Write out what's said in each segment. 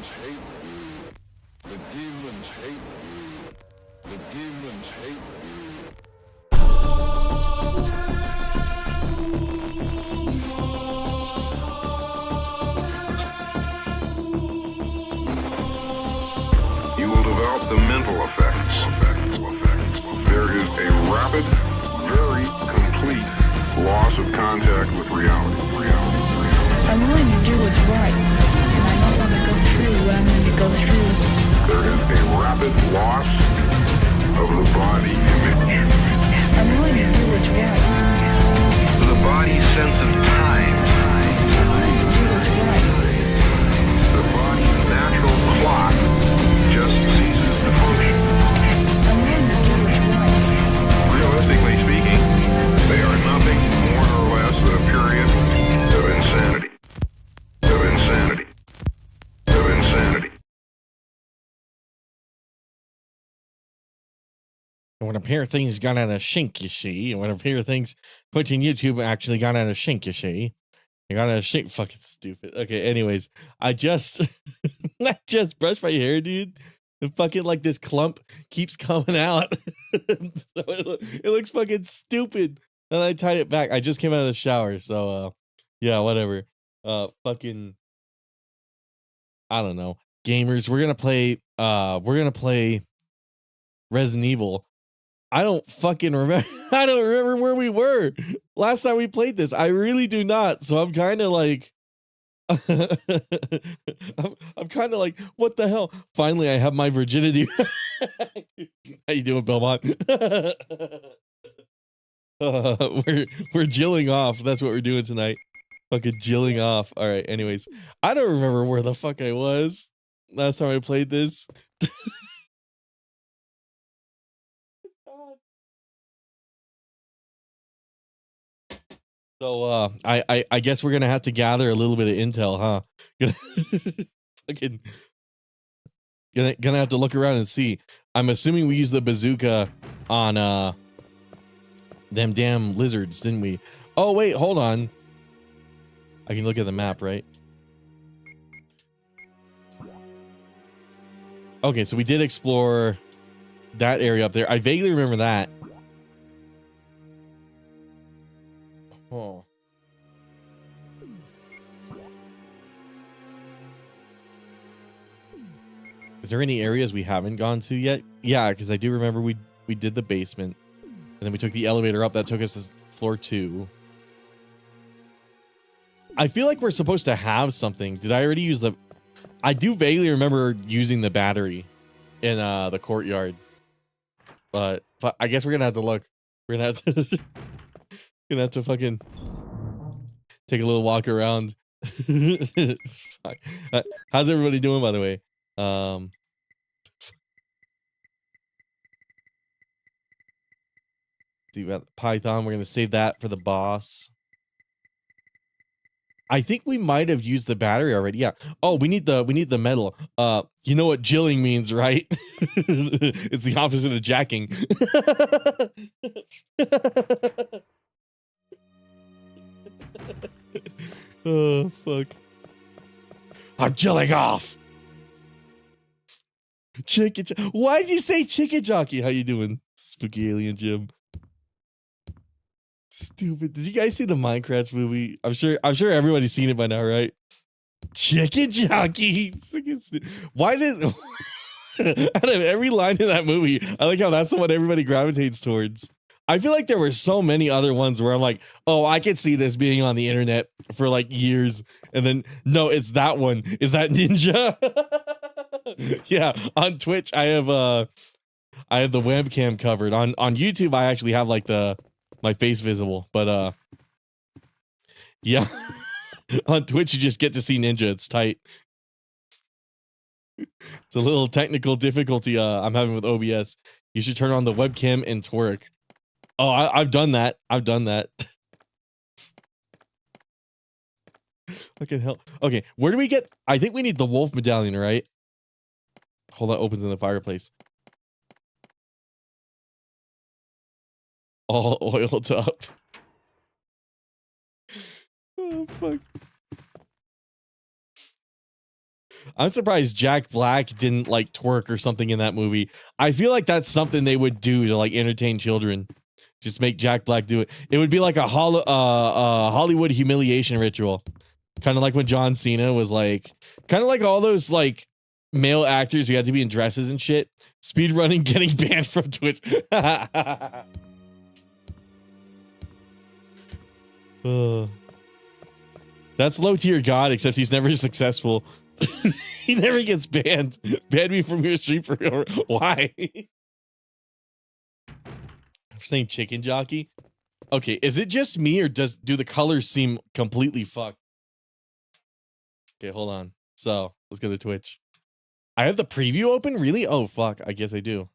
demons hate you. The demons hate you. The demons hate you. You will develop the mental effects. There is a rapid, very complete loss of contact with reality. I'm willing to do what's right, and I don't want to go through what I'm going to go through. There is a rapid loss of the body image. I'm willing to do what's right. The body's sense of time. I'm willing to do what's right. The body's natural clock just ceases to function. I'm willing to do what's right. Realistically speaking, they are nothing more or less than a period of insanity. Of insanity. Of insanity. When a pair of things got out of shink, you see. When a pair of things Twitching YouTube actually got out of shink, you see. I got out of shink. Fucking stupid. Okay, anyways, I just I just brushed my hair, dude. And fucking like this clump keeps coming out. So it looks fucking stupid. And I tied it back. I just came out of the shower, so yeah, whatever. Fucking I don't know. Gamers, we're gonna play Resident Evil. I don't fucking remember. I don't remember where we were last time we played this. I really do not. So I'm kind of like, I'm kind of like, what the hell? Finally, I have my virginity. How you doing, Belmont? We're jilling off. That's what we're doing tonight. Fucking jilling off. All right. Anyways, I don't remember where the fuck I was last time I played this. So I guess we're gonna have to gather a little bit of intel, huh? Fucking gonna have to look around and see. I'm assuming we used the bazooka on them damn lizards, didn't we? Oh wait, hold on. I can look at the map, right? Okay, so we did explore that area up there. I vaguely remember that. Oh. Is there any areas we haven't gone to yet? Yeah, because I do remember we did the basement, and then we took the elevator up. That took us to floor 2. I feel like we're supposed to have something. Did I already use the... I do vaguely remember using the battery in the courtyard. But I guess we're going to have to look. We're going to have to... gonna have to fucking take a little walk around. Fuck. How's everybody doing, by the way? See about Python. We're gonna save that for the boss. I think we might have used the battery already. Yeah. Oh, we need the metal. You know what jilling means, right? It's the opposite of jacking. Oh fuck. I'm jilling off. Chicken. Why did you say chicken jockey? How you doing, Spooky Alien Jim? Stupid. Did you guys see the Minecraft movie? I'm sure everybody's seen it by now, right? Chicken jockey. Why did out of every line in that movie, I like how that's the one everybody gravitates towards. I feel like there were so many other ones where I'm like, oh, I could see this being on the internet for like years. And then, no, it's that one. Is that Ninja? Yeah, on Twitch, I have the webcam covered. On YouTube, I actually have like my face visible. But yeah, on Twitch, you just get to see Ninja. It's tight. It's a little technical difficulty I'm having with OBS. You should turn on the webcam and twerk. Oh, I've done that. I've done that. Fucking hell. Okay, where do we get... I think we need the wolf medallion, right? Hold on, opens in the fireplace. All oiled up. Oh, fuck. I'm surprised Jack Black didn't like twerk or something in that movie. I feel like that's something they would do to like entertain children. Just make Jack Black do it. It would be like a Hollywood humiliation ritual. Kind of like when John Cena was like, kind of like all those like male actors who had to be in dresses and shit. Speed running getting banned from Twitch. That's low tier God, except he's never successful. He never gets banned. Ban me from your stream forever. Why? I'm saying chicken jockey. Okay, is it just me or do the colors seem completely fucked? Okay, hold on. So let's go to Twitch. I have the preview open? Really? Oh fuck. I guess I do.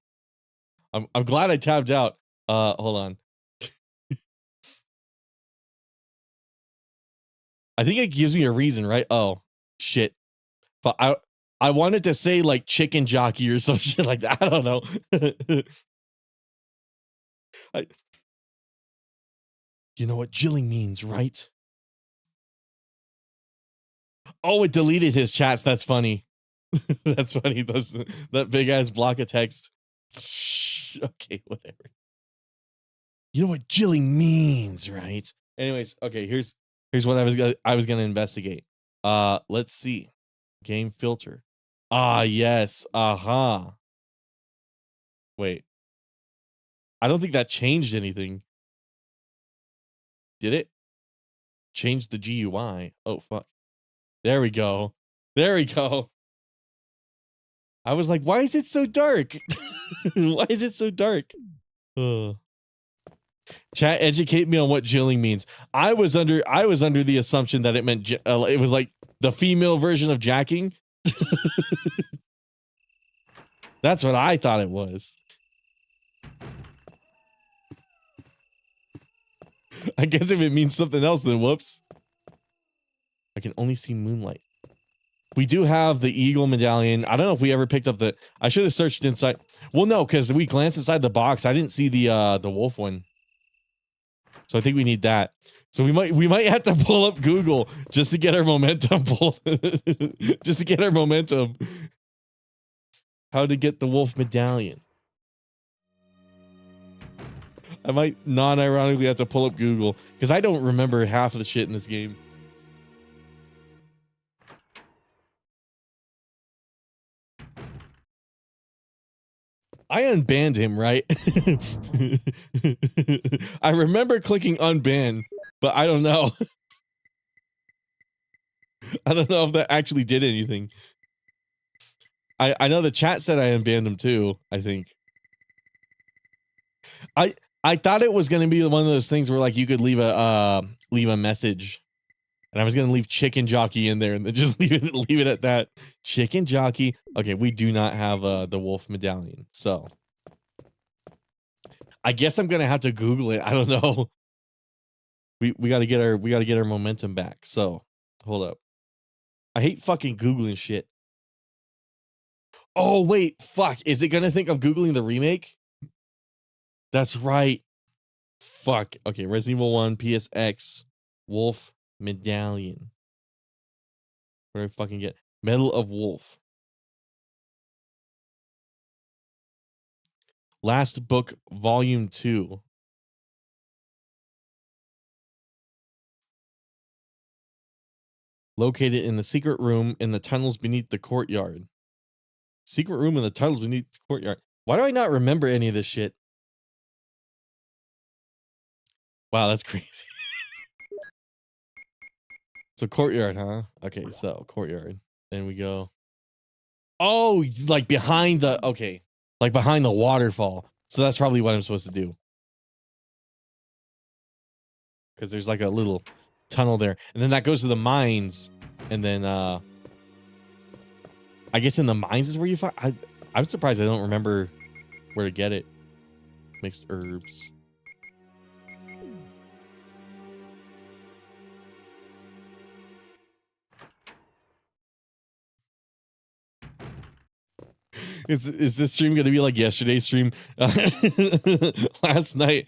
I'm glad I tabbed out. Hold on. I think it gives me a reason, right? Oh shit. But I wanted to say like chicken jockey or some shit like that. I don't know. You know what jilling means, right? Oh, it deleted his chats. That's funny. That's funny. That big ass block of text. Shh, okay, whatever. You know what jilling means, right? Anyways, okay, here's what I was gonna investigate. Let's see. Game filter. Ah, yes. Uh-huh. Wait. I don't think that changed anything. Did it? Change the GUI. Oh fuck. There we go. There we go. I was like, why is it so dark? Why is it so dark? Chat, educate me on what jilling means. I was under the assumption that it meant it was like the female version of jacking. That's what I thought it was. I guess if it means something else, then whoops. I can only see moonlight. We do have the eagle medallion. I don't know if we ever picked up the. I should have searched inside. Well, no, because we glanced inside the box. I didn't see the wolf one. So I think we need that. So we might have to pull up Google just to get our momentum. Just to get our momentum. How to get the wolf medallion. I might non-ironically have to pull up Google because I don't remember half of the shit in this game. I unbanned him, right? I remember clicking unban, but I don't know. I don't know if that actually did anything. I know the chat said I unbanned him too, I think. I thought it was going to be one of those things where like you could leave a message. And I was going to leave chicken jockey in there and then just leave it at that. Chicken jockey. Okay, we do not have the wolf medallion. So I guess I'm going to have to Google it. I don't know. We got to get our momentum back. So, hold up. I hate fucking Googling shit. Oh, wait. Fuck. Is it going to think I'm Googling the remake? That's right. Fuck. Okay, Resident Evil 1 PSX Wolf Medallion. Where do I fucking get Medal of Wolf? Last Book Volume 2. Located in the secret room in the tunnels beneath the courtyard. Secret room in the tunnels beneath the courtyard. Why do I not remember any of this shit? Wow, that's crazy. So courtyard, huh? Okay, so courtyard. Then we go. Oh, like behind the, okay. Like behind the waterfall. So that's probably what I'm supposed to do. Because there's like a little tunnel there. And then that goes to the mines. And then, I guess in the mines is where you find, I'm surprised I don't remember where to get it. Mixed herbs. Is this stream going to be like yesterday's stream? Last night,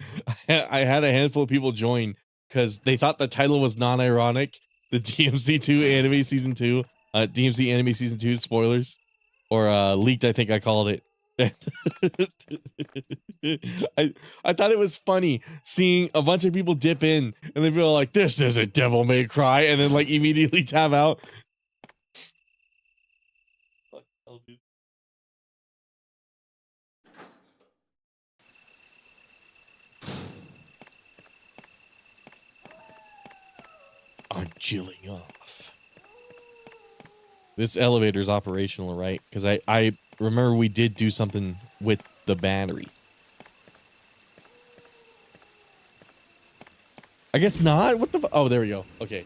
I had a handful of people join because they thought the title was non-ironic. The DMC2 anime season 2. DMC Anime Season 2 spoilers. Or leaked, I think I called it. I thought it was funny seeing a bunch of people dip in and they feel like this isn't Devil May Cry and then like immediately tab out. Fuck hell, dude. I'm chilling off. This elevator is operational, right? Because I remember we did do something with the battery. I guess not. What the? Oh, there we go. Okay.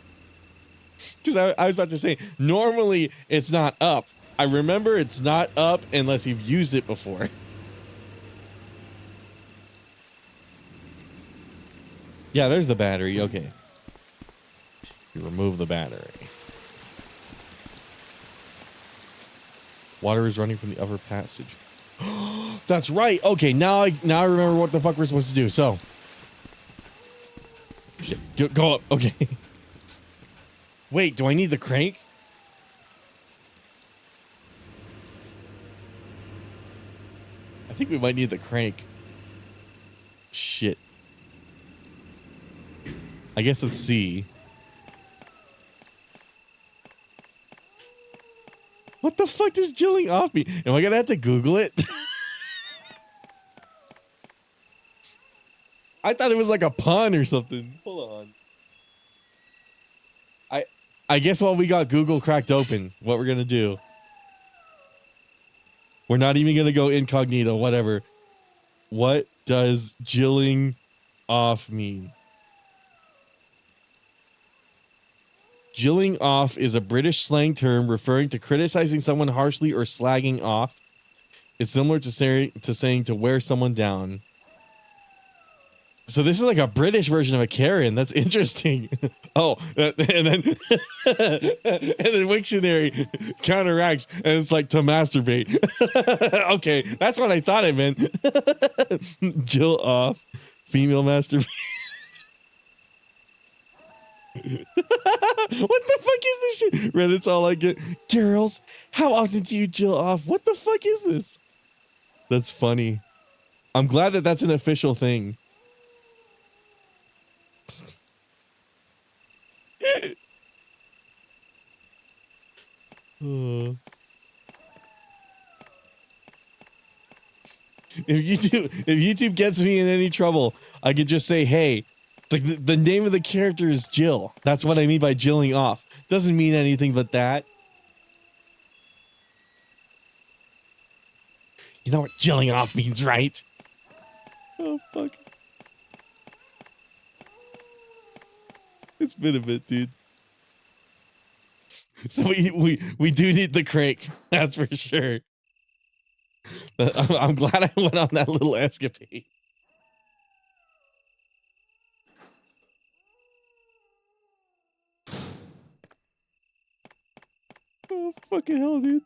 Because I was about to say, normally it's not up. I remember it's not up unless you've used it before. Yeah, there's the battery. Okay. You remove the battery. Water is running from the upper passage. That's right. Okay, now I remember what the fuck we're supposed to do. So, shit, go up. Okay. Wait, do I need the crank? I think we might need the crank. Shit. I guess let's see. What the fuck does jilling off mean? Am I gonna have to Google it? I thought it was like a pun or something. Hold on. I guess while we got Google cracked open, what we're gonna do. We're not even gonna go incognito, whatever. What does jilling off mean? Jilling off is a British slang term referring to criticizing someone harshly or slagging off. It's similar to saying to wear someone down. So this is like a British version of a Karen. That's interesting. Oh, and then Wiktionary counteracts, and it's like to masturbate. Okay, that's what I thought it meant. Jill off, female masturbate. What the fuck is this shit? Reddit's all I get. Girls, how often do you Jill off? What the fuck is this? That's funny. I'm glad that that's an official thing. If YouTube gets me in any trouble, I could just say, hey, the name of the character is Jill. That's what I mean by jilling off. Doesn't mean anything but that. You know what jilling off means, right? Oh, fuck. It's been a bit, dude. So we do need the crank. That's for sure. I'm glad I went on that little escapade. Oh, fucking hell, dude.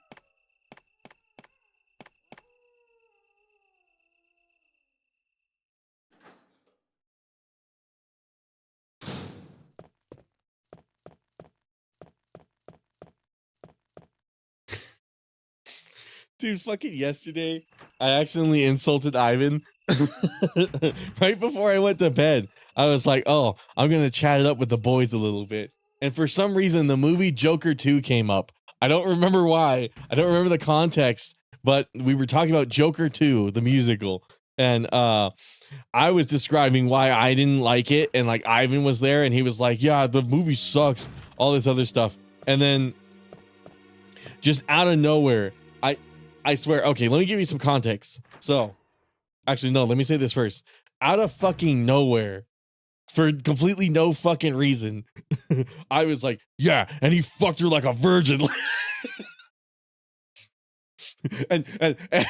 Dude, fucking yesterday, I accidentally insulted Ivan. Right before I went to bed, I was like, oh, I'm going to chat it up with the boys a little bit. And for some reason, the movie Joker 2 came up. I don't remember why. I don't remember the context, but we were talking about Joker 2, the musical. And I was describing why I didn't like it. And like Ivan was there and he was like, yeah, the movie sucks. All this other stuff. And then just out of nowhere, I swear, okay, let me give you some context. So, actually, no, let me say this first. Out of fucking nowhere, for completely no fucking reason, I was like, yeah, and he fucked her like a virgin. and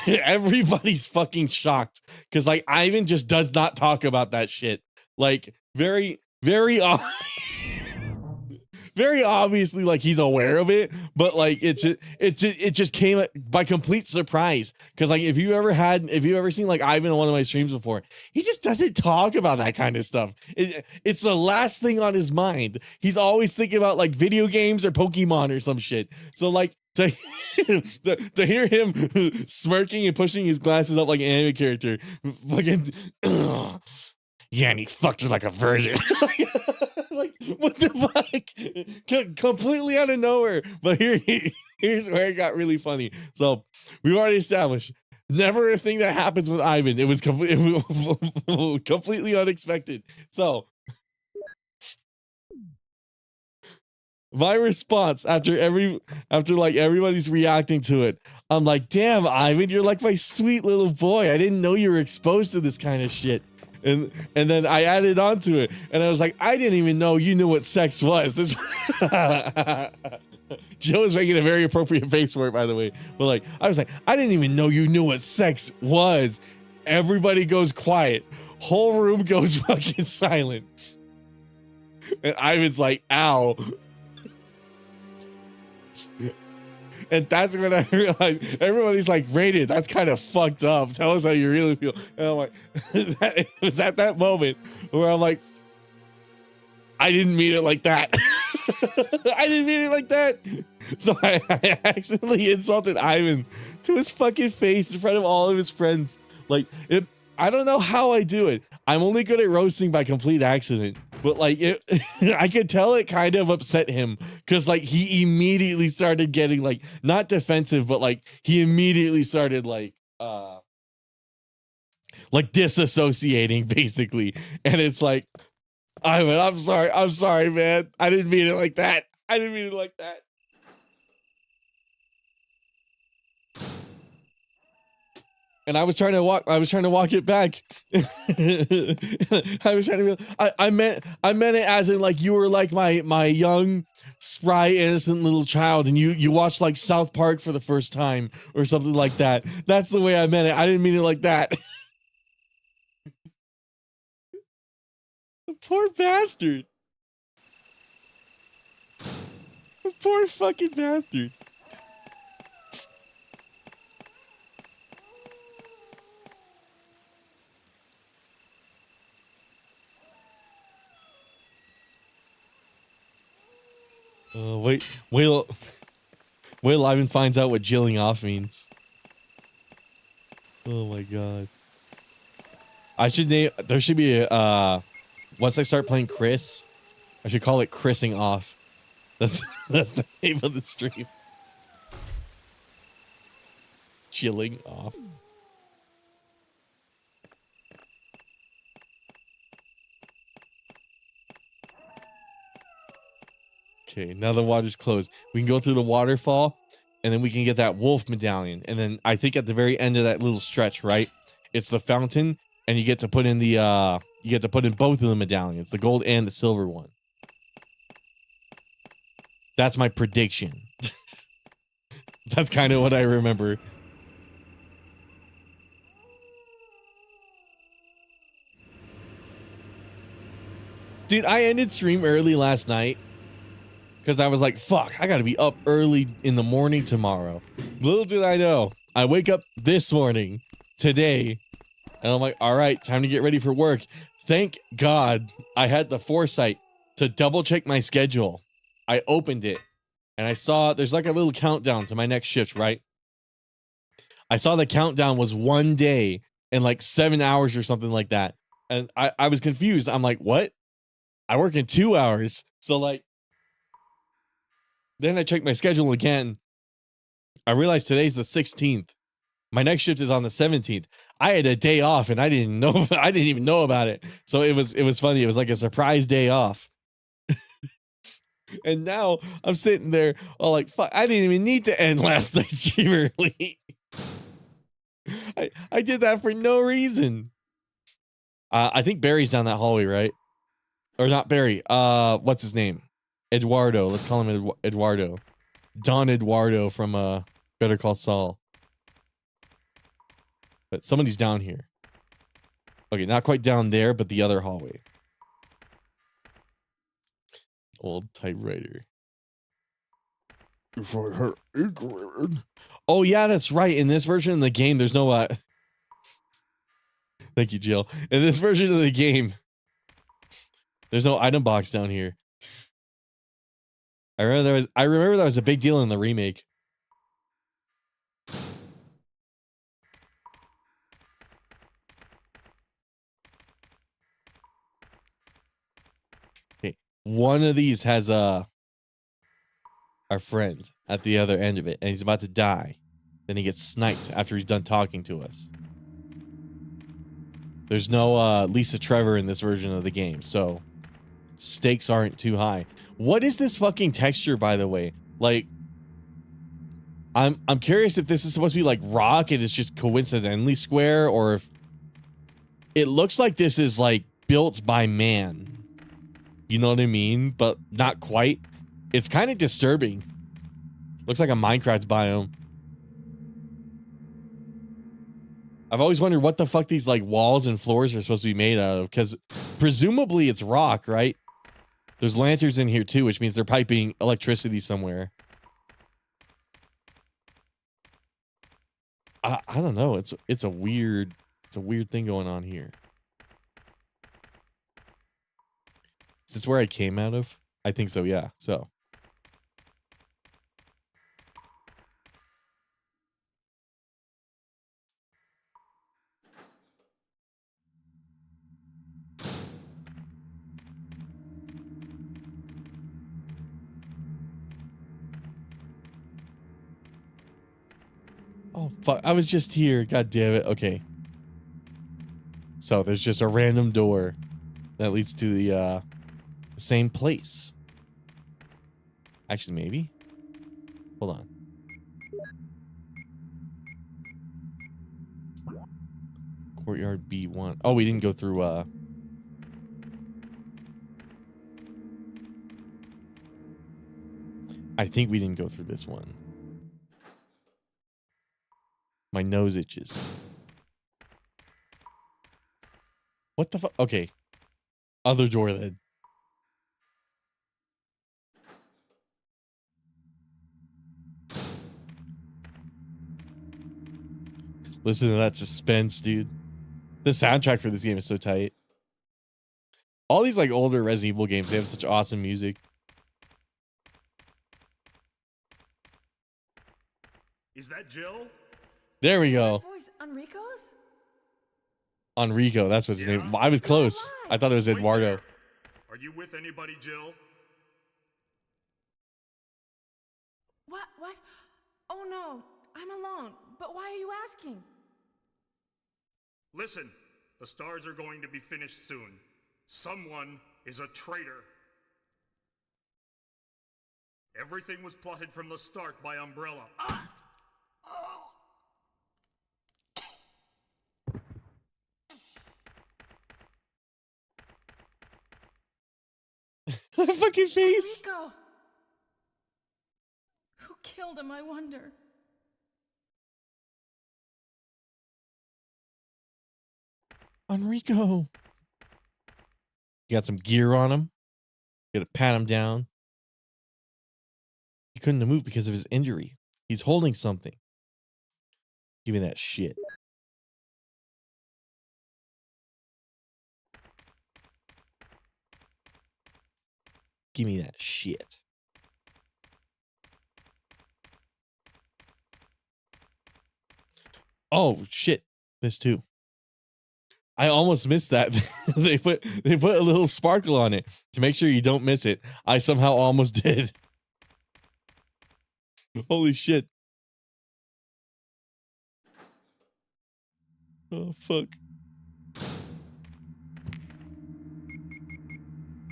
everybody's fucking shocked. Because, like, Ivan just does not talk about that shit. Like, very, very, very obviously like he's aware of it, but like it just came by complete surprise. Because like if you ever seen like Ivan on one of my streams before, he just doesn't talk about that kind of stuff. It's the last thing on his mind. He's always thinking about like video games or Pokemon or some shit. So like to hear him smirking and pushing his glasses up like an anime character, fucking yeah, and he fucked her like a virgin. Like, what the fuck? Completely out of nowhere. But here's where it got really funny. So we've already established never a thing that happens with Ivan. It was completely unexpected. So my response after like everybody's reacting to it, I'm like, damn, Ivan, you're like my sweet little boy. I didn't know you were exposed to this kind of shit. And then I added on to it, and I was like, I didn't even know you knew what sex was. This Joe is making a very appropriate face for it, by the way. But like, I was like, I didn't even know you knew what sex was. Everybody goes quiet. Whole room goes fucking silent. And Ivan's like, ow. And that's when I realized everybody's like, rated, that's kind of fucked up. Tell us how you really feel. And I'm like, it was at that moment where I'm like, I didn't mean it like that. I didn't mean it like that. So I accidentally insulted Ivan to his fucking face in front of all of his friends. Like, I don't know how I do it. I'm only good at roasting by complete accident. But like I could tell it kind of upset him because like he immediately started getting like not defensive, but like he immediately started like disassociating basically. And it's like, I'm sorry, man. I didn't mean it like that. I didn't mean it like that. And I was trying to walk it back. I meant it as in like you were like my young, spry, innocent little child, and you watched like South Park for the first time or something like that. That's the way I meant it. I didn't mean it like that. The poor bastard. The poor fucking bastard. Wait Ivan finds out what jilling off means. Oh my god. There should be a, once I start playing Chris, I should call it Chrising off. That's the name of the stream. Chilling off. Okay, now the water's closed. We can go through the waterfall, and then we can get that wolf medallion. And then I think at the very end of that little stretch, right, it's the fountain, and you get to put in both of the medallions, the gold and the silver one. That's my prediction. That's kind of what I remember. Dude, I ended stream early last night because I was like, fuck, I gotta be up early in the morning tomorrow. Little did I know, I wake up this morning, today, and I'm like, all right, time to get ready for work. Thank God I had the foresight to double check my schedule. I opened it and I saw there's like a little countdown to my next shift, right? I saw the countdown was 1 day and like 7 hours or something like that. And I was confused. I'm like, what? I work in 2 hours. So like, then I checked my schedule again. I realized today's the 16th. My next shift is on the 17th. I had a day off and I didn't know. I didn't even know about it. So it was funny. It was like a surprise day off. And now I'm sitting there all like, fuck, I didn't even need to end last night's stream early. I did that for no reason. I think Barry's down that hallway, right? Or not Barry. What's his name? Eduardo. Let's call him Eduardo. Don Eduardo from Better Call Saul. But somebody's down here. Okay, not quite down there, but the other hallway. Old typewriter. For her Ingrid. Oh yeah, that's right. In this version of the game, there's no thank you, Jill. In this version of the game, there's no item box down here. I remember that was a big deal in the remake. Okay. One of these has our friend at the other end of it, and he's about to die. Then he gets sniped after he's done talking to us. There's no Lisa Trevor in this version of the game, so stakes aren't too high. What is this fucking texture, by the way? Like, I'm curious if this is supposed to be like rock and it's just coincidentally square, or if it looks like this is like built by man. You know what I mean? But not quite. It's kind of disturbing. Looks like a Minecraft biome. I've always wondered what the fuck these like walls and floors are supposed to be made out of, because presumably it's rock, right? There's lanterns in here too, which means they're piping electricity somewhere. I don't know. It's a weird thing going on here. Is this where I came out of? I think so, yeah. So oh fuck, I was just here. God damn it. Okay. So there's just a random door that leads to the same place. Actually, maybe. Hold on. Courtyard B1. Oh, we didn't go through I think we didn't go through this one. My nose itches. What the fuck? Okay. Other door then. Listen to that suspense, dude. The soundtrack for this game is so tight. All these like older Resident Evil games, they have such awesome music. Is that Jill? There we go. Voice Enrico's? Enrico, that's what his Yeah? name. I was close. I thought it was Wait Eduardo. there. Are you with anybody, Jill? What? Oh no, I'm alone. But why are you asking? Listen, the stars are going to be finished soon. Someone is a traitor. Everything was plotted from the start by Umbrella. Fucking face. Enrico! Who killed him, I wonder? Enrico. You got some gear on him. You gotta pat him down. He couldn't move because of his injury. He's holding something. Give me that shit. Give me that shit. Oh shit. This too. I almost missed that. they put a little sparkle on it to make sure you don't miss it. I somehow almost did. Holy shit. Oh fuck.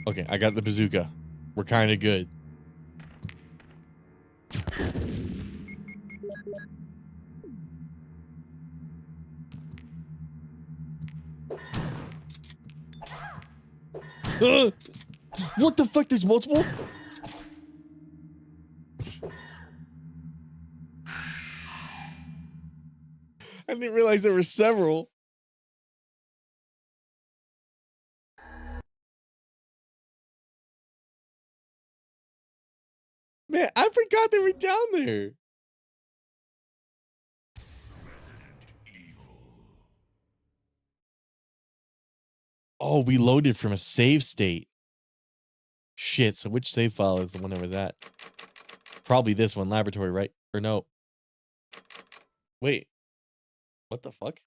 Okay, I got the bazooka. We're kind of good. What the fuck? There's multiple? I didn't realize there were several. forgot they were down there. Oh, we loaded from a save state. Shit, so which save file is the one that was at? Probably this one, laboratory, right? Or no. Wait. What the fuck?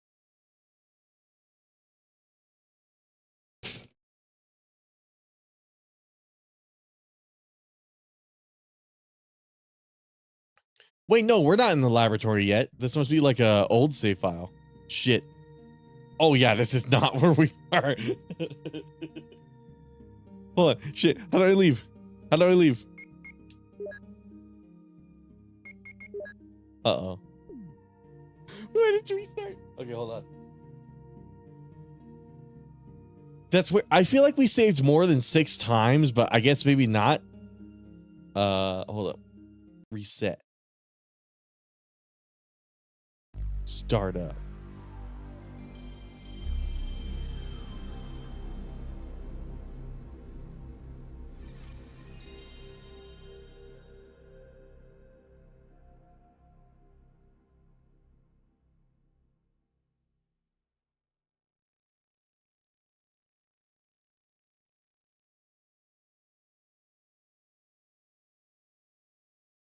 Wait, no, we're not in the laboratory yet. This must be like a old save file. Shit. Oh yeah, this is not where we are. Hold on. Shit. How do I leave? How do I leave? Uh-oh. Why did you restart? Okay, hold on. That's where I feel like we saved more than 6 times, but I guess maybe not. Hold up. Reset. Start up.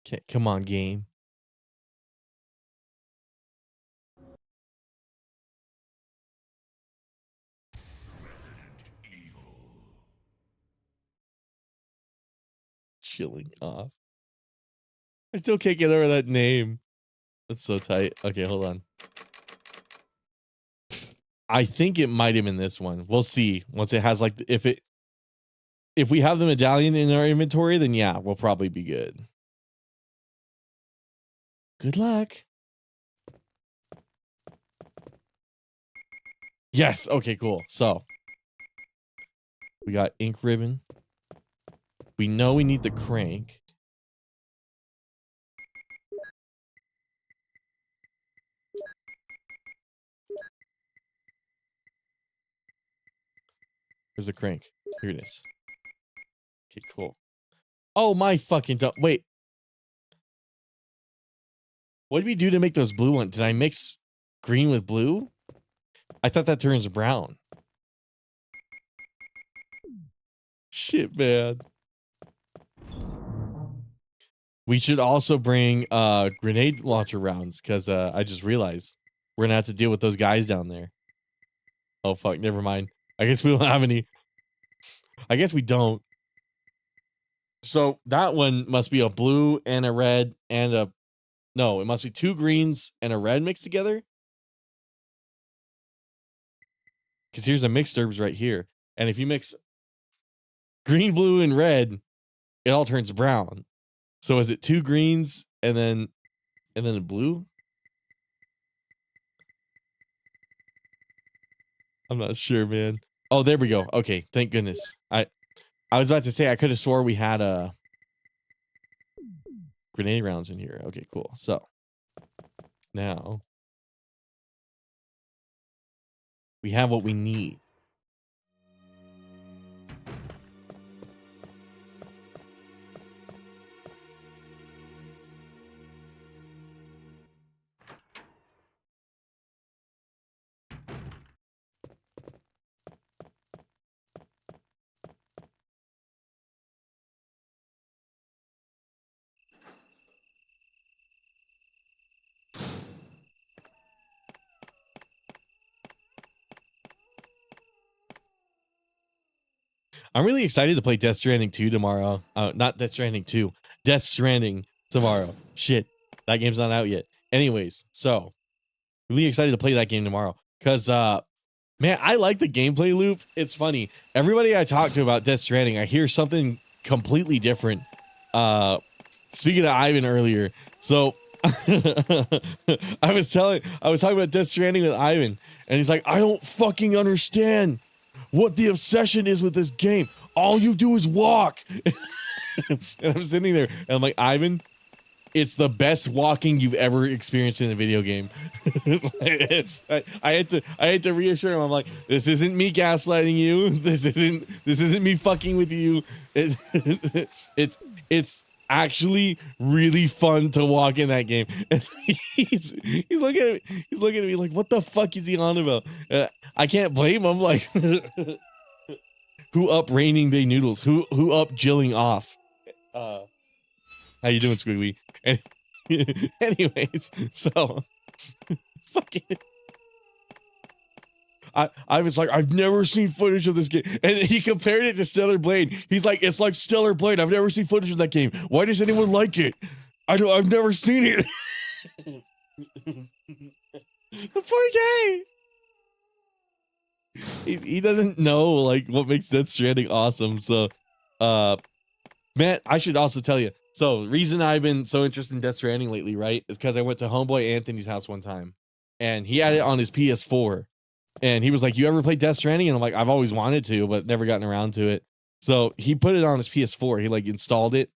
Okay, come on, game. Chilling off. I still can't get over that name. That's so tight. Okay, hold on. I think it might have been this one. We'll see. Once it has like if we have the medallion in our inventory, then yeah, we'll probably be good. Good luck. Yes. Okay, cool. So we got ink ribbon. We know we need the crank. Where's the crank? Here it is. Okay, cool. Oh my fucking wait. What did we do to make those blue ones? Did I mix green with blue? I thought that turns brown. Shit, man. We should also bring grenade launcher rounds because I just realized we're gonna have to deal with those guys down there. Oh fuck, never mind. I guess we don't have any. I guess we don't. So that one must be a blue and a red and a no, it must be 2 greens and a red mixed together. Because here's a mixed herbs right here. And if you mix green, blue, and red, it all turns brown. So is it 2 greens and then a blue? I'm not sure, man. Oh, there we go. Okay, thank goodness. I was about to say I could have swore we had grenade rounds in here. Okay, cool. So now we have what we need. I'm really excited to play Death Stranding 2 tomorrow. Not Death Stranding 2. Death Stranding tomorrow. Shit. That game's not out yet. Anyways, so really excited to play that game tomorrow. Because, man, I like the gameplay loop. It's funny. Everybody I talk to about Death Stranding, I hear something completely different. Speaking of Ivan earlier. So I was talking about Death Stranding with Ivan. And he's like, I don't fucking understand what the obsession is with this game. All you do is walk. And I'm sitting there and I'm like, Ivan, it's the best walking you've ever experienced in a video game. I had to reassure him. I'm like, this isn't me gaslighting you. This isn't me fucking with you. It's actually really fun to walk in that game. And he's looking at me, he's looking at me like, what the fuck is he on about? I can't blame him. Like, who up raining day noodles? Who up jilling off? How you doing, Squiggly? And anyways, so fucking. I was like, I've never seen footage of this game. And he compared it to Stellar Blade. He's like, it's like Stellar Blade. I've never seen footage of that game. Why does anyone like it? I've never seen it. The poor guy. He doesn't know like what makes Death Stranding awesome. So, man, I should also tell you. So, reason I've been so interested in Death Stranding lately, right, is because I went to homeboy Anthony's house one time, and he had it on his PS4. And he was like, you ever played Death Stranding? And I'm like, I've always wanted to, but never gotten around to it. So he put it on his PS4. He like installed it,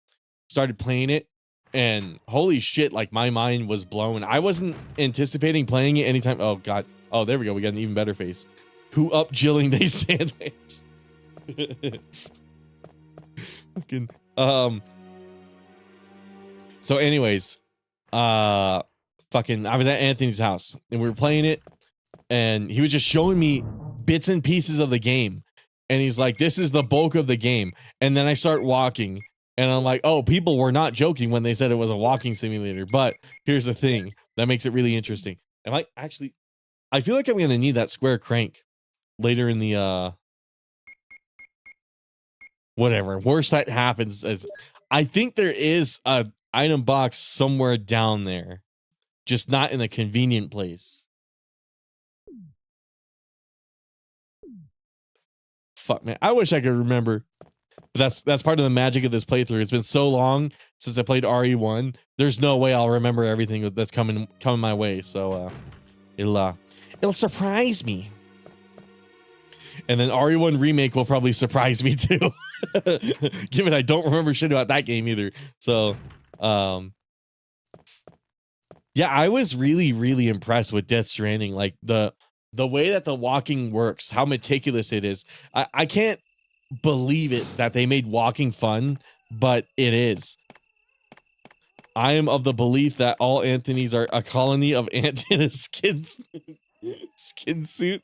started playing it, and holy shit, like my mind was blown. I wasn't anticipating playing it anytime. Oh God. Oh, there we go. We got an even better face. Who up jilling they sandwich? Fucking, so anyways, fucking, I was at Anthony's house and we were playing it. And he was just showing me bits and pieces of the game. And he's like, this is the bulk of the game. And then I start walking. And I'm like, oh, people were not joking when they said it was a walking simulator. But here's the thing that makes it really interesting. Am I actually... I feel like I'm going to need that square crank later in the... whatever. Worst that happens is... I think there is a item box somewhere down there. Just not in a convenient place. Fuck, man, I wish I could remember. But that's part of the magic of this playthrough. It's been so long since I played RE1. There's no way I'll remember everything that's coming my way. So it'll surprise me. And then RE1 remake will probably surprise me too. Given I don't remember shit about that game either. So yeah, I was really, really impressed with Death Stranding. Like the way that the walking works, how meticulous it is. I can't believe it that they made walking fun, but it is. I am of the belief that all Anthony's are a colony of ant in a skin suit.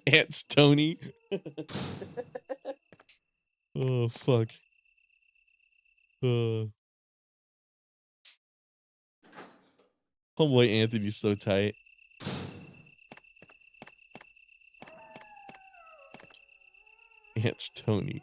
Ants Tony. Oh, fuck. Homeboy Anthony's so tight. Ants Tony.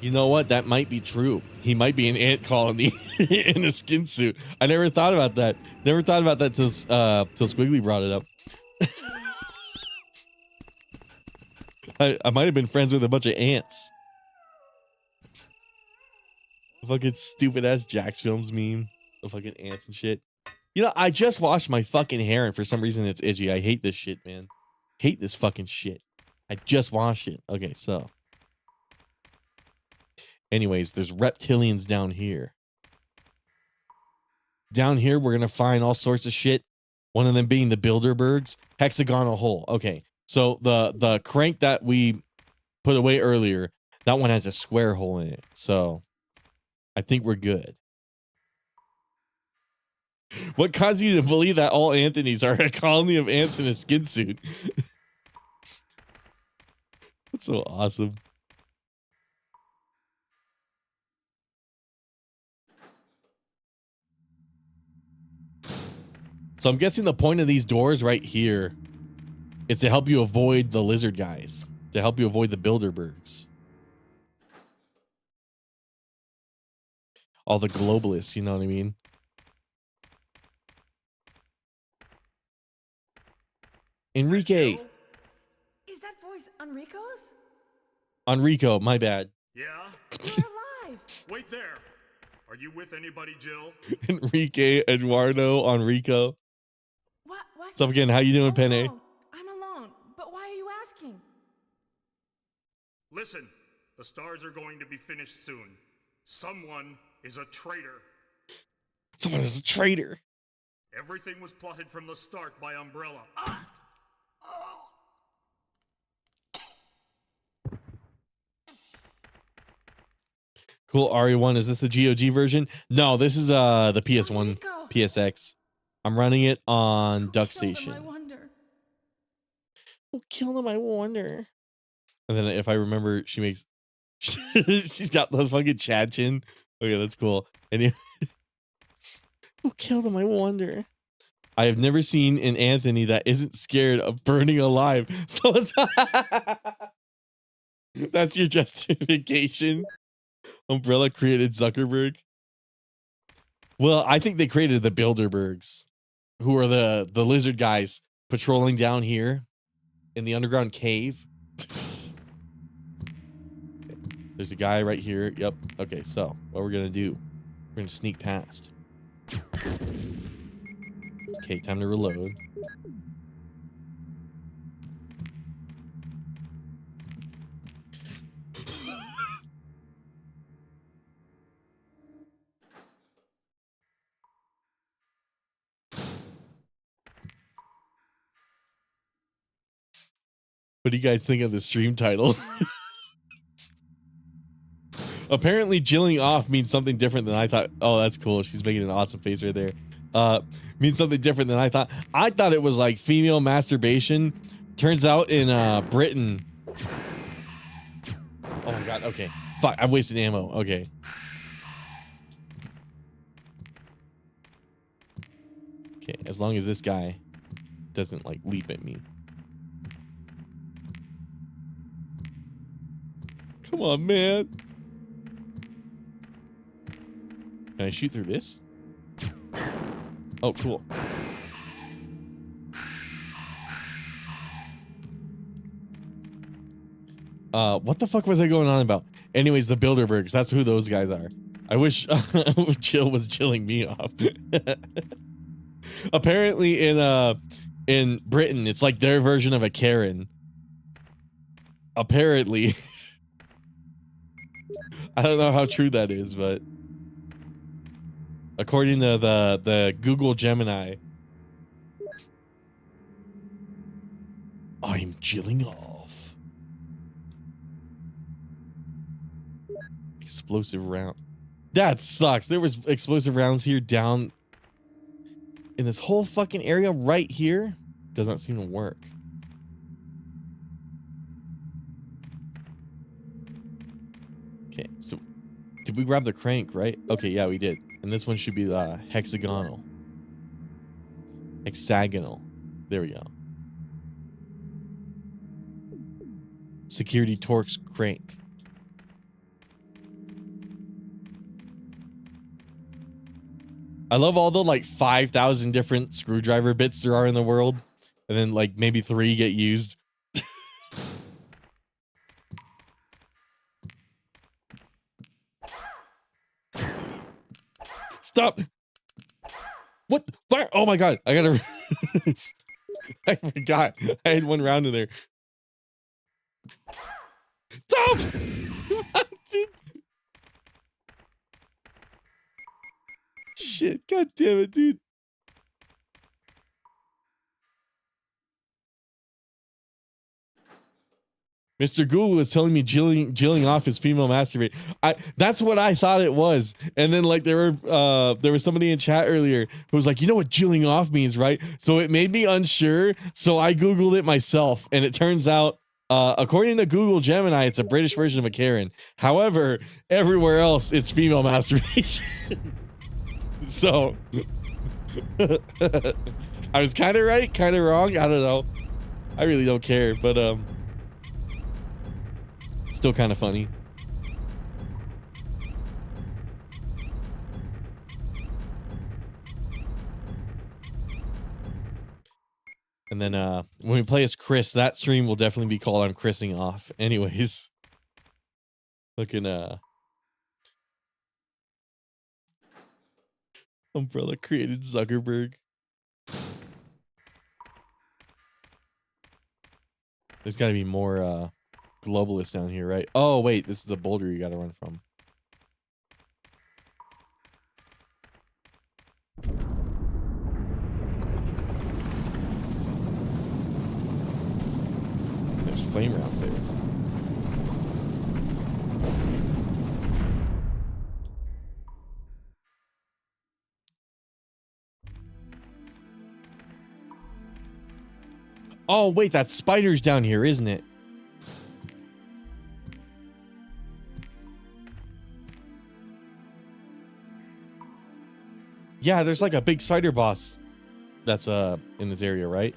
You know what? That might be true. He might be an ant colony in a skin suit. I never thought about that. Never thought about that till Squiggly brought it up. I might have been friends with a bunch of ants. Fucking stupid ass Jax Films meme. The fucking ants and shit. You know, I just washed my fucking hair and for some reason it's itchy. I hate this shit, man. Hate this fucking shit. I just washed it. Okay, so. Anyways, there's reptilians down here. Down here, we're going to find all sorts of shit. One of them being the Bilderbergs. Hexagonal hole. Okay, so the crank that we put away earlier, that one has a square hole in it. So I think we're good. What caused you to believe that all Anthonys are a colony of ants in a skin suit? That's so awesome. So I'm guessing the point of these doors right here is to help you avoid the lizard guys, to help you avoid the Bilderbergs. All the globalists, you know what I mean? Enrique. Is that voice Enrico's? Enrico, my bad. Yeah? You're alive! Wait there. Are you with anybody, Jill? Enrique, Eduardo, Enrico. What? What's up again? How you doing, Penne? No, I'm alone. But why are you asking? Listen, the stars are going to be finished soon. Someone is a traitor. Someone is a traitor. Everything was plotted from the start by Umbrella. Cool. RE1, is this the GOG version? No, this is the PS1 Rico. PSX. I'm running it on Duck Kill them, I Station. wonder. Who killed him, I wonder. And then if I remember, she makes she's got the fucking Chad chin. Okay, that's cool. And who killed him, I wonder. I have never seen an Anthony that isn't scared of burning alive. So it's that's your justification. Umbrella created Zuckerberg. Well, I think they created the Bilderbergs, who are the lizard guys patrolling down here in the underground cave. There's a guy right here. Yep. Okay, so what we're gonna do? We're gonna sneak past. Okay, time to reload. What do you guys think of the stream title? Apparently, jilling off means something different than I thought. Oh, that's cool. She's making an awesome face right there. Means something different than I thought. I thought it was like female masturbation. Turns out in Britain. Oh my god. Okay. Fuck. I've wasted ammo. Okay. Okay. As long as this guy doesn't like leap at me. Come on, man. Can I shoot through this? Oh, cool. What the fuck was I going on about? Anyways, the Bilderbergs. That's who those guys are. I wish Jill was chilling me off. Apparently in Britain, it's like their version of a Karen. Apparently. I don't know how true that is, but according to the Google Gemini, I'm chilling off. Explosive round. That sucks. There was explosive rounds here down in this whole fucking area right here. Does not seem to work. Okay, so did we grab the crank, right? Okay, yeah, we did. And this one should be the hexagonal. Hexagonal. There we go. Security Torx crank. I love all the like 5,000 different screwdriver bits there are in the world. And then like maybe 3 get used. Stop. What? Fire. Oh my god. I gotta. I forgot. I had one round in there. Stop. Shit. God damn it, dude. Mr. Google was telling me jilling off is female masturbate. That's what I thought it was. And then like there was somebody in chat earlier who was like, you know what jilling off means, right? So it made me unsure. So I Googled it myself, and it turns out, according to Google Gemini, it's a British version of a Karen. However, everywhere else it's female masturbation. So I was kind of right, kind of wrong. I don't know. I really don't care, but still kind of funny. And then when we play as Chris, that stream will definitely be called I'm Chrising Off. Anyways. Looking Umbrella created Zuckerberg. There's got to be more globalists down here, right? Oh, wait, this is the boulder you got to run from. flame rounds there. Oh, wait, that spider's down here, isn't it? Yeah, there's like a big spider boss that's in this area, right?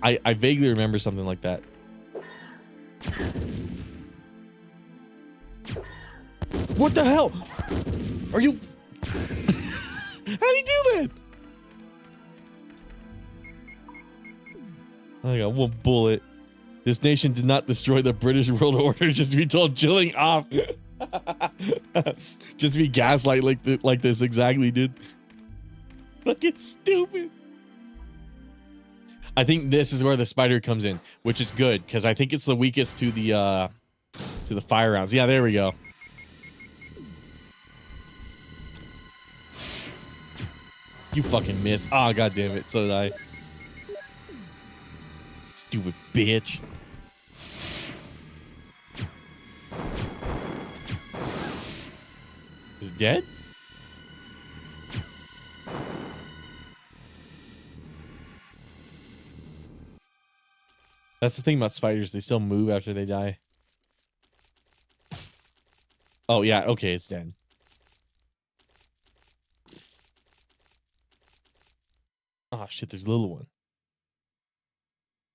I vaguely remember something like that. What the hell? Are you... How'd he do that? I got one bullet. This nation did not destroy the British world order just to be told chilling off. Just to be gaslight like this. Exactly, dude. Fucking stupid. I think this is where the spider comes in, which is good because I think it's the weakest to the fire rounds. Yeah, there we go. You fucking miss. Oh, god damn it. So did I. Stupid bitch. Is it dead? That's the thing about spiders. They still move after they die. Oh, yeah. Okay, it's dead. Oh, shit. There's a little one.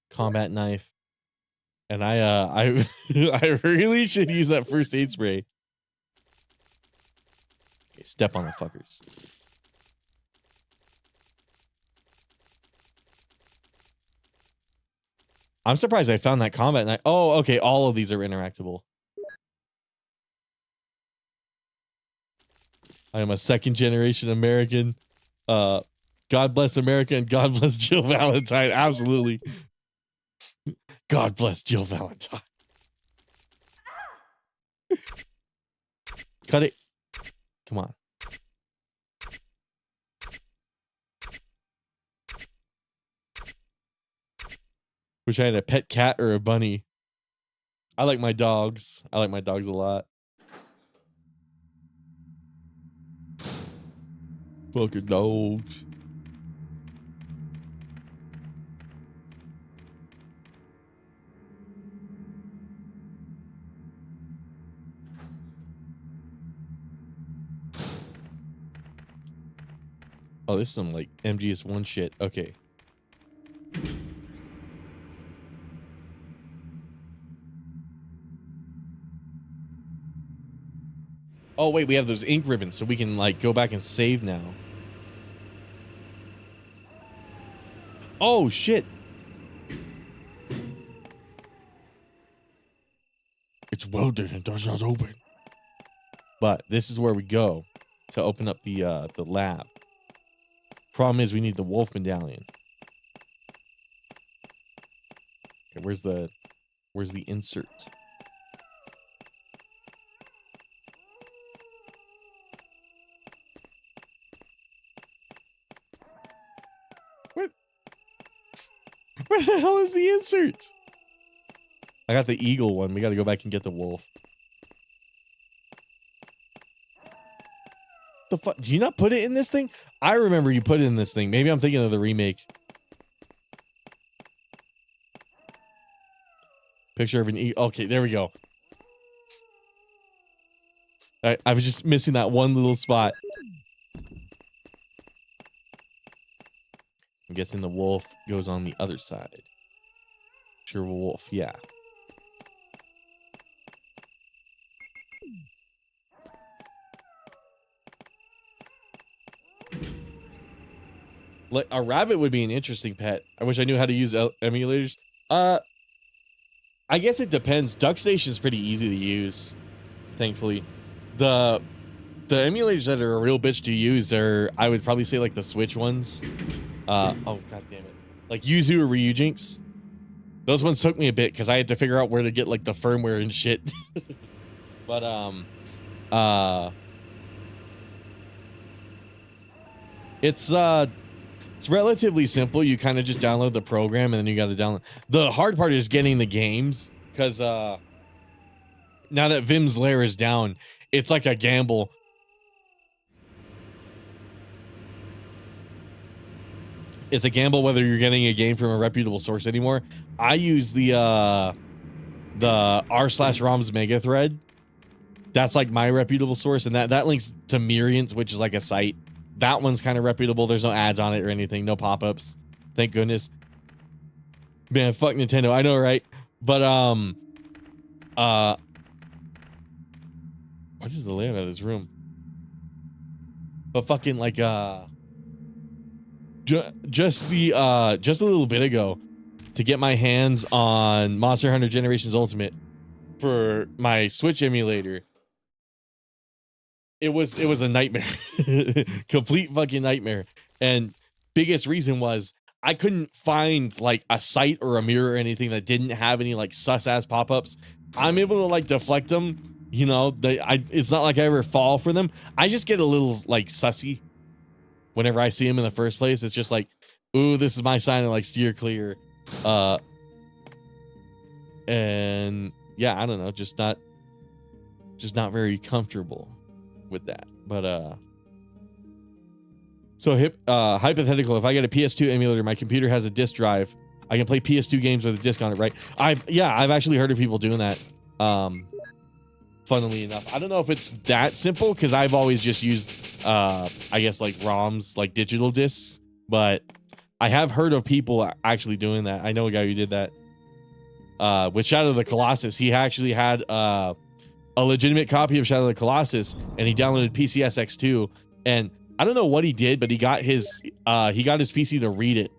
Combat knife. And I I really should use that first aid spray. Okay, step on the fuckers. I'm surprised I found that combat knife. Oh, okay. All of these are interactable. I am a second generation American. God bless America and God bless Jill Valentine. Absolutely. God bless Jill Valentine. Cut it. Come on. Wish I had a pet cat or a bunny. I like my dogs. I like my dogs a lot. Fucking dogs. Oh, this is some like MGS1 shit. Okay. Oh, wait, we have those ink ribbons, so we can, like, go back and save now. Oh, shit. It's welded and does not open. But this is where we go to open up the lab. Problem is, we need the wolf medallion. Okay, where's the insert? Where the hell is the insert? I got the eagle one. We got to go back and get the wolf. The fuck? Do you not put it in this thing? I remember you put it in this thing. Maybe I'm thinking of the remake. Picture of an eagle. Okay, there we go. I was just missing that one little spot. I'm guessing the wolf goes on the other side. Sure, wolf, yeah. Like a rabbit would be an interesting pet. I wish I knew how to use emulators. I guess it depends. DuckStation is pretty easy to use, thankfully. The emulators that are a real bitch to use are, I would probably say, like the Switch ones. Oh god damn it! Like Yuzu or Ryujinx. Those ones took me a bit because I had to figure out where to get like the firmware and shit. But it's It's relatively simple. You kind of just download the program and then you got to download. The hard part is getting the games because now that Vim's Lair is down, it's like a gamble. It's a gamble whether you're getting a game from a reputable source anymore. I use the r/roms mega thread. That's like my reputable source, and that links to Myrians, which is like a site. That one's kind of reputable. There's no ads on it or anything. No pop-ups. Thank goodness. Man, fuck Nintendo. I know, right? But what is the layout of this room? But fucking like just a little bit ago, to get my hands on Monster Hunter Generations Ultimate for my Switch emulator, it was a nightmare. Complete fucking nightmare. And biggest reason was I couldn't find like a site or a mirror or anything that didn't have any like sus ass pop-ups. I'm able to like deflect them, you know. It's not like I ever fall for them. I just get a little like sussy whenever I see them in the first place. It's just like, ooh, this is my sign to like steer clear. And yeah, I don't know, just not very comfortable with that. But so hypothetical, if I get a PS2 emulator, my computer has a disk drive, I can play PS2 games with a disc on it, right? I've actually heard of people doing that. Funnily enough, I don't know if it's that simple because I've always just used I guess like ROMs, like digital discs, but I have heard of people actually doing that. I know a guy who did that with Shadow of the Colossus. He actually had a legitimate copy of Shadow of the Colossus, and he downloaded PCSX2, and I don't know what he did, but he got his PC to read it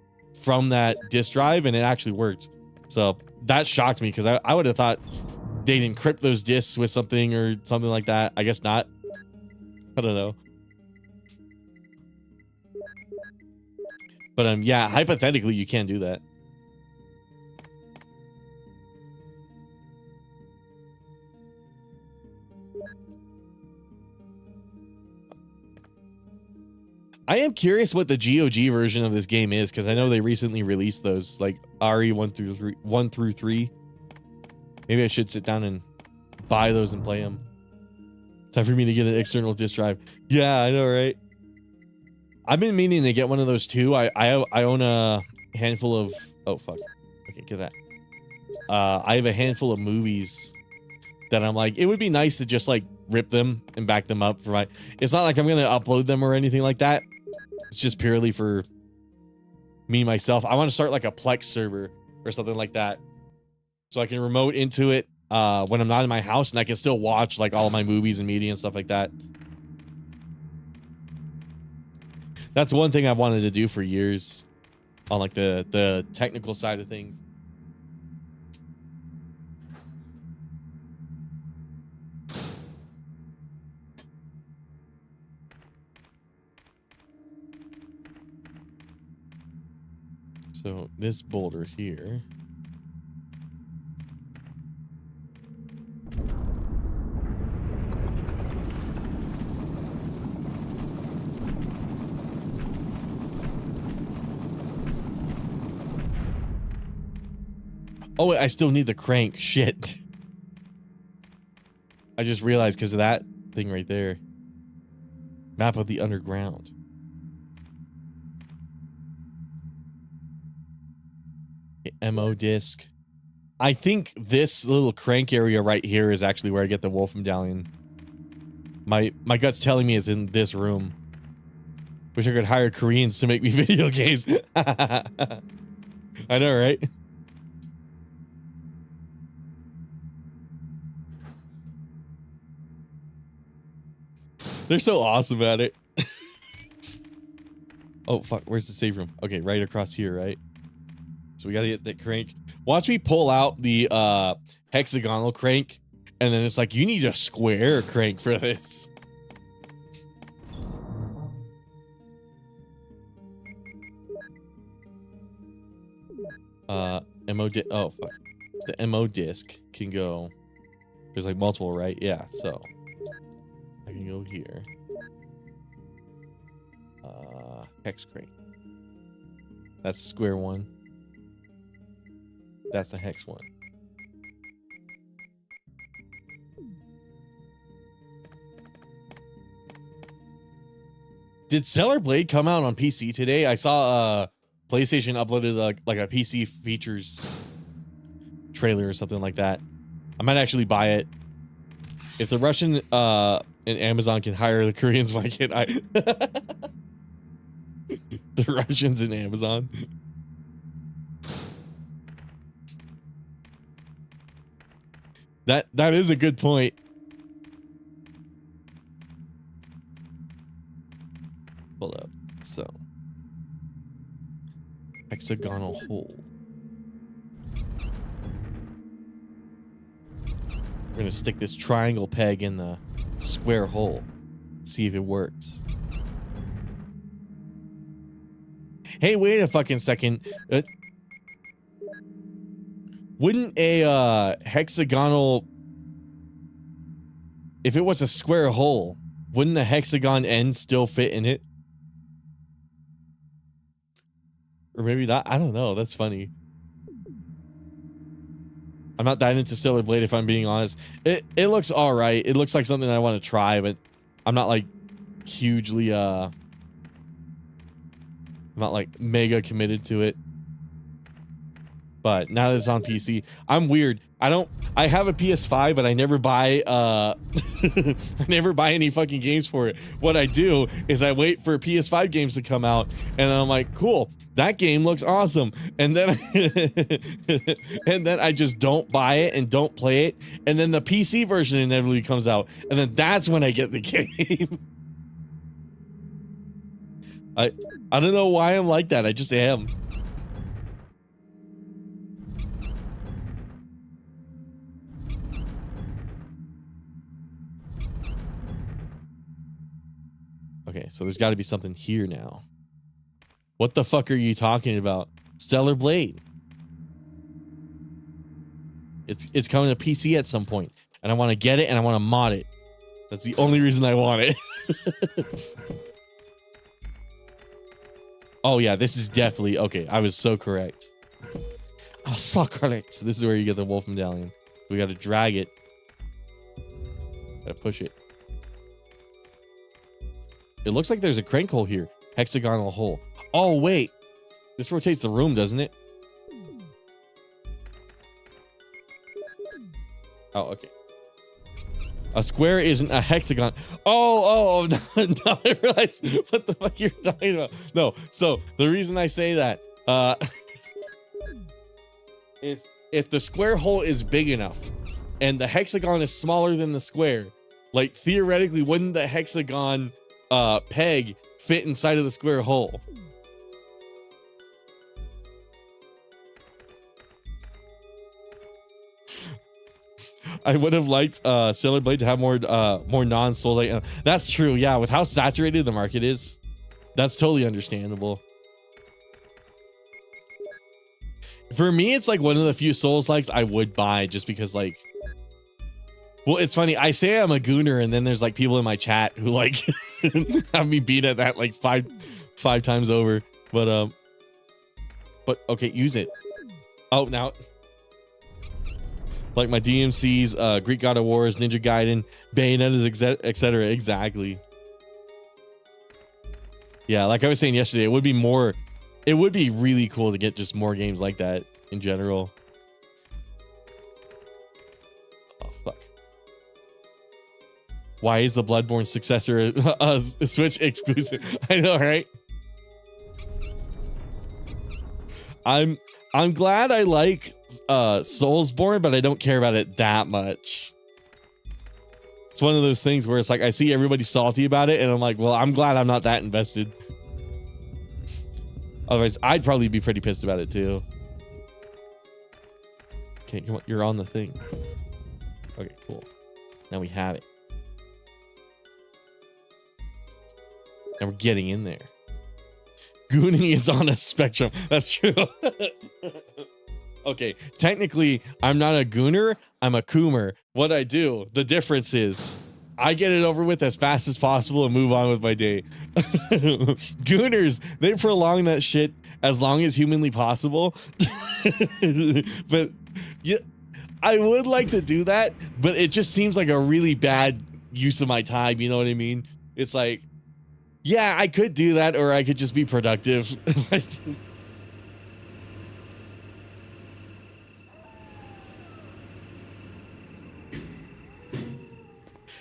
from that disk drive, and it actually worked. So that shocked me because I would have thought they'd encrypt those discs with something or something like that. I guess not. I don't know. But yeah, hypothetically you can do that. I am curious what the GOG version of this game is, because I know they recently released those, like RE 1 through 3. Maybe I should sit down and buy those and play them. Time for me to get an external disk drive. Yeah, I know, right? I've been meaning to get one of those too. I own a handful of... Oh, fuck. Okay, get that. I have a handful of movies that I'm like, it would be nice to just like rip them and back them up for my... It's not like I'm going to upload them or anything like that. It's just purely for me, myself. I want to start like a Plex server or something like that, so I can remote into it when I'm not in my house, and I can still watch like all of my movies and media and stuff like that. That's one thing I've wanted to do for years on like the technical side of things. So this boulder here. Oh, wait, I still need the crank. Shit. I just realized because of that thing right there. Map of the underground. Okay, MO disc. I think this little crank area right here is actually where I get the wolf medallion. My gut's telling me it's in this room. Wish I could hire Koreans to make me video games. I know, right? They're so awesome at it. Oh, fuck. Where's the save room? Okay, right across here, right? So we got to get that crank. Watch me pull out the hexagonal crank, and then it's like, you need a square crank for this. Oh, fuck. The MO disc can go... There's like multiple, right? Yeah, so... I can go here. Hex crank. That's the square one. That's the hex one. Did Stellar Blade come out on PC today? I saw PlayStation uploaded like a PC features trailer or something like that. I might actually buy it. If the Russian and Amazon can hire the Koreans, why can't I? The Russians and Amazon. That is a good point. Hold up. So, hexagonal hole. We're gonna stick this triangle peg in the square hole. See if it works. Hey, wait a fucking second. Wouldn't a hexagonal, if it was a square hole, wouldn't the hexagon end still fit in it? Or maybe not. I don't know. That's funny. I'm not that into Stellar Blade, if I'm being honest. It looks all right. It looks like something I want to try, but I'm not like hugely I'm not like mega committed to it. But now that it's on PC, I'm weird. I have a PS5, but I never buy I never buy any fucking games for it. What I do is I wait for PS5 games to come out, and I'm like, cool, that game looks awesome. And then and then I just don't buy it and don't play it. And then the PC version inevitably comes out, and then that's when I get the game. I don't know why I'm like that. I just am. Okay, so there's got to be something here now. What the fuck are you talking about? Stellar Blade. It's coming to PC at some point, and I want to get it and I want to mod it. That's the only reason I want it. Oh yeah, this is definitely okay. I was so correct. I was so correct. So this is where you get the wolf medallion. We got to drag it. Got to push it. It looks like there's a crank hole here. Hexagonal hole. Oh, wait. This rotates the room, doesn't it? Oh, okay. A square isn't a hexagon. Oh, no, I realized what the fuck you're talking about. No, so the reason I say that is if the square hole is big enough and the hexagon is smaller than the square, like theoretically, wouldn't the hexagon peg fit inside of the square hole? I would have liked Stellar Blade to have more non-Souls like. That's true, yeah. With how saturated the market is, that's totally understandable. For me, it's like one of the few Souls likes I would buy just because, like, well, it's funny. I say I'm a gooner, and then there's like people in my chat who like have me beat at that like five times over. But okay, use it. Oh, now. Like my DMCs, Greek God of Wars, Ninja Gaiden, Bayonetta's, etc. Exactly. Yeah, like I was saying yesterday, it would be really cool to get just more games like that in general. Oh, fuck. Why is the Bloodborne successor a Switch exclusive? I know, right? I'm glad I like Soulsborne, but I don't care about it that much. It's one of those things where it's like I see everybody salty about it, and I'm like, well, I'm glad I'm not that invested. Otherwise, I'd probably be pretty pissed about it too. Okay, come on, you're on the thing. Okay, cool. Now we have it. And we're getting in there. Gooning is on a spectrum. That's true. Okay, technically, I'm not a gooner. I'm a coomer. What I do, the difference is I get it over with as fast as possible and move on with my day. Gooners, they prolong that shit as long as humanly possible. But yeah, I would like to do that, but it just seems like a really bad use of my time. You know what I mean? It's like, yeah, I could do that, or I could just be productive. Like,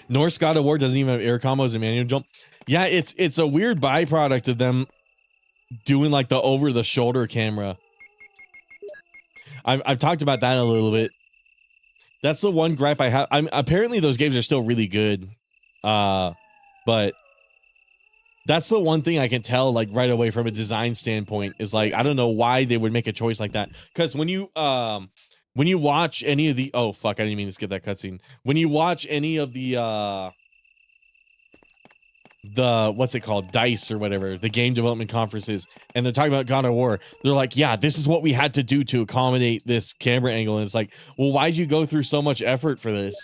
Norse God of War doesn't even have air combos and manual jump. Yeah, it's a weird byproduct of them doing like the over the shoulder camera. I've talked about that a little bit. That's the one gripe I have. Apparently those games are still really good. But that's the one thing I can tell like right away from a design standpoint is like, I don't know why they would make a choice like that. Because when you watch any of the, oh fuck, I didn't mean to skip that cutscene. When you watch any of the what's it called, DICE or whatever, the game development conferences, and they're talking about God of War, they're like, yeah, this is what we had to do to accommodate this camera angle. And it's like, well, why'd you go through so much effort for this?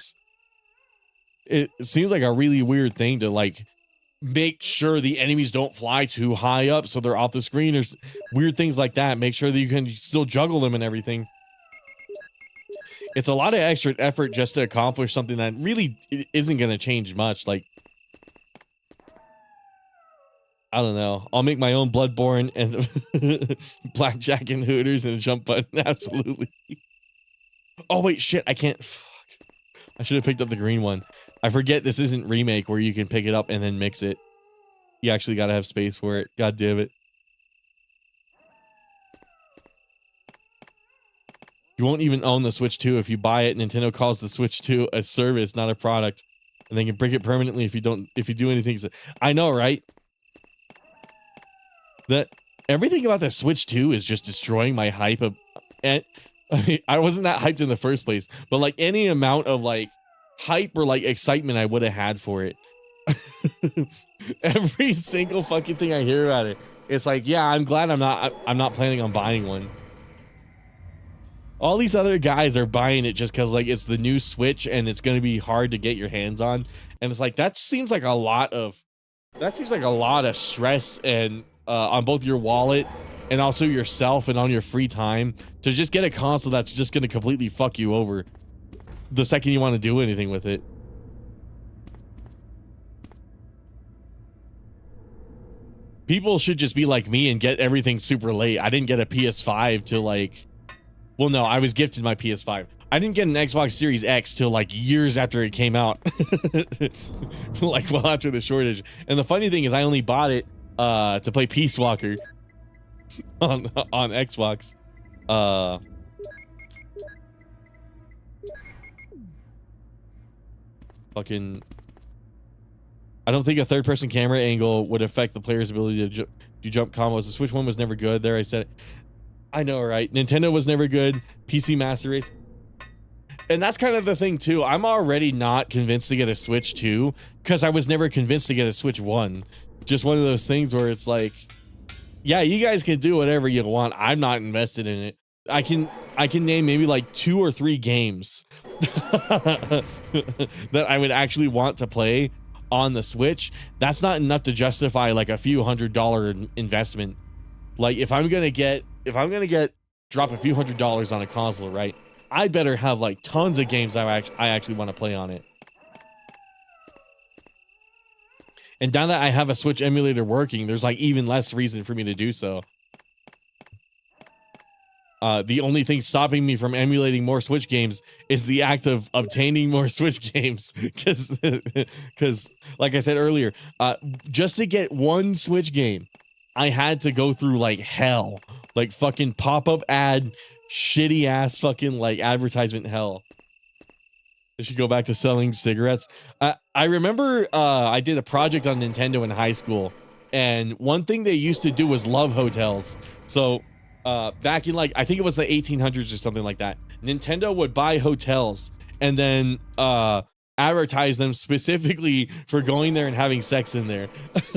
It seems like a really weird thing to like make sure the enemies don't fly too high up so they're off the screen, or weird things like that. Make sure that you can still juggle them and everything. It's a lot of extra effort just to accomplish something that really isn't going to change much. Like, I don't know. I'll make my own Bloodborne and Blackjack and Hooters and a jump button. Absolutely. Oh, wait, shit. I can't. Fuck. I should have picked up the green one. I forget this isn't Remake where you can pick it up and then mix it. You actually got to have space for it. God damn it. You won't even own the Switch 2 if you buy it. Nintendo calls the Switch 2 a service, not a product. And they can break it permanently if you do anything. I know, right? That everything about the Switch 2 is just destroying my hype of, and I mean, I wasn't that hyped in the first place, but like any amount of like hype or like excitement I would have had for it. Every single fucking thing I hear about it, it's like, yeah, I'm glad I'm not planning on buying one. All these other guys are buying it just because like it's the new Switch and it's going to be hard to get your hands on, and it's like that seems like a lot of stress and on both your wallet and also yourself and on your free time to just get a console that's just going to completely fuck you over the second you want to do anything with it. People should just be like me and get everything super late. I didn't get a PS5 till like, well, no, I was gifted my PS5. I didn't get an Xbox Series X till like years after it came out. Like well after the shortage. And the funny thing is I only bought it to play Peace Walker on Xbox. Fucking, I don't think a third-person camera angle would affect the player's ability to do jump combos. The Switch 1 was never good. There, I said it. I know, right? Nintendo was never good. PC Master Race. And that's kind of the thing, too. I'm already not convinced to get a Switch 2 because I was never convinced to get a Switch 1. Just one of those things where it's like, yeah, you guys can do whatever you want. I'm not invested in it. I can name maybe like 2 or 3 games that I would actually want to play on the Switch. That's not enough to justify like a few $100 investment. Like if I'm gonna drop a few $100s on a console, right? I better have like tons of games I actually want to play on it. And now that I have a Switch emulator working, there's like even less reason for me to do so. The only thing stopping me from emulating more Switch games is the act of obtaining more Switch games. Because like I said earlier, just to get one Switch game, I had to go through like hell. Like fucking pop-up ad, shitty ass fucking like advertisement hell. I should go back to selling cigarettes. I remember I did a project on Nintendo in high school, and one thing they used to do was love hotels. So back in like, I think it was the 1800s or something like that, Nintendo would buy hotels and then advertise them specifically for going there and having sex in there.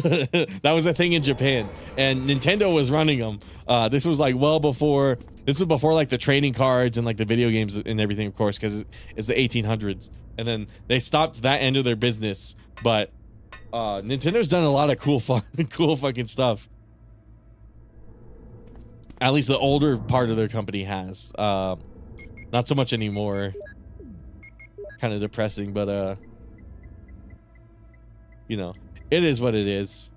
That was a thing in Japan, and Nintendo was running them. This was like well before, this was before like the trading cards and like the video games and everything, of course, because it's the 1800s. And then they stopped that end of their business. But Nintendo's done a lot of cool fucking stuff. At least the older part of their company has. Not so much anymore. Kind of depressing, but you know, it is what it is.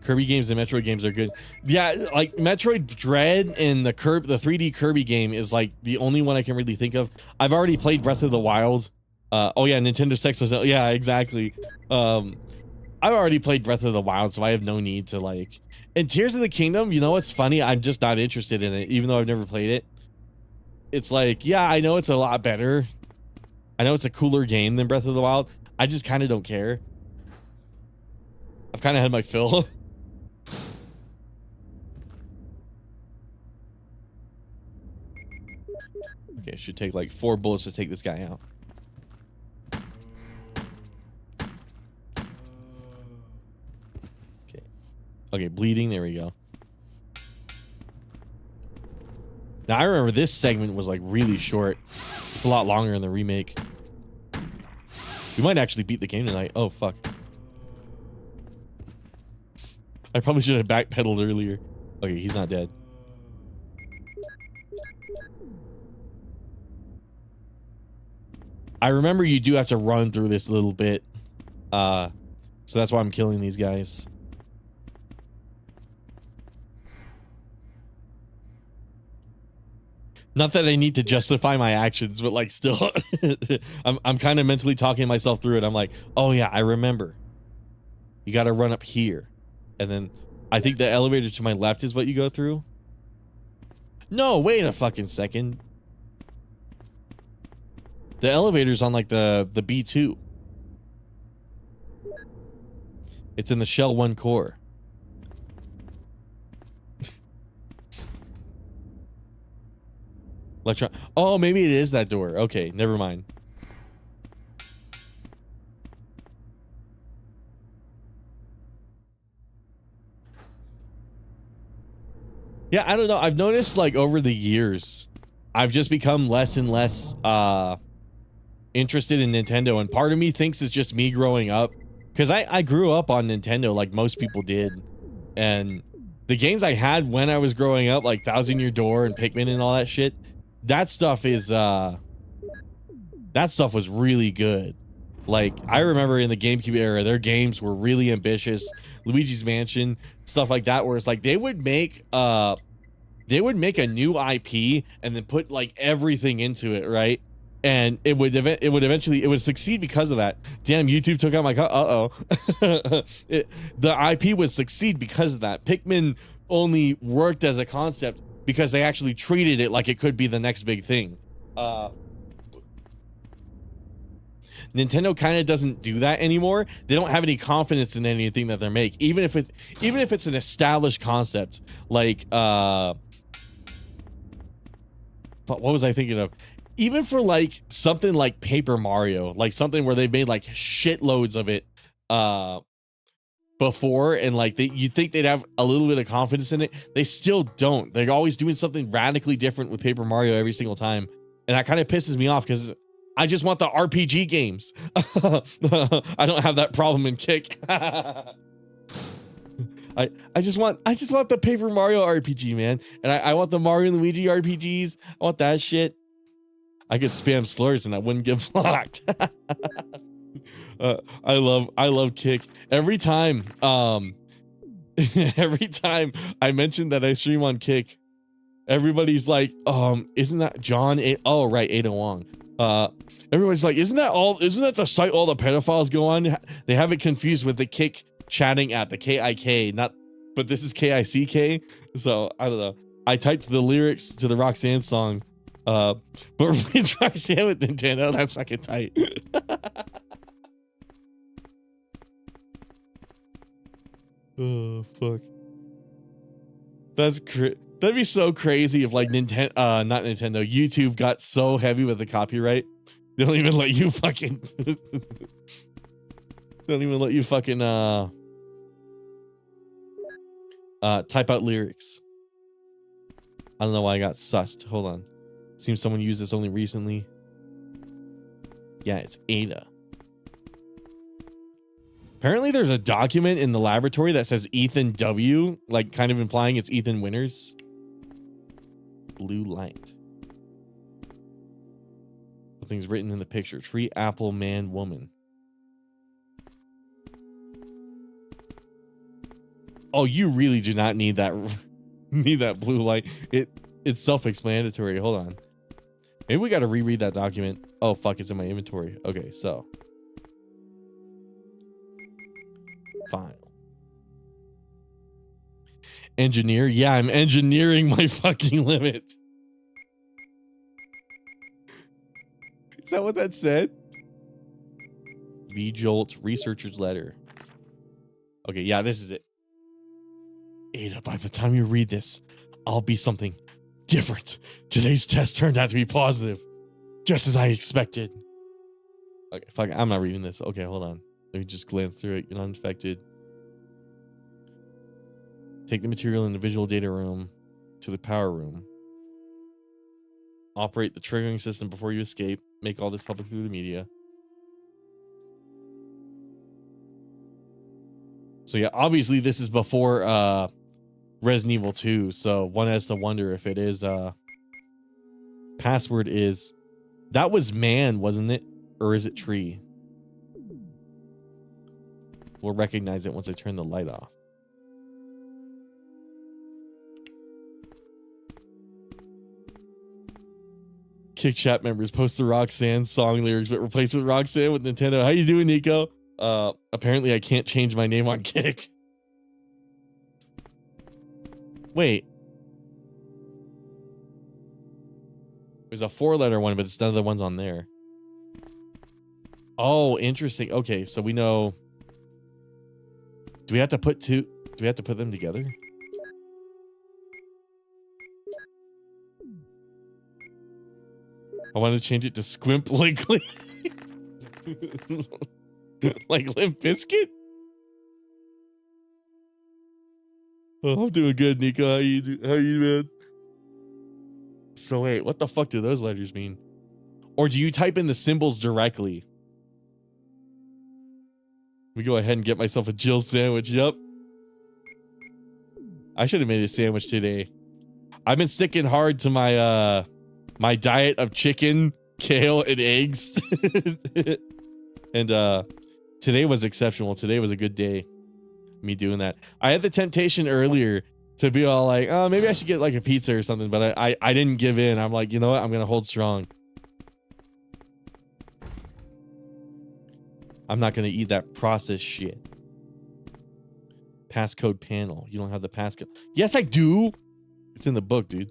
Kirby games and Metroid games are good. Yeah, like Metroid Dread and the 3D Kirby game is like the only one I can really think of. I've already played Breath of the Wild. Oh yeah, Nintendo 6 was, yeah, exactly. I've already played Breath of the Wild, so I have no need to like. And Tears of the Kingdom, you know what's funny? I'm just not interested in it, even though I've never played it. It's like, yeah, I know it's a lot better. I know it's a cooler game than Breath of the Wild. I just kind of don't care. I've kind of had my fill. Okay, it should take like 4 bullets to take this guy out. Okay. Okay, bleeding. There we go. Now, I remember this segment was like really short. It's a lot longer in the remake. We might actually beat the game tonight. Oh, fuck. I probably should have backpedaled earlier. Okay, he's not dead. I remember you do have to run through this a little bit. So that's why I'm killing these guys. Not that I need to justify my actions, but like still, I'm kind of mentally talking myself through it. I'm like, oh yeah, I remember. You got to run up here. And then I think the elevator to my left is what you go through. No, wait a fucking second. The elevator's on like the B2. It's in the Shell 1 core. Electron. Oh, maybe it is that door. Okay, never mind. Yeah, I don't know. I've noticed like over the years, I've just become less and less interested in Nintendo, and part of me thinks it's just me growing up, because I grew up on Nintendo like most people did, and the games I had when I was growing up, like Thousand Year Door and Pikmin and all that shit, that stuff is that stuff was really good. Like, I remember in the GameCube era, their games were really ambitious. Luigi's Mansion, stuff like that, where it's like they would make a new IP and then put like everything into it, right? And it would eventually succeed because of that. Damn, YouTube took out my the IP would succeed because of that. Pikmin only worked as a concept because they actually treated it like it could be the next big thing. Nintendo kind of doesn't do that anymore. They don't have any confidence in anything that they make, even if it's an established concept. Like, but what was I thinking of? Even for like something like Paper Mario, like something where they've made like shitloads of it before, and like you think they'd have a little bit of confidence in it, they still don't. They're always doing something radically different with Paper Mario every single time, and that kind of pisses me off because I just want the RPG games. I don't have that problem in Kick. I just want the Paper Mario RPG, man, and I want the Mario and Luigi RPGs. I want that shit. I could spam slurs and I wouldn't get blocked. I love Kick. Every time every time I mention that I stream on Kick, everybody's like, isn't that John? Oh, right, Ada Wong. Everybody's like, isn't that the site all the pedophiles go on? They have it confused with the Kick chatting at the KIK, but this is KICK. So I don't know. I typed the lyrics to the Roxanne song. But replace Roxanne with Nintendo. That's fucking tight. Oh fuck. That'd be so crazy if like not Nintendo, YouTube got so heavy with the copyright. They don't even let you fucking type out lyrics. I don't know why I got sussed. Hold on. Seems someone used this only recently. Yeah, it's Ada. Apparently there's a document in the laboratory that says Ethan W, like kind of implying it's Ethan Winters. Blue light. Something's written in the picture. Tree, apple, man, woman. Oh, you really do not need that need that blue light. It's self-explanatory. Hold on. Maybe we got to reread that document. Oh, fuck, it's in my inventory. Okay, so. File. Engineer? Yeah, I'm engineering my fucking limit. Is that what that said? V-Jolt researcher's letter. Okay, yeah, this is it. Ada, by the time you read this, I'll be something different. Today's test turned out to be positive, just as I expected. Okay, fuck, I'm not reading this. Okay, hold on. Let me just glance through it. You're not infected. Take the material in the visual data room to the power room. Operate the triggering system before you escape. Make all this public through the media. So yeah, obviously this is before Resident Evil 2, so one has to wonder if it is password is that was man, wasn't it? Or is it tree? We'll recognize it once I turn the light off. Kick chat members post the Roxanne song lyrics but replace with Roxanne with Nintendo. How you doing, Nico? Apparently I can't change my name on Kick. Wait. There's a 4-letter one, but it's none of the ones on there. Oh, interesting. Okay, so we know. Do we have to put two? Do we have to put them together? I want to change it to Squimp Linkly. Like Limp Bizkit? Oh, I'm doing good, Nico. How you man? So wait, what the fuck do those letters mean? Or do you type in the symbols directly? We go ahead and get myself a Jill sandwich. Yep. I should have made a sandwich today. I've been sticking hard to my my diet of chicken, kale, and eggs. And today was exceptional. Today was a good day. Me doing that. I had the temptation earlier to be all like, oh, maybe I should get like a pizza or something, but I didn't give in. I'm like, you know what? I'm gonna hold strong. I'm not gonna eat that processed shit. Passcode panel. You don't have the passcode. Yes, I do. It's in the book, dude.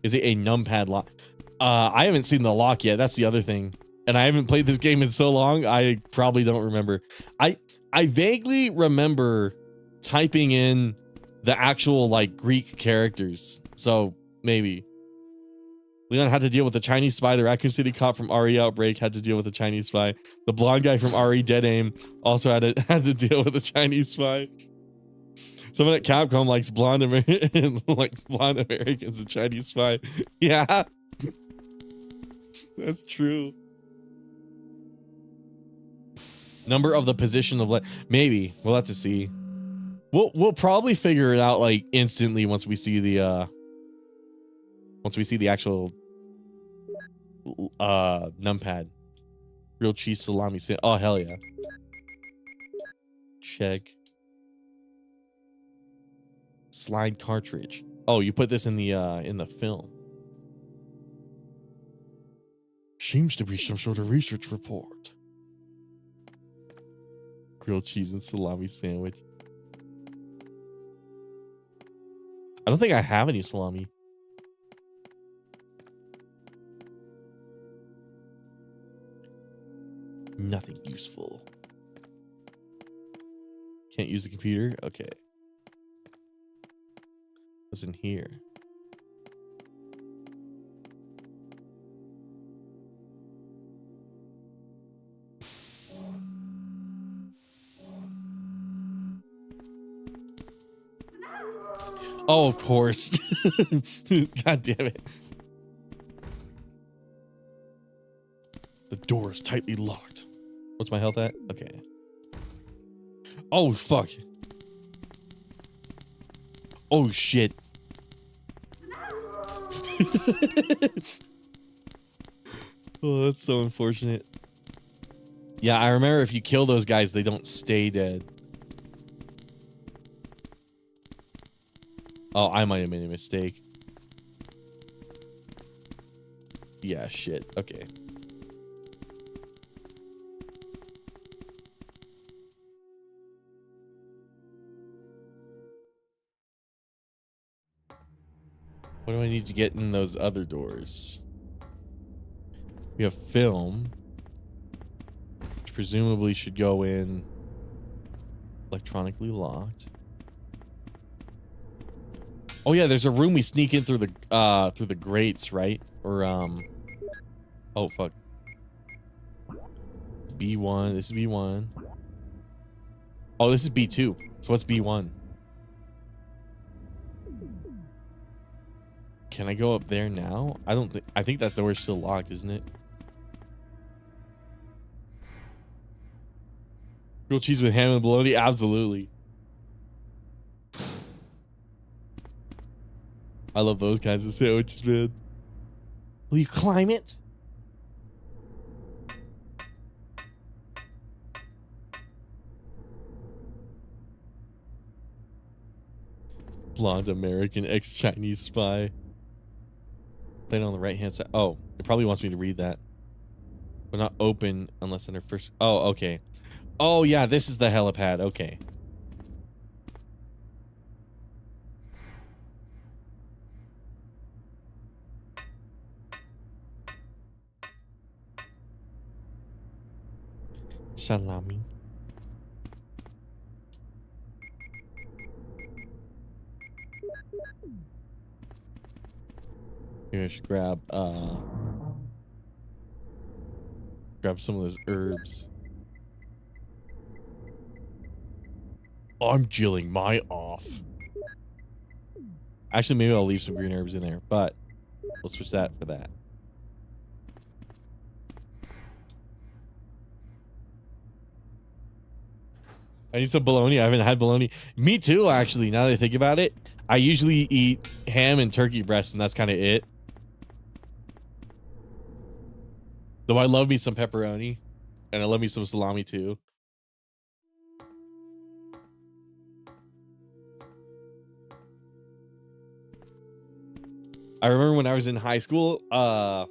Is it a numpad lock? I haven't seen the lock yet. That's the other thing. And I haven't played this game in so long, I probably don't remember. I vaguely remember typing in the actual like Greek characters. So maybe. Leon had to deal with the Chinese spy. The Raccoon City cop from RE Outbreak had to deal with the Chinese spy. The blonde guy from RE Dead Aim also had to deal with the Chinese spy. Someone at Capcom likes blonde Americans and Chinese spy. Yeah. That's true. Number of the position of maybe we'll have to see. We'll probably figure it out like instantly once we see the actual numpad. Grilled cheese salami. Oh hell yeah. Check. Slide cartridge. Oh, you put this in the film. Seems to be some sort of research report. Grilled cheese and salami sandwich. I don't think I have any salami. Nothing useful. Can't use the computer? Okay. What's in here? Oh, of course. God damn it. The door is tightly locked. What's my health at? Okay. Oh, fuck. Oh, shit. Oh, that's so unfortunate. Yeah, I remember if you kill those guys, they don't stay dead. Oh, I might have made a mistake. Yeah, shit. Okay. What do I need to get in those other doors? We have film, which presumably should go in electronically locked. Oh yeah, there's a room we sneak in through the grates, right? Or oh fuck. B1, this is B1. Oh, this is B2. So what's B1? Can I go up there now? I think that door is still locked, isn't it? Grilled cheese with ham and bologna? Absolutely. I love those kinds of sandwiches, man. Will you climb it? Blonde American ex-Chinese spy. Playing on the right-hand side. Oh, it probably wants me to read that. But not open unless under first. Oh, okay. Oh, yeah, this is the helipad. Okay. Salami. Maybe I should grab some of those herbs. Oh, I'm jilling my off. Actually, maybe I'll leave some green herbs in there, but we'll switch that for that. I need some bologna. I haven't had bologna. Me too, actually, now that I think about it. I usually eat ham and turkey breast, and that's kind of it. Though I love me some pepperoni, and I love me some salami too. I remember when I was in high school, I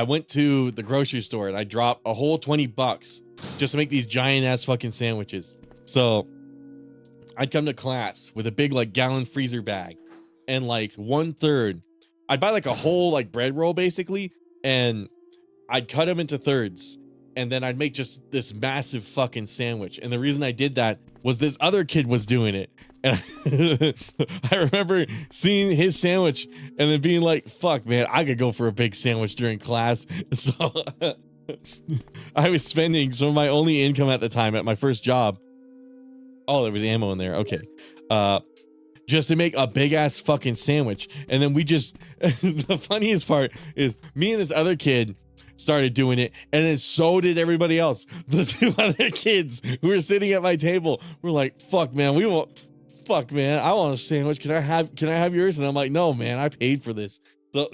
went to the grocery store and I dropped a whole $20 just to make these giant ass fucking sandwiches. So I'd come to class with a big like gallon freezer bag and like 1/3. I'd buy like a whole like bread roll basically, and I'd cut them into thirds, and then I'd make just this massive fucking sandwich. And the reason I did that was this other kid was doing it. And I remember seeing his sandwich and then being like, fuck, man, I could go for a big sandwich during class. So I was spending some of my only income at the time at my first job. Oh, there was ammo in there. Okay. Just to make a big ass fucking sandwich. And then we just, the funniest part is me and this other kid started doing it, and then so did everybody else. The two other kids who were sitting at my table were like, fuck, man, I want a sandwich. Can I have yours? And I'm like, no, man, I paid for this. So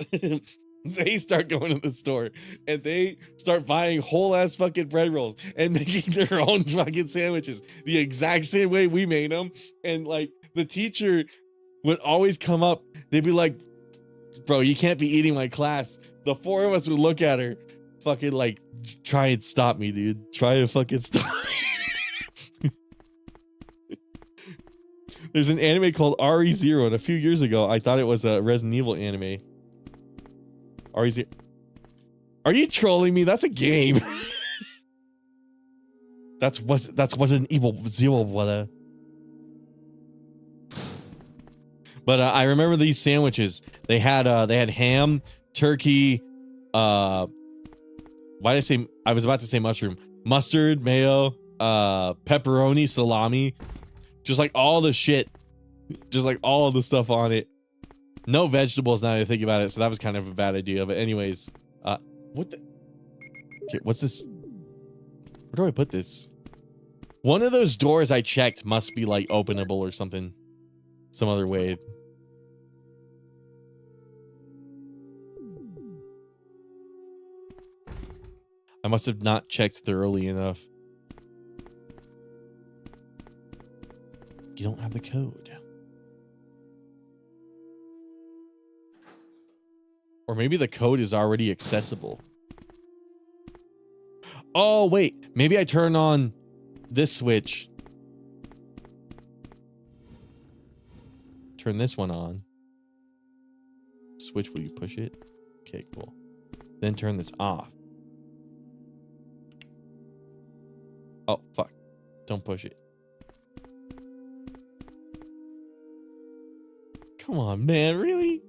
they start going to the store and they start buying whole ass fucking bread rolls and making their own fucking sandwiches the exact same way we made them. And like the teacher would always come up, they'd be like, bro, you can't be eating my class. The four of us would look at her, fucking like, try and stop me, dude. Try and fucking stop me. There's an anime called RE0, and a few years ago, I thought it was a Resident Evil anime. RE0. Are you trolling me? That's a game. That's Resident Evil 0, brother. But I remember these sandwiches. They had ham, turkey, why did I say, I was about to say mushroom, mustard, mayo, pepperoni, salami, just like all the shit, just like all the stuff on it. No vegetables now that I think about it, so that was kind of a bad idea. But anyways, what the, okay, what's this? Where do I put this? One of those doors I checked must be like openable or something. Some other way. I must have not checked thoroughly enough. You don't have the code. Or maybe the code is already accessible. Oh, wait. Maybe I turn on this switch. Turn this one on. Switch, will you push it? Okay, cool. Then turn this off. Oh, fuck. Don't push it. Come on, man. Really?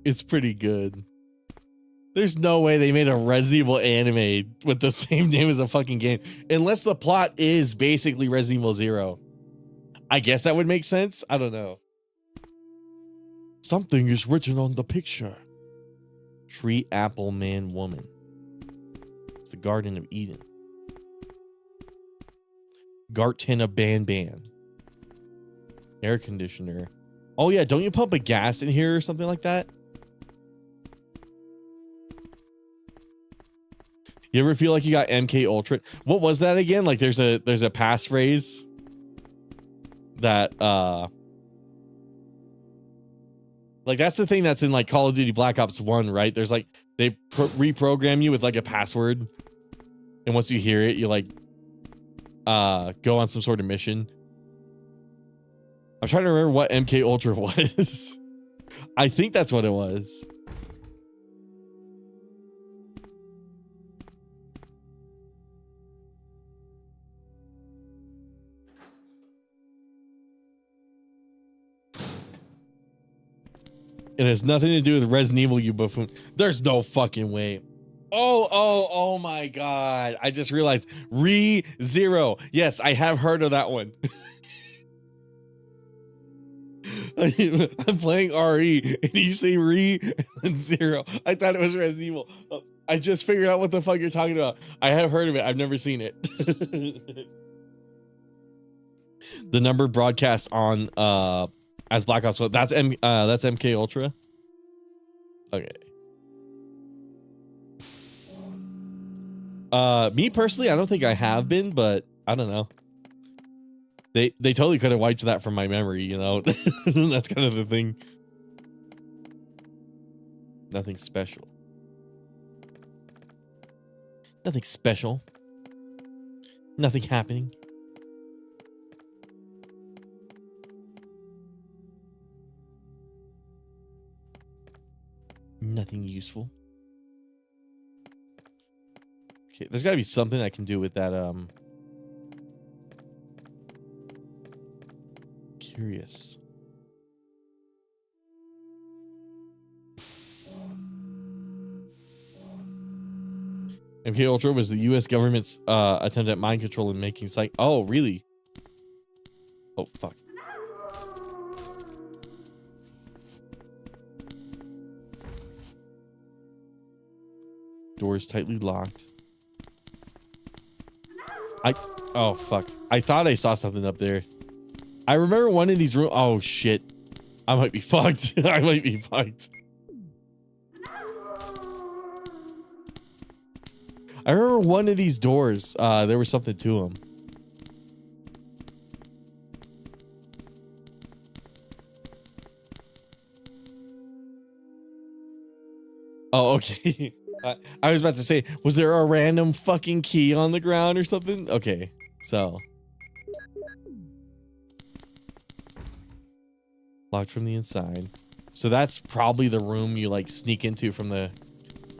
It's pretty good. There's no way they made a Resident Evil anime with the same name as a fucking game. Unless the plot is basically Resident Evil 0. I guess that would make sense. I don't know. Something is written on the picture. Tree, apple, man, woman. It's the Garden of Eden. Gartina Ban. Air conditioner. Oh yeah, don't you pump a gas in here or something like that? You ever feel like you got MK Ultra? What was that again? Like there's a passphrase that like that's the thing that's in like Call of Duty Black Ops 1, right? There's like they reprogram you with like a password, and once you hear it, you like go on some sort of mission. I'm trying to remember what MK Ultra was. I think that's what it was. It has nothing to do with Resident Evil, you buffoon. There's no fucking way. Oh my god. I just realized. Re-Zero. Yes, I have heard of that one. I'm playing RE and you say Re and then Zero. I thought it was Resident Evil. I just figured out what the fuck you're talking about. I have heard of it. I've never seen it. The number broadcast on as Black Ops 1. That's MK Ultra. Okay. Me personally, I don't think I have been, but I don't know. They totally could have wiped that from my memory, you know. That's kind of the thing. Nothing special. Nothing special. Nothing happening. Nothing useful. Okay, there's got to be something I can do with that. Curious. MK Ultra was the U.S. government's attempt at mind control and making psych. Oh, really? Oh, fuck. Doors tightly locked. Oh, fuck. I thought I saw something up there. I remember one of these rooms. Oh, shit. I might be fucked. I might be fucked. I remember one of these doors. There was something to them. Oh, okay. I was about to say, was there a random fucking key on the ground or something? Okay, so. Locked from the inside. So that's probably the room you like sneak into from the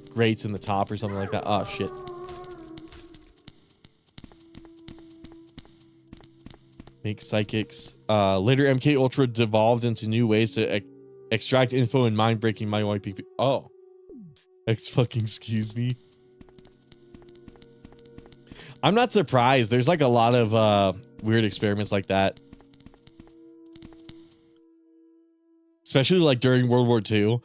grates in the top or something like that. Oh, shit. Make psychics. Later, MK Ultra devolved into new ways to extract info and mind-breaking, mind-wiping. Oh. Excuse me. I'm not surprised. There's like a lot of weird experiments like that. Especially like during World War II.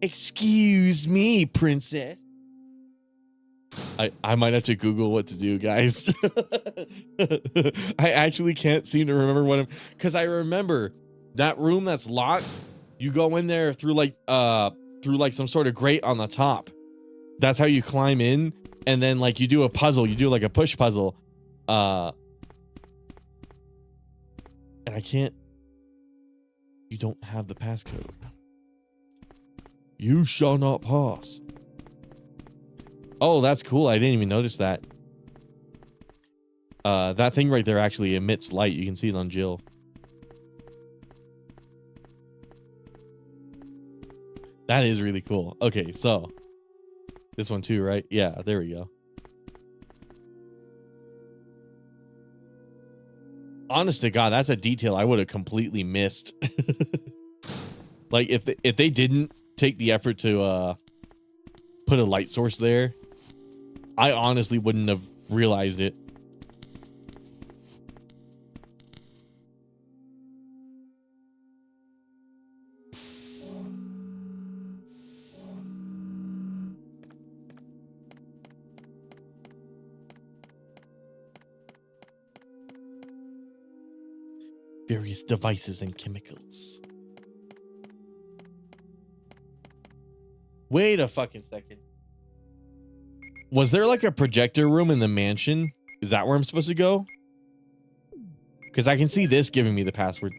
Excuse me, princess. I might have to Google what to do, guys. I actually can't seem to remember what because I remember that room that's locked. You go in there through like some sort of grate on the top. That's how you climb in, and then like you do a puzzle. You do like a push puzzle. And I can't. You don't have the passcode. You shall not pass. Oh, that's cool. I didn't even notice that. That thing right there actually emits light. You can see it on Jill. That is really cool. Okay, so this one too, right? Yeah, there we go. Honest to God, that's a detail I would have completely missed. Like if they didn't take the effort to put a light source there, I honestly wouldn't have realized it. Various devices and chemicals. Wait a fucking second. Was there like a projector room in the mansion? Is that where I'm supposed to go? Because I can see this giving me the password.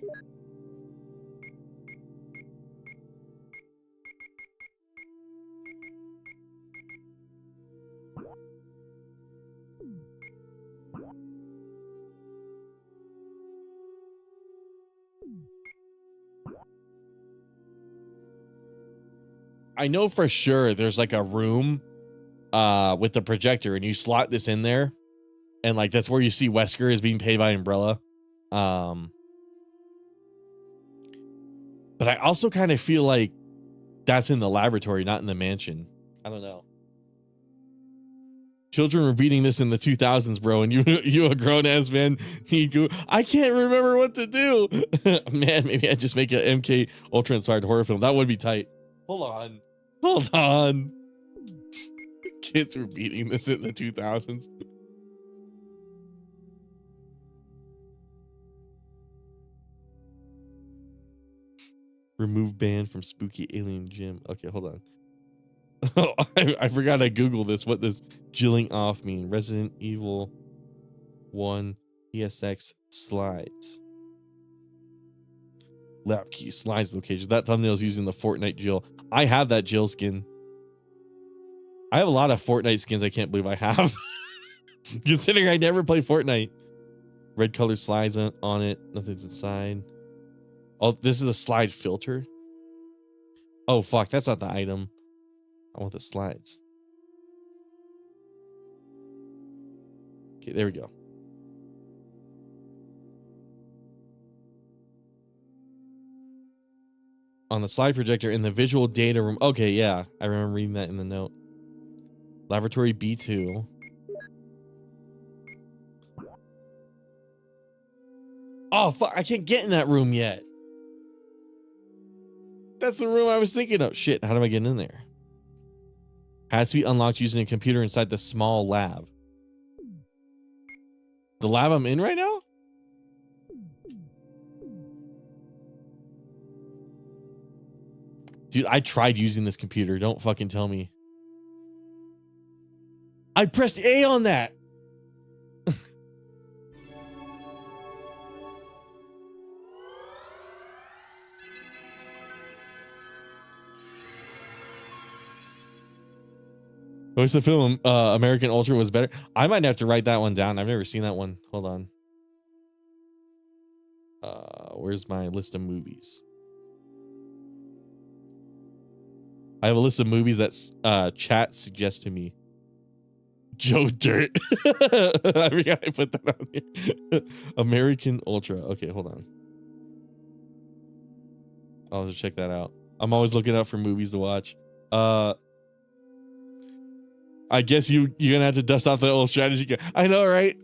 I know for sure there's like a room with the projector, and you slot this in there, and like that's where you see Wesker is being paid by Umbrella. But I also kind of feel like that's in the laboratory, not in the mansion. I don't know. Children were beating this in the 2000s, bro, and you a grown ass man. I can't remember what to do. Man, maybe I just make an MK Ultra inspired horror film. That would be tight. Hold on. Kids were beating this in the 2000s. Remove ban from spooky alien gym. Okay, hold on. Oh, I forgot I Googled this. What does jilling off mean? Resident Evil 1 PSX slides. Lab key slides location. That thumbnail is using the Fortnite Jill. I have that Jill skin. I have a lot of Fortnite skins I can't believe I have. Considering I never play Fortnite. Red colored slides on it. Nothing's inside. Oh, this is a slide filter. Oh, fuck. That's not the item. I want the slides. Okay, there we go. On the slide projector in the visual data room. Okay, yeah. I remember reading that in the note. Laboratory B2. Oh, fuck. I can't get in that room yet. That's the room I was thinking of. Shit, how do I get in there? Has to be unlocked using a computer inside the small lab. The lab I'm in right now? Dude, I tried using this computer. Don't fucking tell me. I pressed A on that. What's the film? American Ultra was better. I might have to write that one down. I've never seen that one. Hold on. Where's my list of movies? I have a list of movies that chat suggests to me. Joe Dirt. I forgot I put that on here. American Ultra. Okay, hold on. I'll just check that out. I'm always looking out for movies to watch. I guess you're gonna have to dust off the old strategy. I know, right?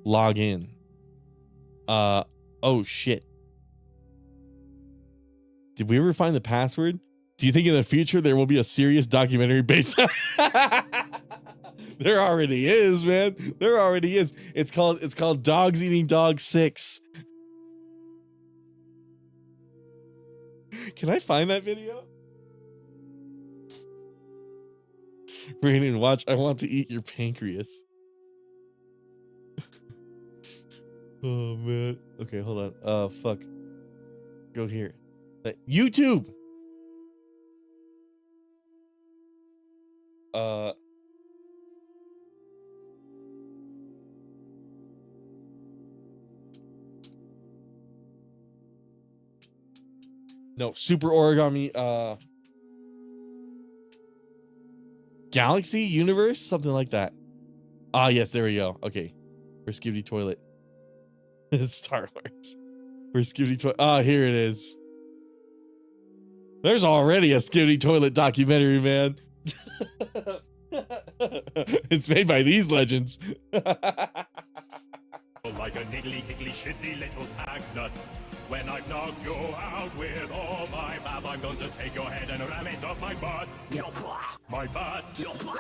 Log in. Oh shit. Did we ever find the password? Do you think in the future there will be a serious documentary based on There already is, man. There already is. It's called Dogs Eating Dogs 6. Can I find that video? Brandon, watch. I want to eat your pancreas. Oh man. Okay, hold on. Fuck. Go here. YouTube. No, Super Origami, Galaxy Universe, something like that. Ah, yes, there we go. Okay, where's Skibidi Toilet? Star Wars. Where's Skibidi Toilet? Ah, here it is. There's already a Skibidi Toilet documentary, man. It's made by these legends. Like a niggly, tickly, shitty little tag nut. When I've knocked you out with all my bab, I'm going to take your head and ram it up my butt. My butt.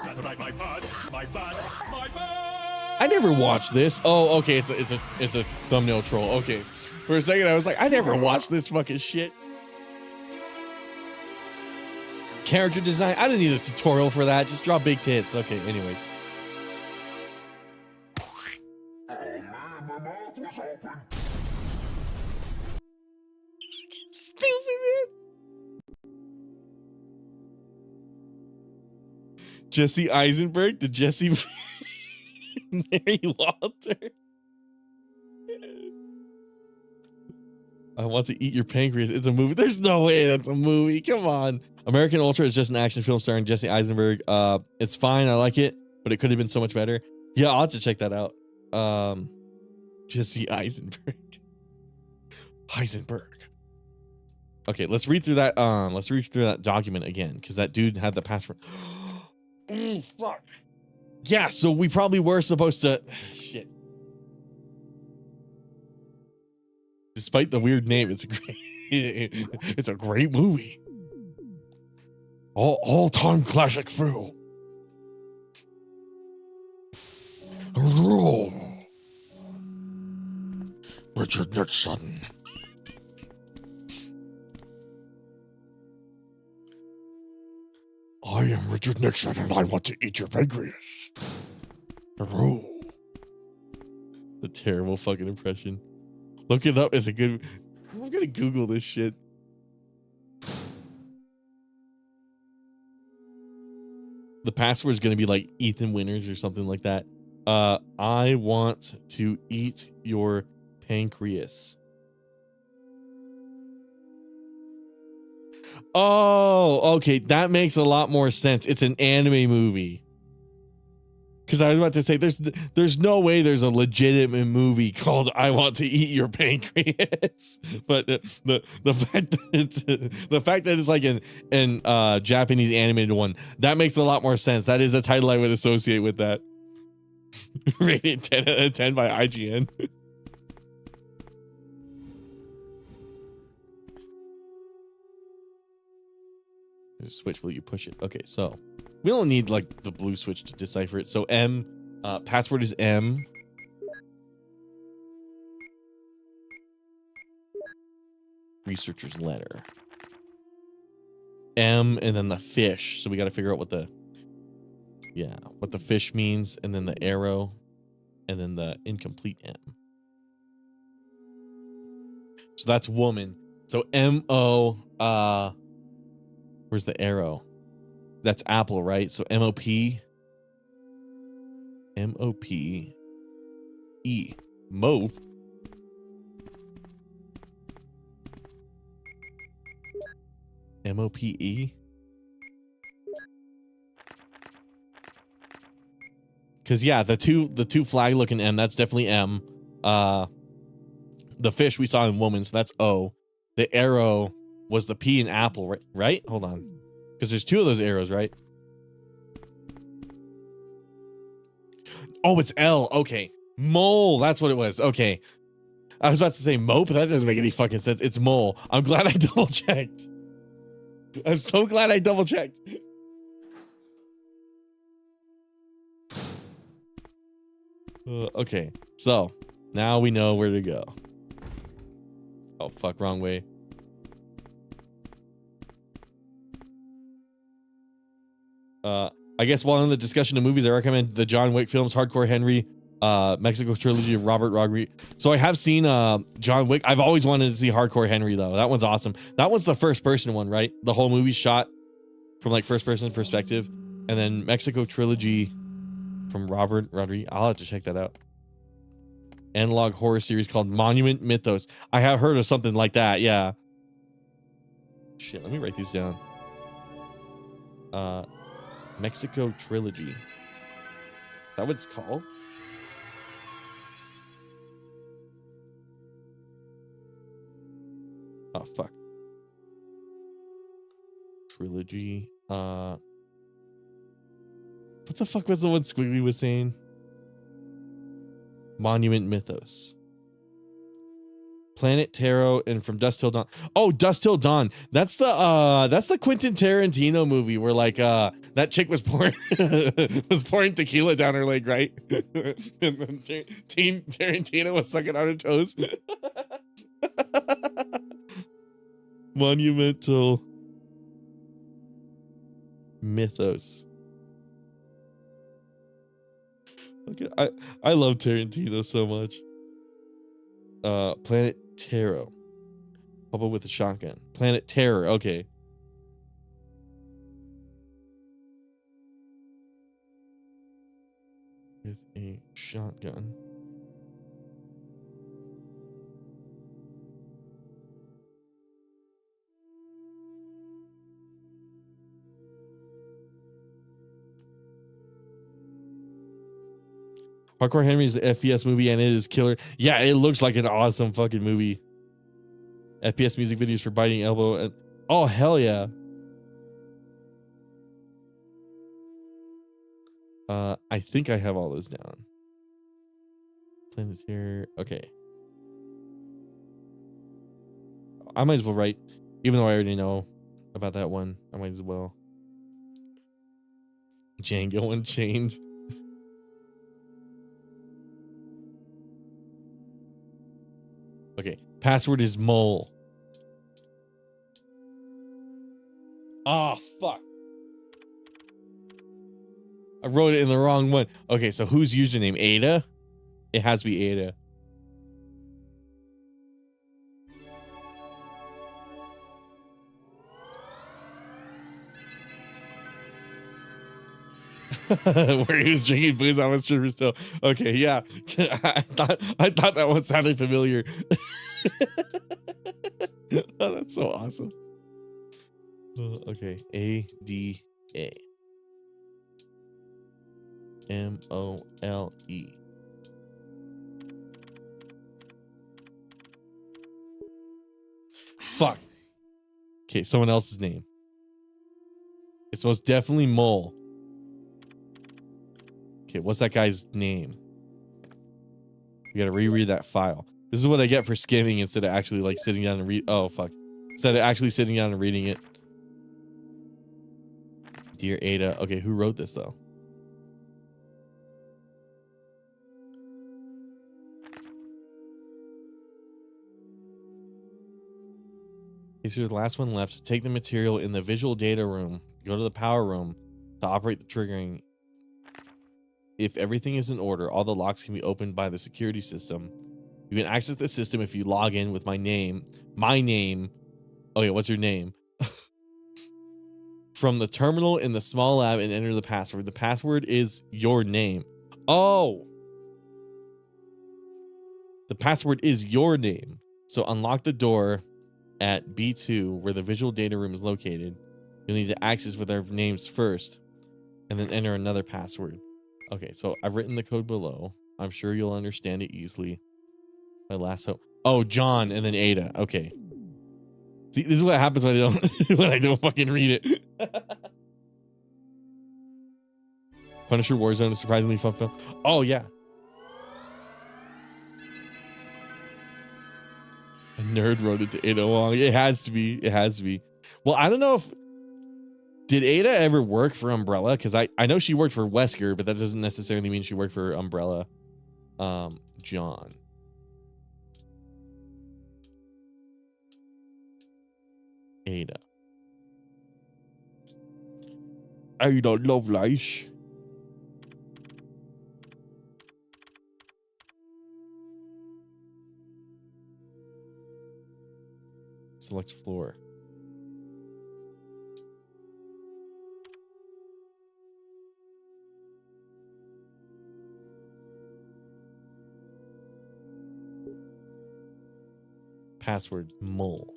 That's right, my butt. My butt. My butt. I never watched this. Oh, okay. It's a thumbnail troll. Okay. For a second, I was like, I never watched this fucking shit. Character design. I didn't need a tutorial for that. Just draw big tits. Okay. Anyways. Stupid, man. Jesse Eisenberg to Jesse Mary Walter. I want to eat your pancreas. It's a movie. There's no way that's a movie. Come on. American Ultra is just an action film starring Jesse Eisenberg. It's fine. I like it, but it could have been so much better. Yeah, I'll have to check that out. Jesse Eisenberg. Heisenberg. Okay, let's read through that. Let's read through that document again, because that dude had the password. Oh fuck. Yeah, so we probably were supposed to. Shit. Despite the weird name, it's a great. It's a great movie. All-time classic film. Roll. Richard Nixon. I am Richard Nixon and I want to eat your pancreas. Roll. The terrible fucking impression. Look it up. It's a good. I'm gonna Google this shit. The password is gonna be like Ethan Winters or something like that. I want to eat your pancreas. Oh, okay. That makes a lot more sense. It's an anime movie. Because I was about to say, there's no way there's a legitimate movie called "I Want to Eat Your Pancreas," but the fact that it's like an Japanese animated one, that makes a lot more sense. That is a title I would associate with that. Rated 10 out of 10 by IGN. There's a switch. Will you push it? Okay, so we don't need like the blue switch to decipher it. So M, password is M. Researcher's letter. M and then the fish. So we got to figure out what the fish means, and then the arrow, and then the incomplete M. So that's woman. So M-O, where's the arrow? That's apple, right? So M-O-P. M-O-P-E. Mope. M-O-P-E. Because yeah, the two flag looking M, that's definitely M. The fish we saw in woman, so that's O. The arrow was the P in apple, right? Hold on. Because there's two of those arrows, right? Oh, it's L. Okay. Mole. That's what it was. Okay. I was about to say mope, but that doesn't make any fucking sense. It's mole. I'm glad I double checked. I'm so glad I double checked. Okay, so now we know where to go. Oh, fuck, wrong way. I guess while in the discussion of movies, I recommend the John Wick films, Hardcore Henry, Mexico trilogy of Robert Rodriguez. So I have seen John Wick. I've always wanted to see Hardcore Henry though. That one's awesome. That one's the first person one, right? The whole movie's shot from like first person perspective, and then Mexico trilogy from Robert Rodriguez. I'll have to check that out. Analog horror series called Monument Mythos. I have heard of something like that. Yeah. Shit, let me write these down. Mexico trilogy. Is that what it's called? Oh fuck. Trilogy. What the fuck was the one Squiggly was saying? Monument Mythos. Planet Tarot and From Dusk Till Dawn. Oh, Dusk Till Dawn. That's the Quentin Tarantino movie where like that chick was pouring tequila down her leg, right? And then Tarantino was sucking on her toes. Monumental Mythos. Okay, I love Tarantino so much. Planet Tarot. Papa with a shotgun. Planet Terror. Okay. With a shotgun. Hardcore Henry is the FPS movie and it is killer. Yeah, it looks like an awesome fucking movie. FPS music videos for Biting Elbow. And oh, hell yeah. I think I have all those down. Planet Terror. Okay. I might as well write, even though I already know about that one. I might as well. Django Unchained. Okay, password is mole. Oh, fuck. I wrote it in the wrong one. Okay, so whose username? Ada? It has to be Ada. Where he was drinking booze on his stripper still. Okay, yeah. I thought that one sounded familiar. Oh, that's so awesome. Okay, ADA MOLE. Fuck. Okay, someone else's name. It's most definitely Mole. Okay, what's that guy's name? You gotta reread that file. This is what I get for skimming instead of actually like sitting down and read. Oh, fuck. Instead of actually sitting down and reading it. Dear Ada. Okay, who wrote this though? Okay, so the last one left. Take the material in the visual data room. Go to the power room to operate the triggering. If everything is in order, all the locks can be opened by the security system. You can access the system if you log in with my name. Okay, what's your name? From the terminal in the small lab and enter the password. The password is your name. Oh. The password is your name. So unlock the door at B2 where the visual data room is located. You'll need to access with our names first and then enter another password. Okay, so I've written the code below. I'm sure you'll understand it easily. My last hope. Oh, John and then Ada. Okay. See, this is what happens when I don't when I don't fucking read it. Punisher Warzone is surprisingly fun film. Oh yeah. A nerd wrote it to Ada Wong. It has to be. It has to be. Well, I don't know if Did Ada ever work for Umbrella? Because I know she worked for Wesker, but that doesn't necessarily mean she worked for Umbrella. John. Ada. Ada Lovelace. Select floor. Password mole.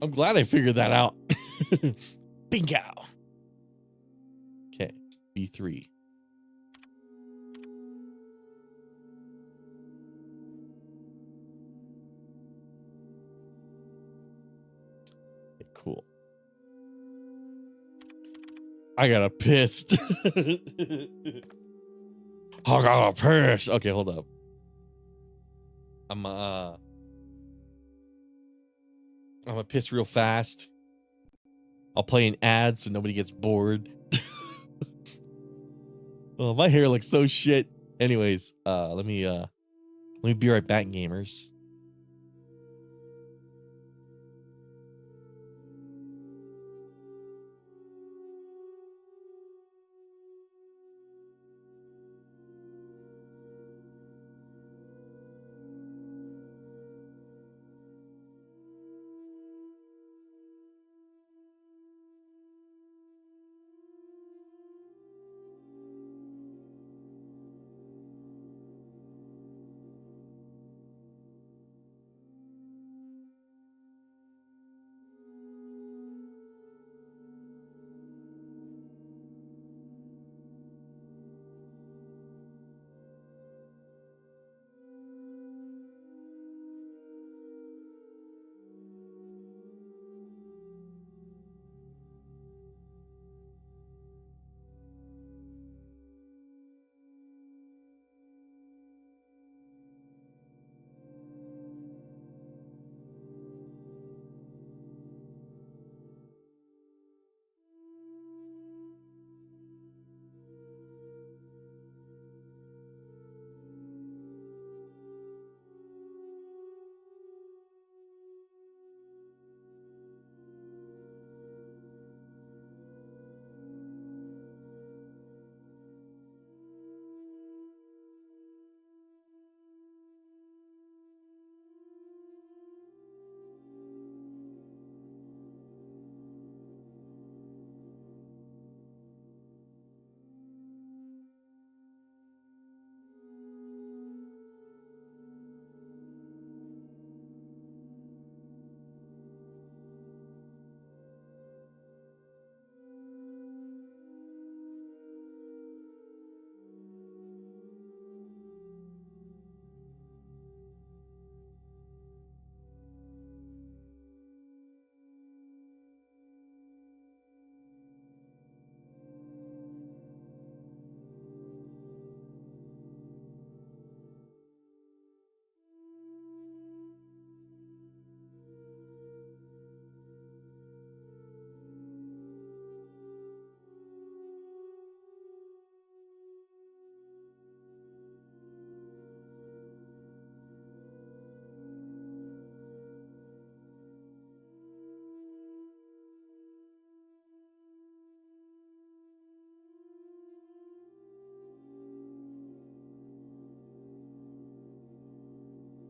I'm glad I figured that out. Bingo. Okay, B3. Okay, cool. I got a pissed. I got a piss. Okay, hold up. I'm gonna piss real fast. I'll play an ad so nobody gets bored. Oh, my hair looks so shit. Anyways, let me be right back, gamers.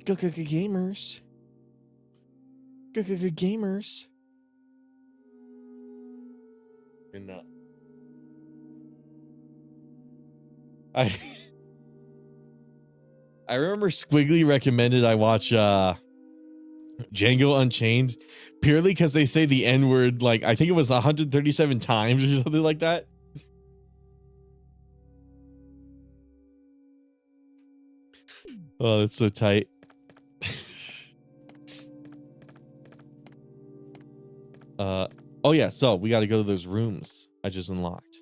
Gamers. Gamers. And I remember Squiggly recommended I watch Django Unchained purely because they say the N-word like I think it was 137 times or something like that. Oh, that's so tight. Oh yeah, so we got to go to those rooms I just unlocked.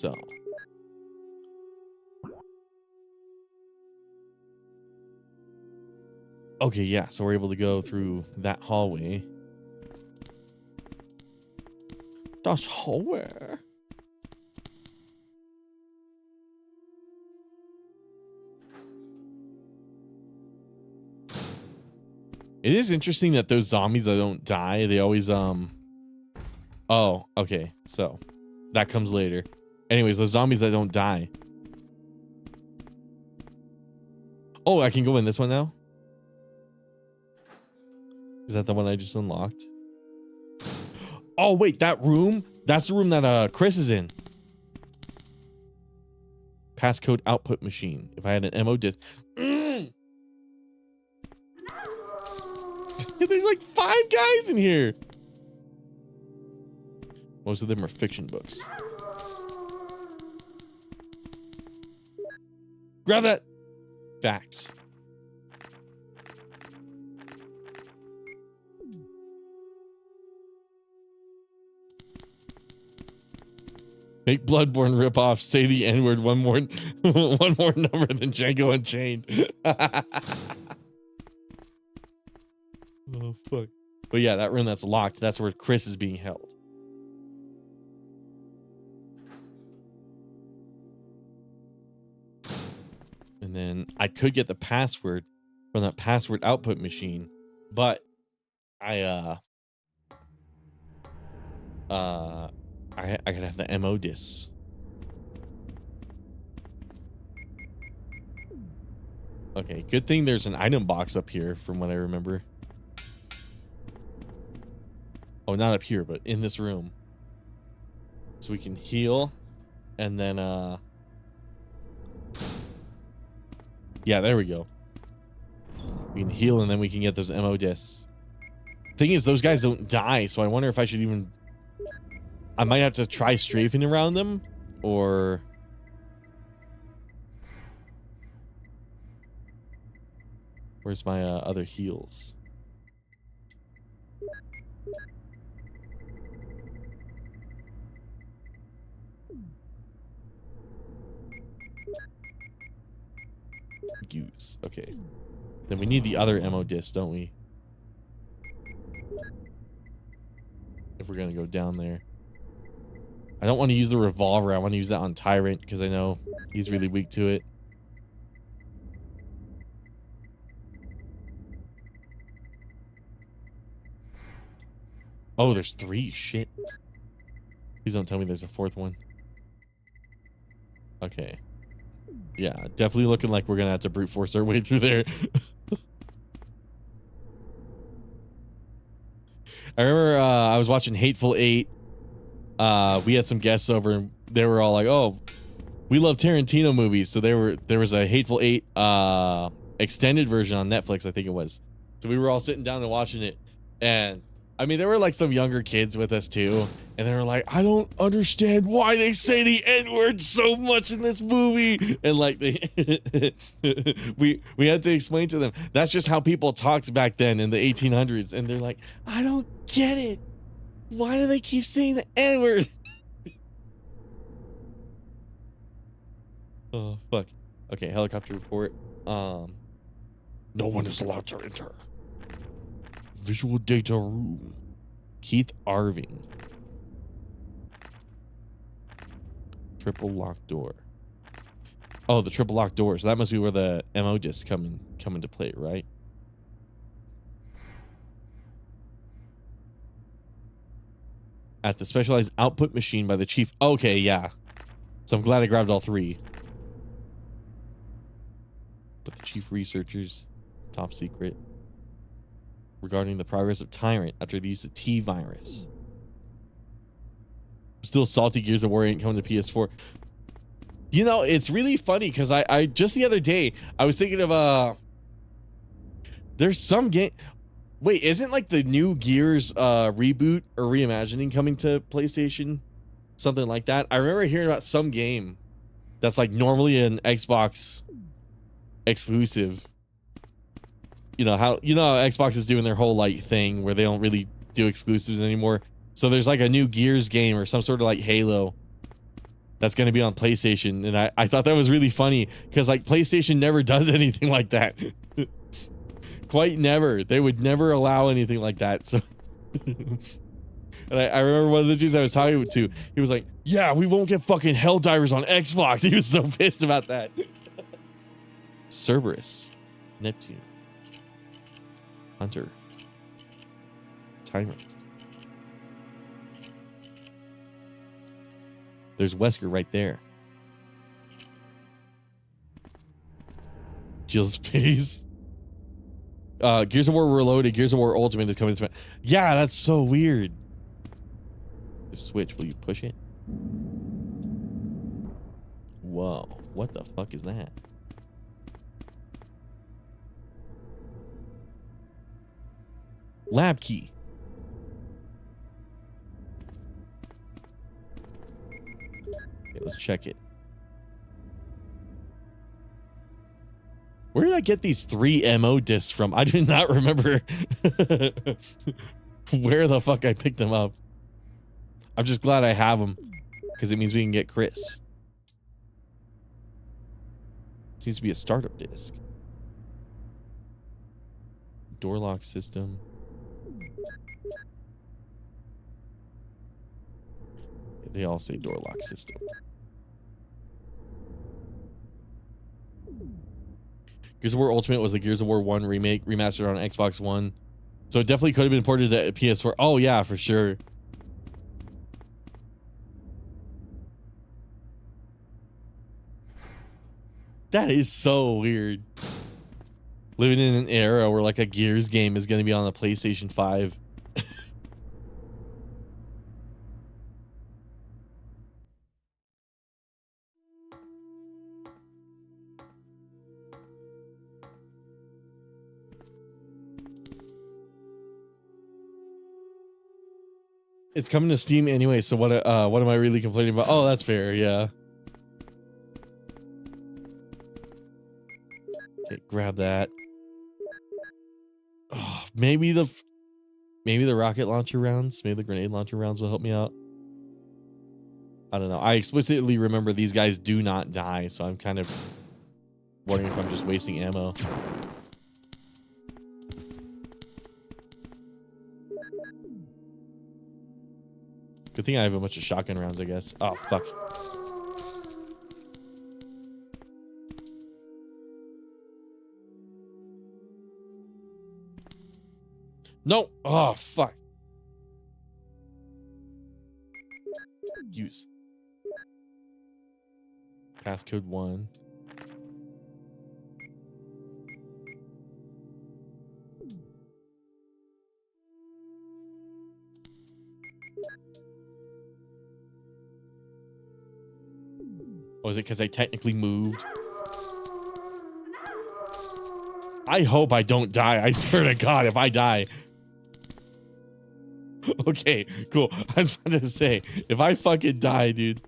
So. Okay, yeah, so we're able to go through that hallway. Das hallway. It is interesting that those zombies that don't die, they always oh, okay. So that comes later. Anyways, those zombies that don't die. Oh, I can go in this one now? Is that the one I just unlocked? Oh, wait, that room? That's the room that Chris is in. Passcode output machine. If I had an ammo disc. There's like 5 guys in here. Most of them are fiction books. Grab that. Facts. Make Bloodborne ripoff. Say the N-word one more one more number than Django Unchained. Oh fuck. But yeah, that room that's locked, that's where Chris is being held. And then I could get the password from that password output machine, but I gotta have the MO discs. Okay, good thing there's an item box up here from what I remember. Oh, not up here, but in this room. So we can heal and then yeah, there we go. We can heal and then we can get those MO discs. Thing is, those guys don't die, so I wonder if I should even... I might have to try strafing around them, or... Where's my other heals? Use. Okay. Then we need the other MO disc, don't we? If we're gonna go down there. I don't want to use the revolver. I want to use that on Tyrant because I know he's really weak to it. Oh, there's 3. Shit. Please don't tell me there's a 4th one. Okay. Yeah, definitely looking like we're gonna have to brute force our way through there. I remember I was watching Hateful Eight. We had some guests over and they were all like, "Oh, we love Tarantino movies." So there was a Hateful Eight extended version on Netflix, I think it was. So we were all sitting down and watching it, and I mean, there were like some younger kids with us too, and they were like, "I don't understand why they say the N-word so much in this movie." And like we had to explain to them that's just how people talked back then in the 1800s, and they're like, "I don't get it. Why do they keep saying the N-word?" Oh fuck. Okay, helicopter report. No one is allowed to enter. Visual data room. Keith Arving. Triple locked door. Oh, the triple locked door. So that must be where the MO discs come into play, right? At the specialized output machine by the chief. Okay, yeah. So I'm glad I grabbed all 3. But the chief researchers, top secret. Regarding the progress of Tyrant after the use of T-Virus. Still salty Gears of War ain't coming to PS4. You know, it's really funny because I just the other day, I was thinking of there's some game. Wait, isn't like the new Gears reboot or reimagining coming to PlayStation? Something like that. I remember hearing about some game that's like normally an Xbox exclusive. You know how Xbox is doing their whole like thing where they don't really do exclusives anymore. So there's like a new Gears game or some sort of like Halo that's going to be on PlayStation. And I thought that was really funny because like PlayStation never does anything like that. Quite never. They would never allow anything like that. So and I remember one of the dudes I was talking to, he was like, yeah, we won't get fucking Helldivers on Xbox. He was so pissed about that. Cerberus, Neptune, Hunter, Tyrant. There's Wesker right there. Jill's face. Gears of War Reloaded, Gears of War Ultimate is coming to. Yeah, that's so weird. The Switch, will you push it? Whoa, what the fuck is that? Lab key. Okay, let's check it. Where did I get these 3 MO discs from? I do not remember where the fuck I picked them up. I'm just glad I have them because it means we can get Chris. Seems to be a startup disc. Door lock system. They all say door lock system. Gears of War Ultimate was the Gears of War 1 remake, remastered on Xbox One. So it definitely could have been ported to PS4. Oh yeah, for sure. That is so weird. Living in an era where like a Gears game is going to be on the PlayStation 5. It's coming to Steam anyway, so what am I really complaining about? Oh, that's fair, yeah. Okay, grab that. Oh, maybe the rocket launcher rounds, maybe the grenade launcher rounds will help me out. I don't know. I explicitly remember these guys do not die, so I'm kind of wondering if I'm just wasting ammo. Good thing I have a bunch of shotgun rounds, I guess. Oh, fuck. No. Oh, fuck. Use. Passcode 1. Oh, is it because I technically moved? I hope I don't die. I swear to God, if I die. Okay, cool. I was about to say, if I fucking die, dude.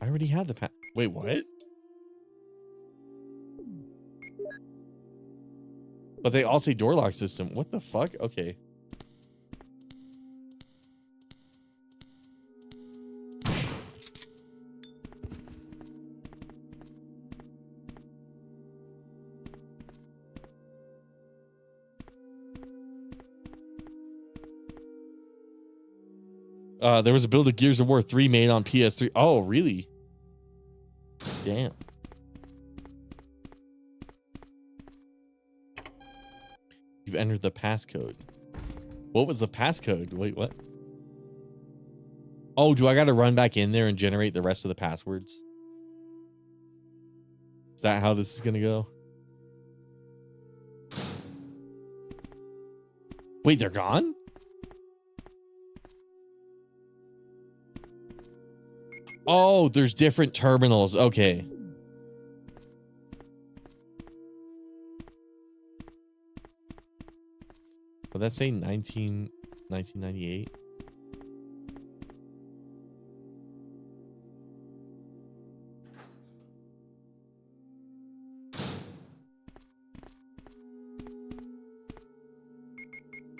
I already have the Wait, what? But they all say door lock system. What the fuck? Okay. There was a build of Gears of War 3 made on PS3. Oh, really? Damn. You've entered the passcode. What was the passcode? Wait, what? Oh, do I got to run back in there and generate the rest of the passwords? Is that how this is going to go? Wait, they're gone? Oh, there's different terminals. Okay. Would that say 1998?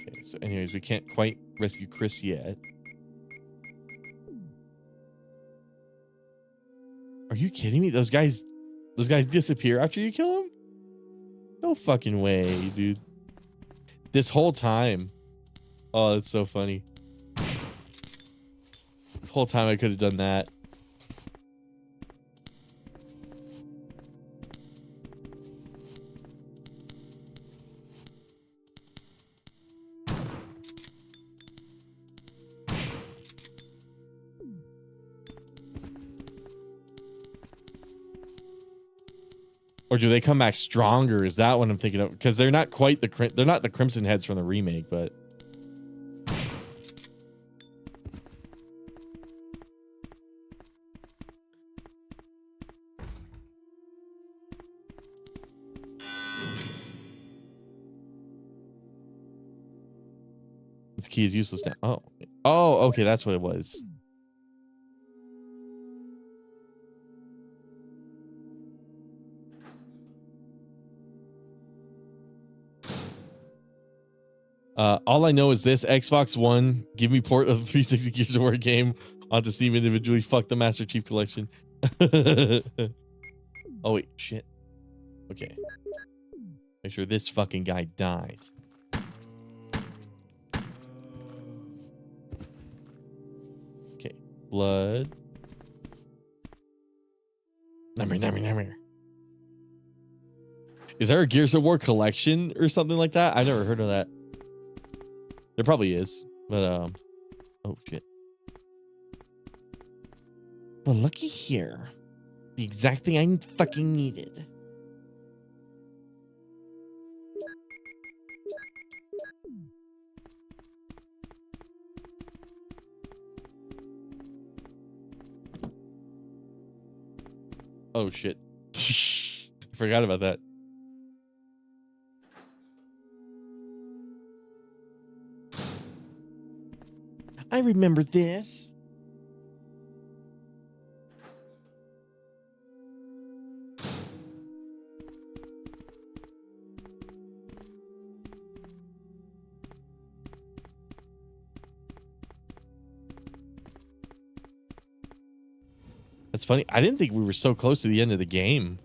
Okay, so anyways, we can't quite rescue Chris yet. Are you kidding me? Those guys disappear after you kill them? No fucking way, dude. This whole time. Oh, that's so funny. This whole time I could have done that. Or do they come back stronger? Is that what I'm thinking of? Because they're not quite they're not the Crimson Heads from the remake, but this key is useless now. Oh, okay, that's what it was. All I know is this Xbox One, give me port of the 360 Gears of War game onto Steam individually. Fuck the Master Chief Collection. Oh, wait, shit. Okay. Make sure this fucking guy dies. Okay, blood. Number. Is there a Gears of War collection or something like that? I've never heard of that. There probably is, but oh shit. Well, looky here. The exact thing I fucking needed. Oh shit. I forgot about that. I remember this. That's funny. I didn't think we were so close to the end of the game.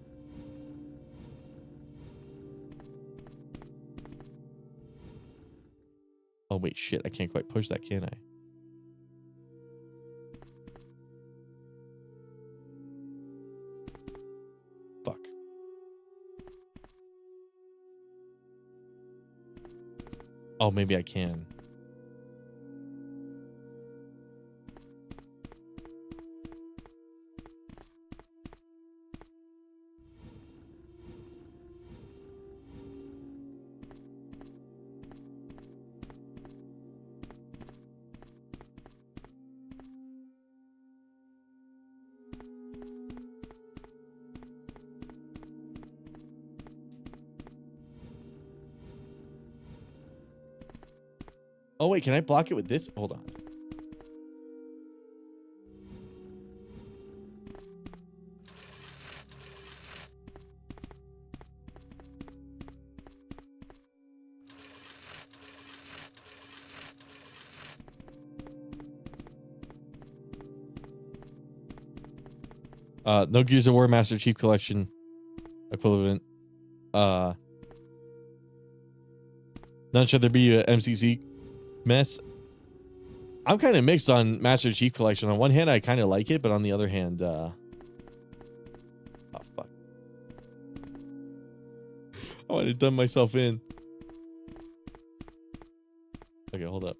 Oh, wait, shit. I can't quite push that, can I? Fuck. Oh, maybe I can. Oh, wait, can I block it with this? Hold on. No Gears of War Master Chief Collection equivalent. None should there be a MCC mess. I'm kind of mixed on Master Chief Collection. On one hand, I kind of like it, but on the other hand, oh fuck. Oh, I done myself in. Okay, hold up.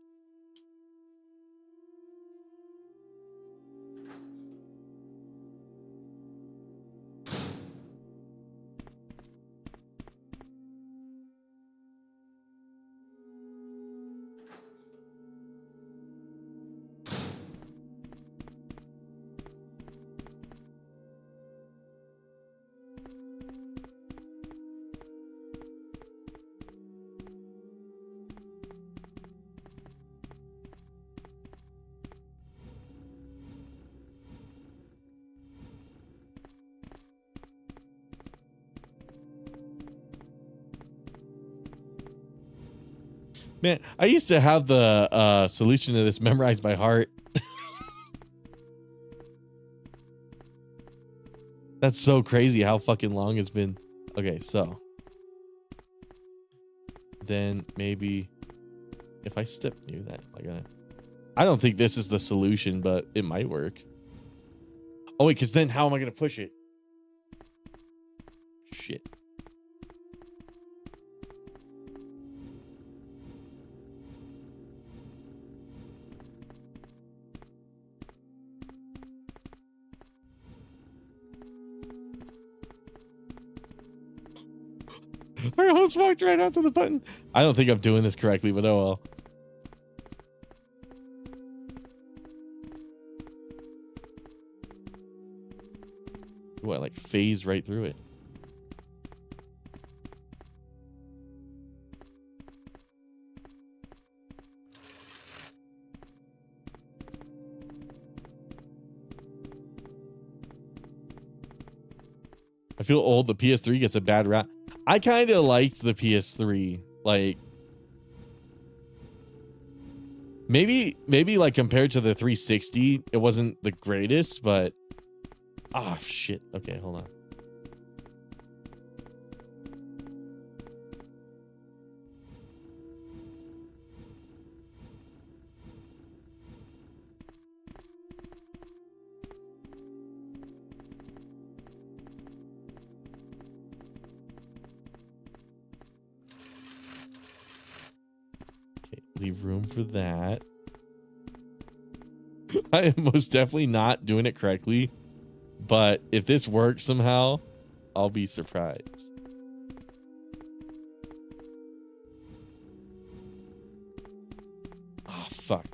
Man, I used to have the solution to this memorized by heart. That's so crazy how fucking long it's been. Okay, so then maybe if I step near that, I don't think this is the solution, but it might work. Oh wait, because then how am I gonna push it? Shit. I almost walked right onto the button. I don't think I'm doing this correctly, but oh well. Ooh, I like phased right through it. I feel old. The PS3 gets a bad rap. I kind of liked the PS3. Like, maybe like compared to the 360, it wasn't the greatest, but ah, shit. Okay, hold on. Leave room for that. I am most definitely not doing it correctly, but if this works somehow, I'll be surprised. Oh, fuck.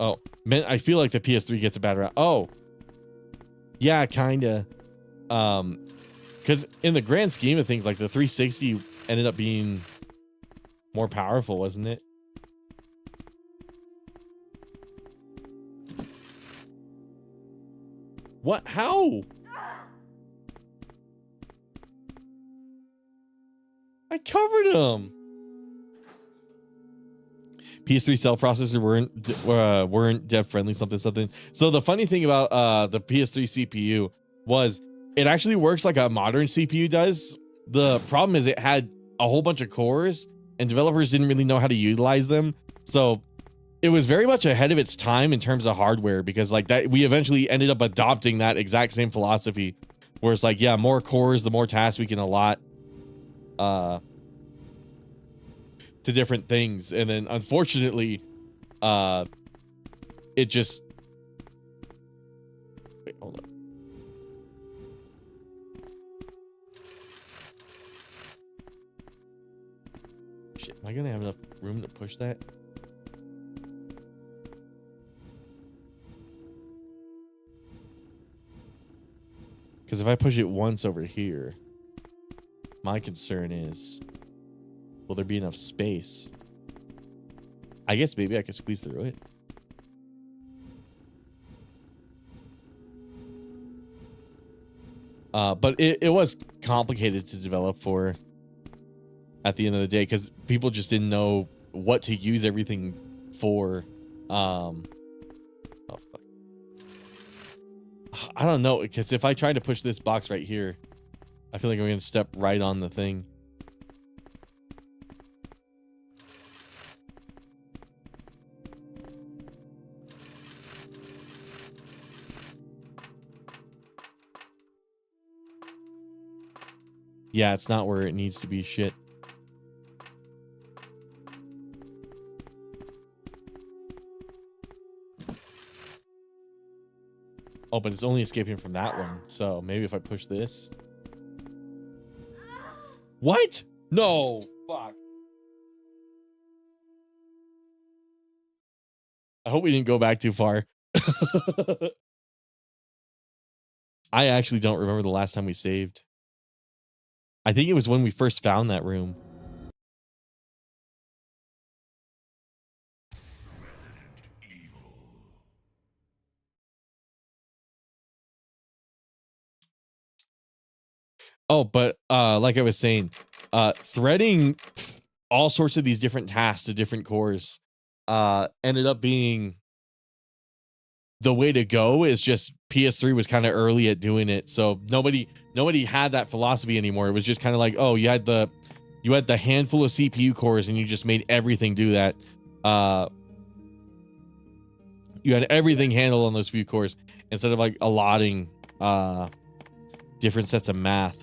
Oh, man, I feel like the PS3 gets a bad rap. Oh, yeah, kind of. Because in the grand scheme of things, like the 360 ended up being more powerful, wasn't it? What? How? I covered him. PS3 cell processor weren't dev friendly, something. So the funny thing about the PS3 CPU was it actually works like a modern CPU does. The problem is it had a whole bunch of cores and developers didn't really know how to utilize them. So it was very much ahead of its time in terms of hardware, because like that we eventually ended up adopting that exact same philosophy where it's like, yeah, more cores, the more tasks we can allot to different things. And then unfortunately it just wait, hold on. Shit, am I gonna have enough room to push that? Because if I push it once over here, my concern is, will there be enough space? I guess maybe I could squeeze through it. But it was complicated to develop for at the end of the day, because people just didn't know what to use everything for. Oh, fuck. I don't know, because if I try to push this box right here, I feel like I'm going to step right on the thing. Yeah, it's not where it needs to be. Shit. Oh, but it's only escaping from that one. So maybe if I push this. What? No. Fuck. I hope we didn't go back too far. I actually don't remember the last time we saved. I think it was when we first found that room. Oh, but like I was saying, threading all sorts of these different tasks to different cores ended up being the way to go. Is just PS3 was kind of early at doing it, so nobody had that philosophy anymore. It was just kind of like, oh, you had the handful of CPU cores and you just made everything do that. You had everything handled on those few cores instead of like allotting different sets of math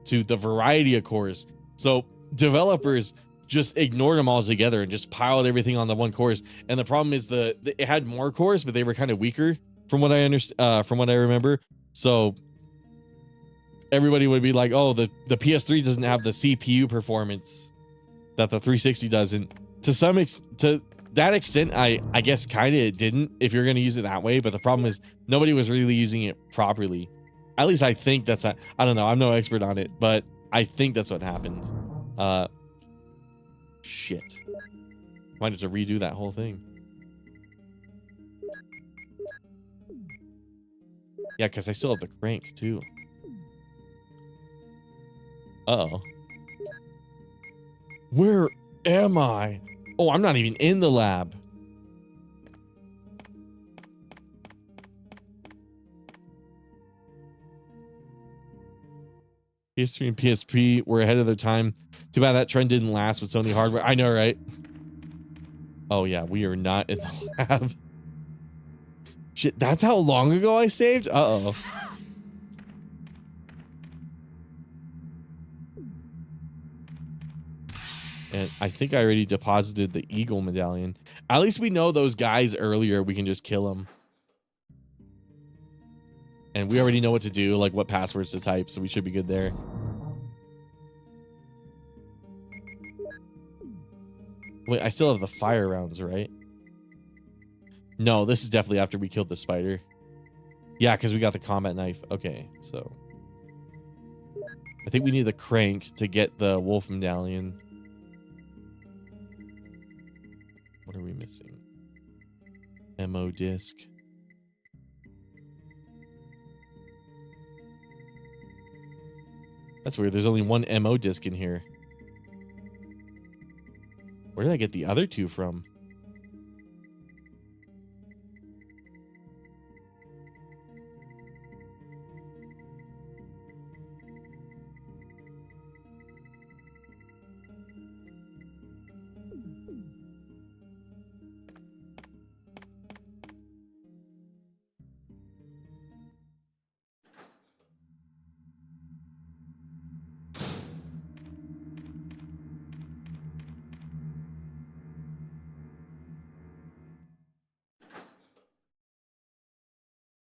to the variety of cores. So developers just ignored them all together and just piled everything on the one cores. And the problem is it had more cores, but they were kind of weaker from what I understand, from what I remember. So everybody would be like, oh, the PS3 doesn't have the CPU performance that the 360 does. And to that extent, I guess kind of it didn't, if you're going to use it that way. But the problem is nobody was really using it properly. At least I think that's, I don't know. I'm no expert on it, but I think that's what happened. Shit. Might have to redo that whole thing. Yeah, because I still have the crank too. Uh-oh. Where am I? Oh, I'm not even in the lab. PS3 and PSP were ahead of their time. Too bad that trend didn't last with Sony hardware. I know, right? Oh, yeah, we are not in the lab. Shit, that's how long ago I saved? Uh-oh. And I think I already deposited the Eagle medallion. At least we know those guys earlier. We can just kill them. And we already know what to do, like what passwords to type, so we should be good there. Wait, I still have the fire rounds, right? No, this is definitely after we killed the spider. Yeah, because we got the combat knife. Okay, so I think we need the crank to get the wolf medallion. What are we missing? MO disc. That's weird. There's only one MO disc in here. Where did I get the other two from?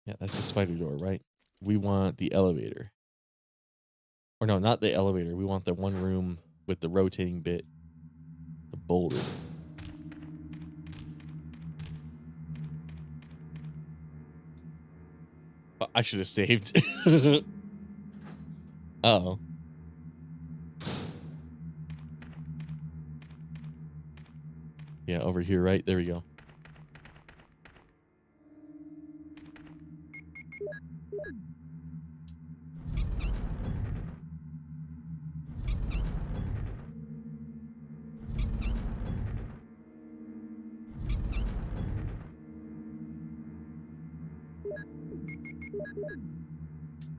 Yeah, that's the spider door, right? We want the elevator. Or no, not the elevator. We want the one room with the rotating bit. The boulder. Oh, I should have saved. Uh-oh. Yeah, over here, right? There we go.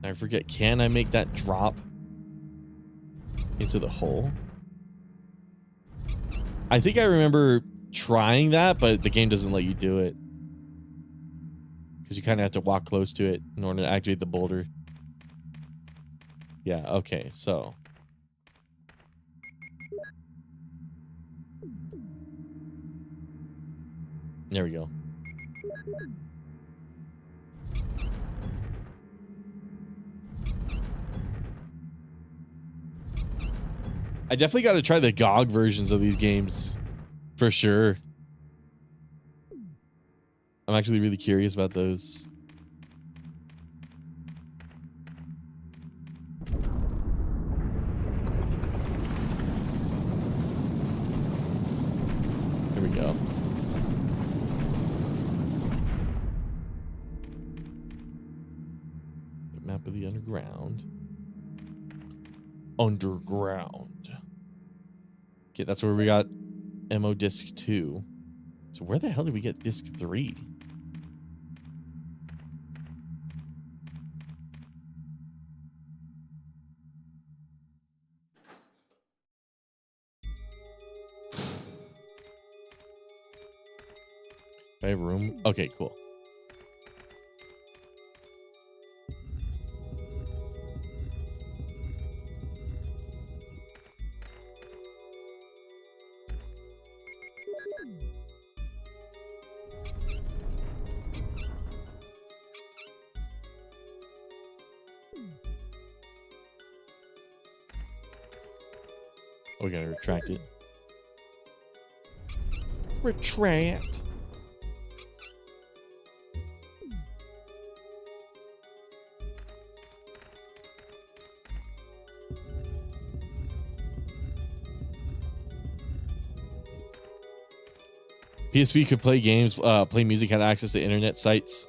I forget, can I make that drop into the hole? I think I remember trying that, but the game doesn't let you do it. Because you kind of have to walk close to it in order to activate the boulder. Yeah, okay, so. There we go. I definitely got to try the GOG versions of these games for sure. I'm actually really curious about those. Here we go. Map of the underground. underground. Okay, that's where we got MO disc 2. So where the hell did we get disc 3? Do I have room? Okay, cool. We gotta retract it. Retract. PSP could play games, play music, had access to internet sites,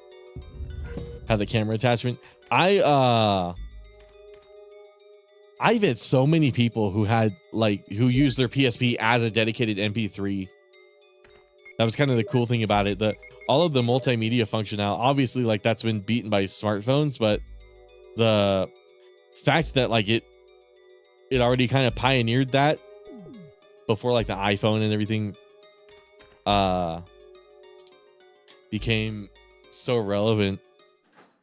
had the camera attachment. I've had so many people who had who used their PSP as a dedicated MP3. That was kind of the cool thing about it. All of the multimedia functionality, obviously, that's been beaten by smartphones, but the fact that it already kind of pioneered that before the iPhone and everything became so relevant.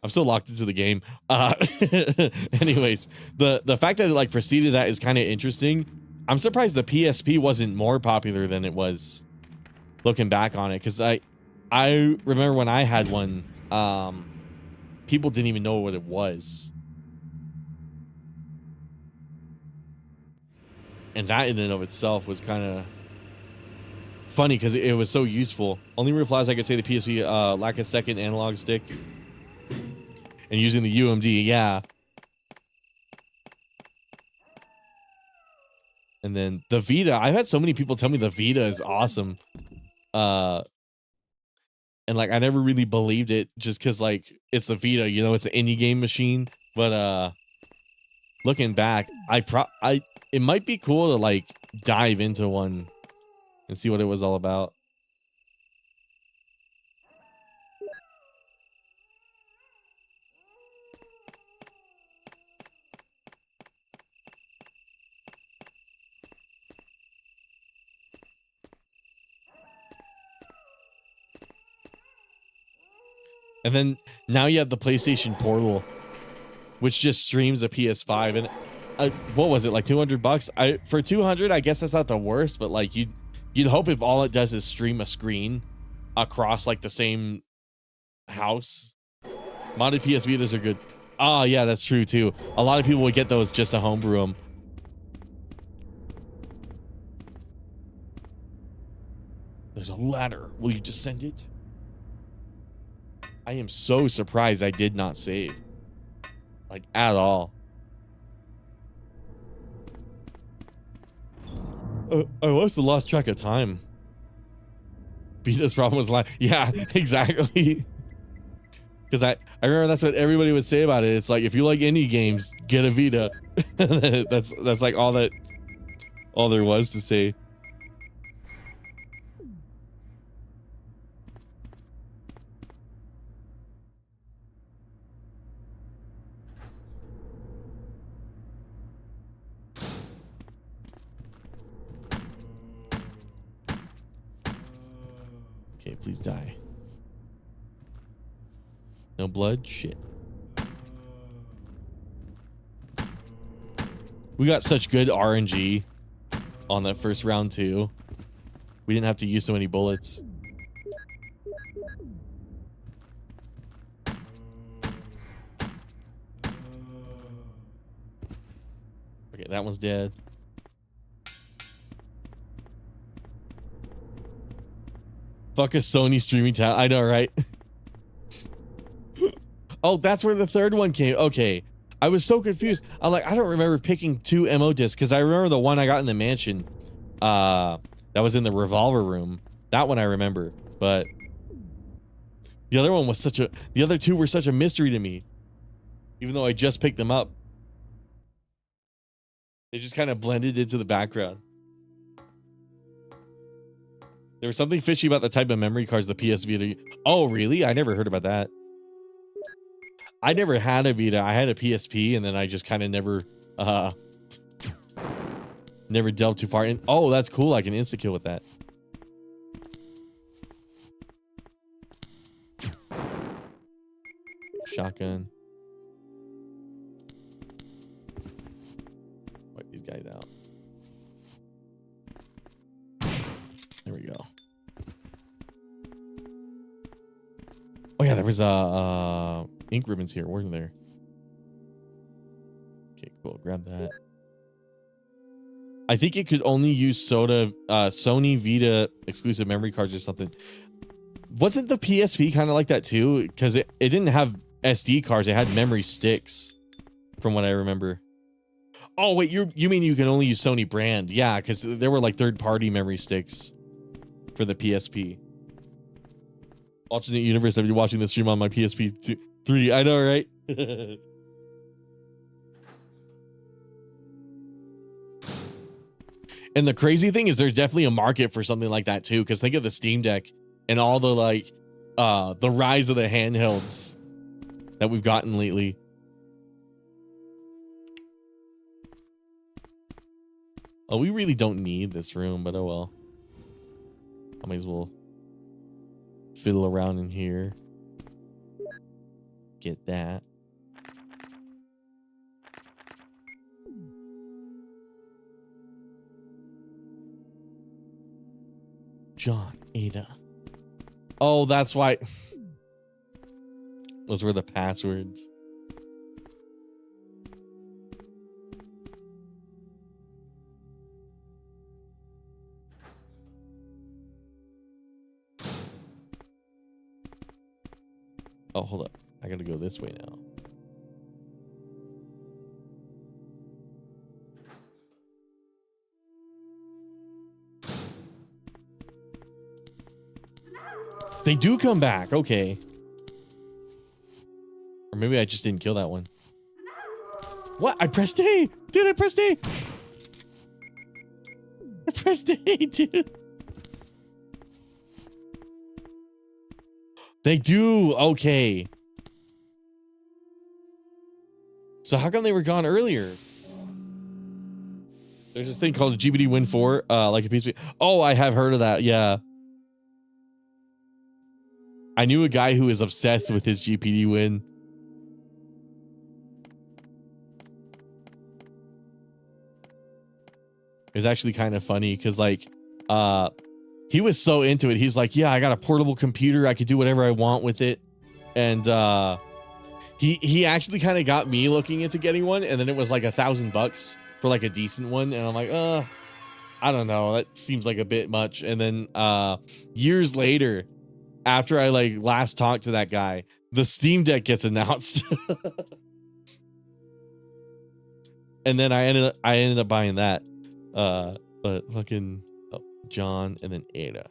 I'm still locked into the game. Anyways, the fact that it preceded that is kind of interesting. I'm surprised the PSP wasn't more popular than it was looking back on it, because I remember when I had one, people didn't even know what it was. And that in and of itself was kind of funny because it was so useful. Only real flaws I could say the PSP lack a second analog stick. And using the UMD, yeah. And then the Vita, I've had so many people tell me the Vita is awesome. And I never really believed it just because it's the Vita, it's an indie game machine. But looking back, it might be cool to dive into one and see what it was all about. And then now you have the PlayStation Portal, which just streams a PS5. And what was it, $200? For 200, I guess that's not the worst, but you'd hope if all it does is stream a screen across the same house. Modded PS Vitas are good. Oh yeah, that's true too. A lot of people would get those just to homebrew them. There's a ladder. Will you descend it? I am so surprised I did not save. At all. I must have lost track of time. Vita's problem was yeah, exactly. Because I remember that's what everybody would say about it. It's if you like indie games, get a Vita. that's all there was to say. Okay, please die. No blood? Shit. We got such good RNG on that first round too. We didn't have to use so many bullets. Okay, that one's dead. Fuck a Sony streaming tab. I know, right? Oh, that's where the third one came. Okay. I was so confused. I don't remember picking 2 MO discs because I remember the one I got in the mansion. That was in the revolver room. That one I remember. But the other one was the other 2 were such a mystery to me. Even though I just picked them up. They just kind of blended into the background. There was something fishy about the type of memory cards the PS Vita. Oh, really? I never heard about that. I never had a Vita. I had a PSP, and then I just kind of never delved too far in. Oh, that's cool. I can insta kill with that. Shotgun. Wipe these guys out. There we go. Oh yeah, there was ink ribbons here, weren't there? Okay, cool. Grab that. I think it could only use Sony Vita exclusive memory cards or something. Wasn't the PSP kind of like that too? Because it didn't have SD cards; it had memory sticks, from what I remember. Oh wait, you mean you can only use Sony brand? Yeah, because there were like third-party memory sticks for the PSP. Alternate universe. I've been watching this stream on my PSP 3. I know, right? And the crazy thing is, there's definitely a market for something like that too. Because think of the Steam Deck and all the the rise of the handhelds that we've gotten lately. Oh, we really don't need this room, but oh well. I might as well fiddle around in here. Get that. John, Ada. Oh, that's why. Those were the passwords. Oh, hold up. I gotta go this way now. They do come back. Okay. Or maybe I just didn't kill that one. What? I pressed A. Dude, I pressed A. I pressed A, dude. They do. Okay. So how come they were gone earlier? There's this thing called a GBD Win 4, like a PSP. Oh, I have heard of that. Yeah. I knew a guy who was obsessed with his GPD Win. It was actually kind of funny because like he was so into it. He's like, yeah, I got a portable computer. I could do whatever I want with it. And he actually kind of got me looking into getting one. And then it was like $1,000 for like a decent one. And I'm like, I don't know. That seems like a bit much. And then years later, after I like last talked to that guy, the Steam Deck gets announced. And then I ended up buying that. But fucking John and then Ada.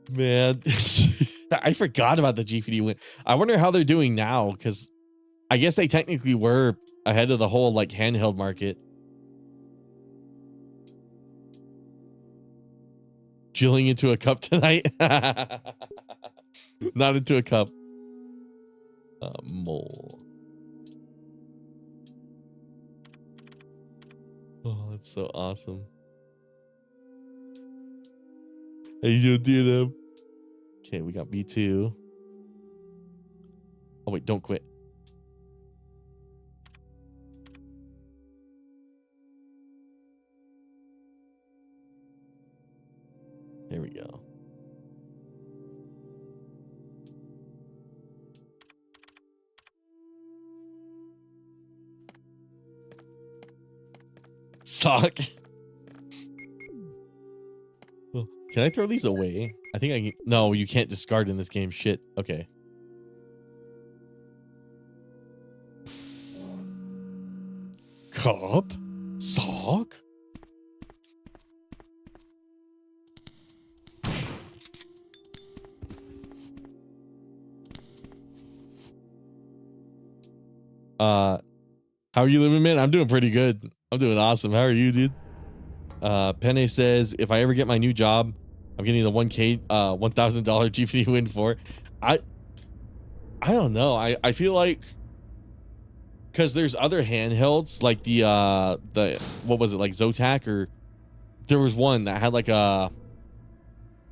Man, I forgot about the GPD Win. I wonder how they're doing now, because I guess they technically were ahead of the whole like handheld market. Chilling into a cup tonight. Not into a cup. Mole. Oh, that's so awesome. How you doing, DM? Okay, we got B2. Oh wait, don't quit. There we go. Sock. Oh, can I throw these away? I think I can. No, you can't discard in this game. Shit. Okay. Cup? Sock? How are you living, man? I'm doing pretty good. I'm doing awesome. How are you, dude? Penne says, if I ever get my new job, I'm getting the $1,000 GPD win for. I don't know. I feel like because there's other handhelds like the what was it, like Zotac, or there was one that had like a, I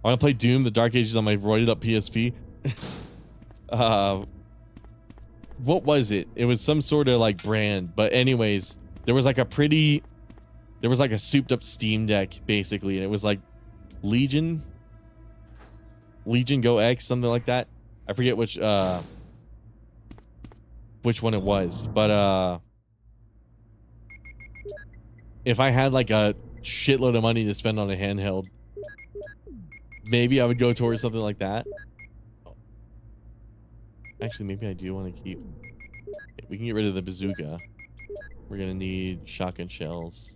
want to play Doom, the Dark Ages on my roided up PSP. What was it? It was some sort of like brand, but anyways, there was like a souped up Steam Deck basically, and it was like Legion Go X, something like that. I forget which one it was, but if I had like a shitload of money to spend on a handheld, maybe I would go towards something like that. Actually, maybe I do want to keep. We can get rid of the bazooka. We're gonna need shotgun shells.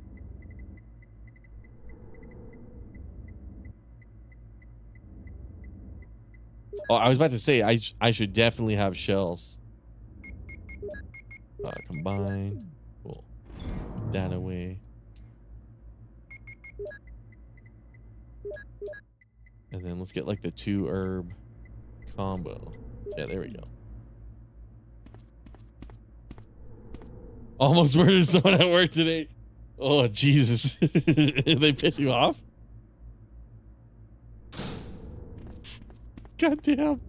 Oh, I was about to say I should definitely have shells. Combine. Cool. Put that away. And then let's get like the 2 herb combo. Yeah, there we go. Almost murdered someone at work today. Oh, Jesus. They piss you off? God damn.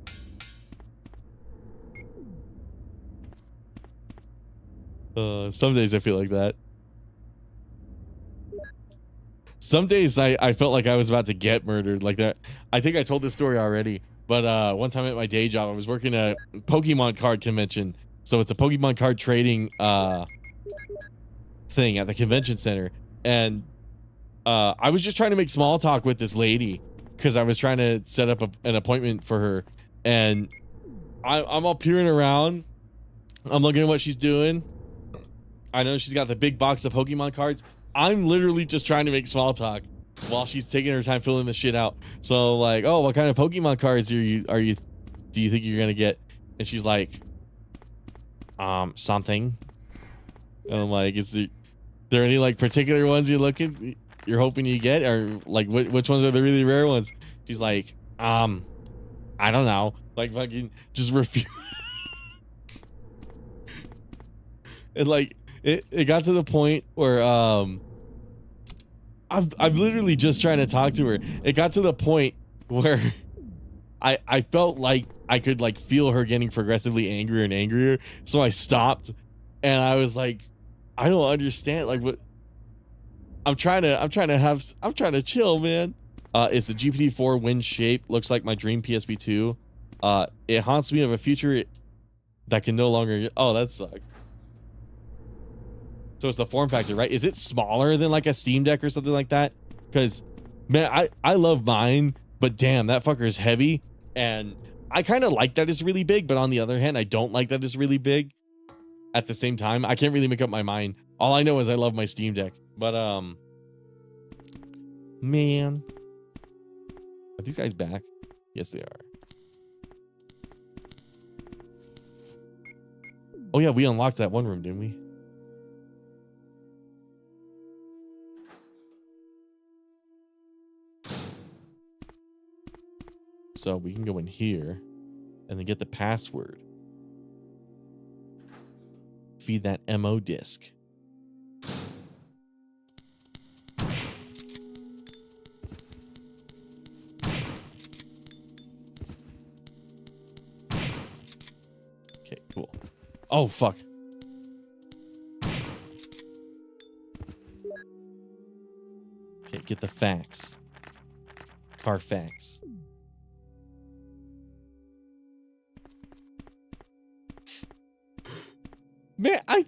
Some days I feel like that. Some days I felt like I was about to get murdered like that. I think I told this story already, but one time at my day job, I was working at a Pokemon card convention. So it's a Pokemon card trading thing at the convention center. And I was just trying to make small talk with this lady because I was trying to set up an appointment for her. And I'm all peering around. I'm looking at what she's doing. I know she's got the big box of Pokemon cards. I'm literally just trying to make small talk while she's taking her time filling the shit out. So like, oh, what kind of Pokemon cards do you think you're gonna get? And she's like, something. And I'm like, is there any like particular ones you're hoping you get, or like which ones are the really rare ones? She's like, I don't know, like fucking just refuse. And like it got to the point where I'm literally just trying to talk to her. It got to the point where I felt like I could like feel her getting progressively angrier and angrier. So I stopped and I was like, I don't understand. Like what I'm trying to chill, man. It's the GPT-4 wind shape. Looks like my dream PSP2. It haunts me of a future that can no longer. Oh, that sucks. So it's the form factor, right? Is it smaller than like a Steam Deck or something like that? Because, man, I love mine, but damn, that fucker is heavy. And I kind of like that it's really big, but on the other hand, I don't like that it's really big. At the same time, I can't really make up my mind. All I know is I love my Steam Deck. But, man. Are these guys back? Yes, they are. Oh, yeah, we unlocked that one room, didn't we? So we can go in here and then get the password. Feed that MO disk. Okay, cool. Oh, fuck. Okay, get the fax. Carfax. Man, I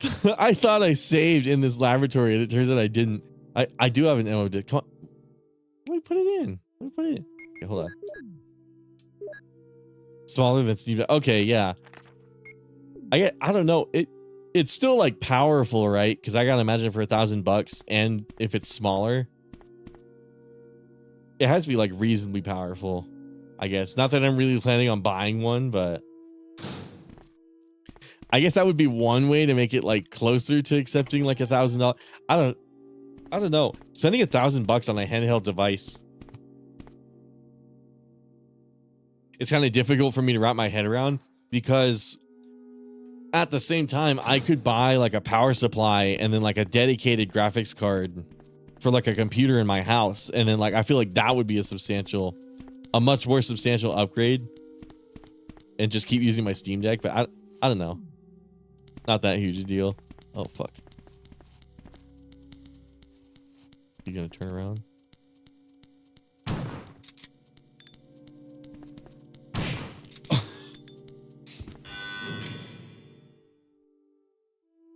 thought I saved in this laboratory, and it turns out I didn't. I do have an ammo disc. Come on. Let me put it in. Okay, hold on. Smaller than Steve. Okay, yeah. I don't know. It's still like powerful, right? Because I gotta imagine for $1,000, and if it's smaller, it has to be like reasonably powerful, I guess. Not that I'm really planning on buying one, but I guess that would be one way to make it like closer to accepting like $1,000. I don't know. Spending $1,000 on a handheld device. It's kind of difficult for me to wrap my head around because at the same time, I could buy like a power supply and then like a dedicated graphics card for like a computer in my house. And then like, I feel like that would be a much more substantial upgrade and just keep using my Steam Deck. But I don't know. Not that huge a deal. Oh, fuck. You gonna turn around?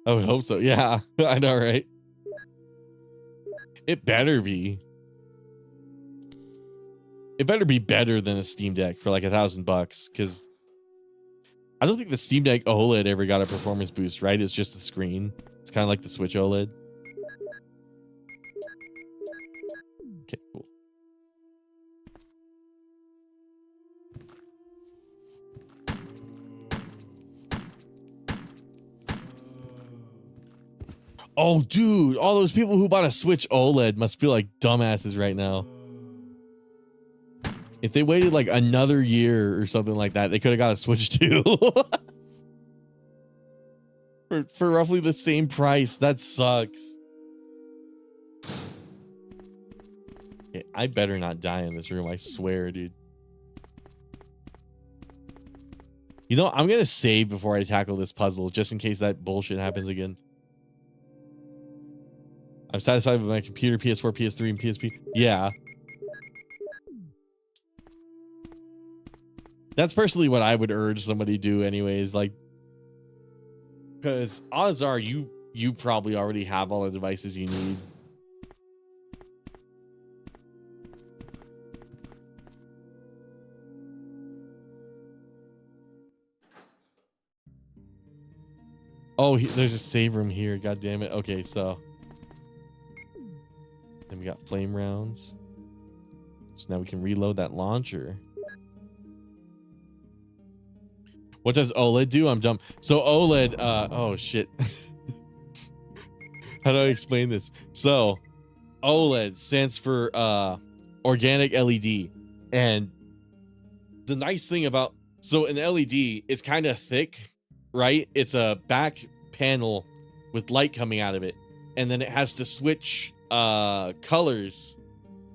I would hope so. Yeah, I know, right? It better be. It better be better than a Steam Deck for like $1,000, because I don't think the Steam Deck OLED ever got a performance boost, right? It's just the screen. It's kind of like the Switch OLED. Okay, cool. Oh, dude, all those people who bought a Switch OLED must feel like dumbasses right now. If they waited like another year or something like that, they could have got a Switch too. for roughly the same price. That sucks. Okay, I better not die in this room, I swear, dude. You know, I'm gonna save before I tackle this puzzle, just in case that bullshit happens again. I'm satisfied with my computer, PS4, PS3, and PSP. Yeah. That's personally what I would urge somebody to do anyways, like, because odds are you probably already have all the devices you need. Oh, there's a save room here. God damn it. Okay, so then we got flame rounds. So now we can reload that launcher. What does OLED do? I'm dumb. So OLED, oh shit. How do I explain this? So OLED stands for organic LED. And the nice thing about, so an LED, it's kind of thick, right? It's a back panel with light coming out of it. And then it has to switch colors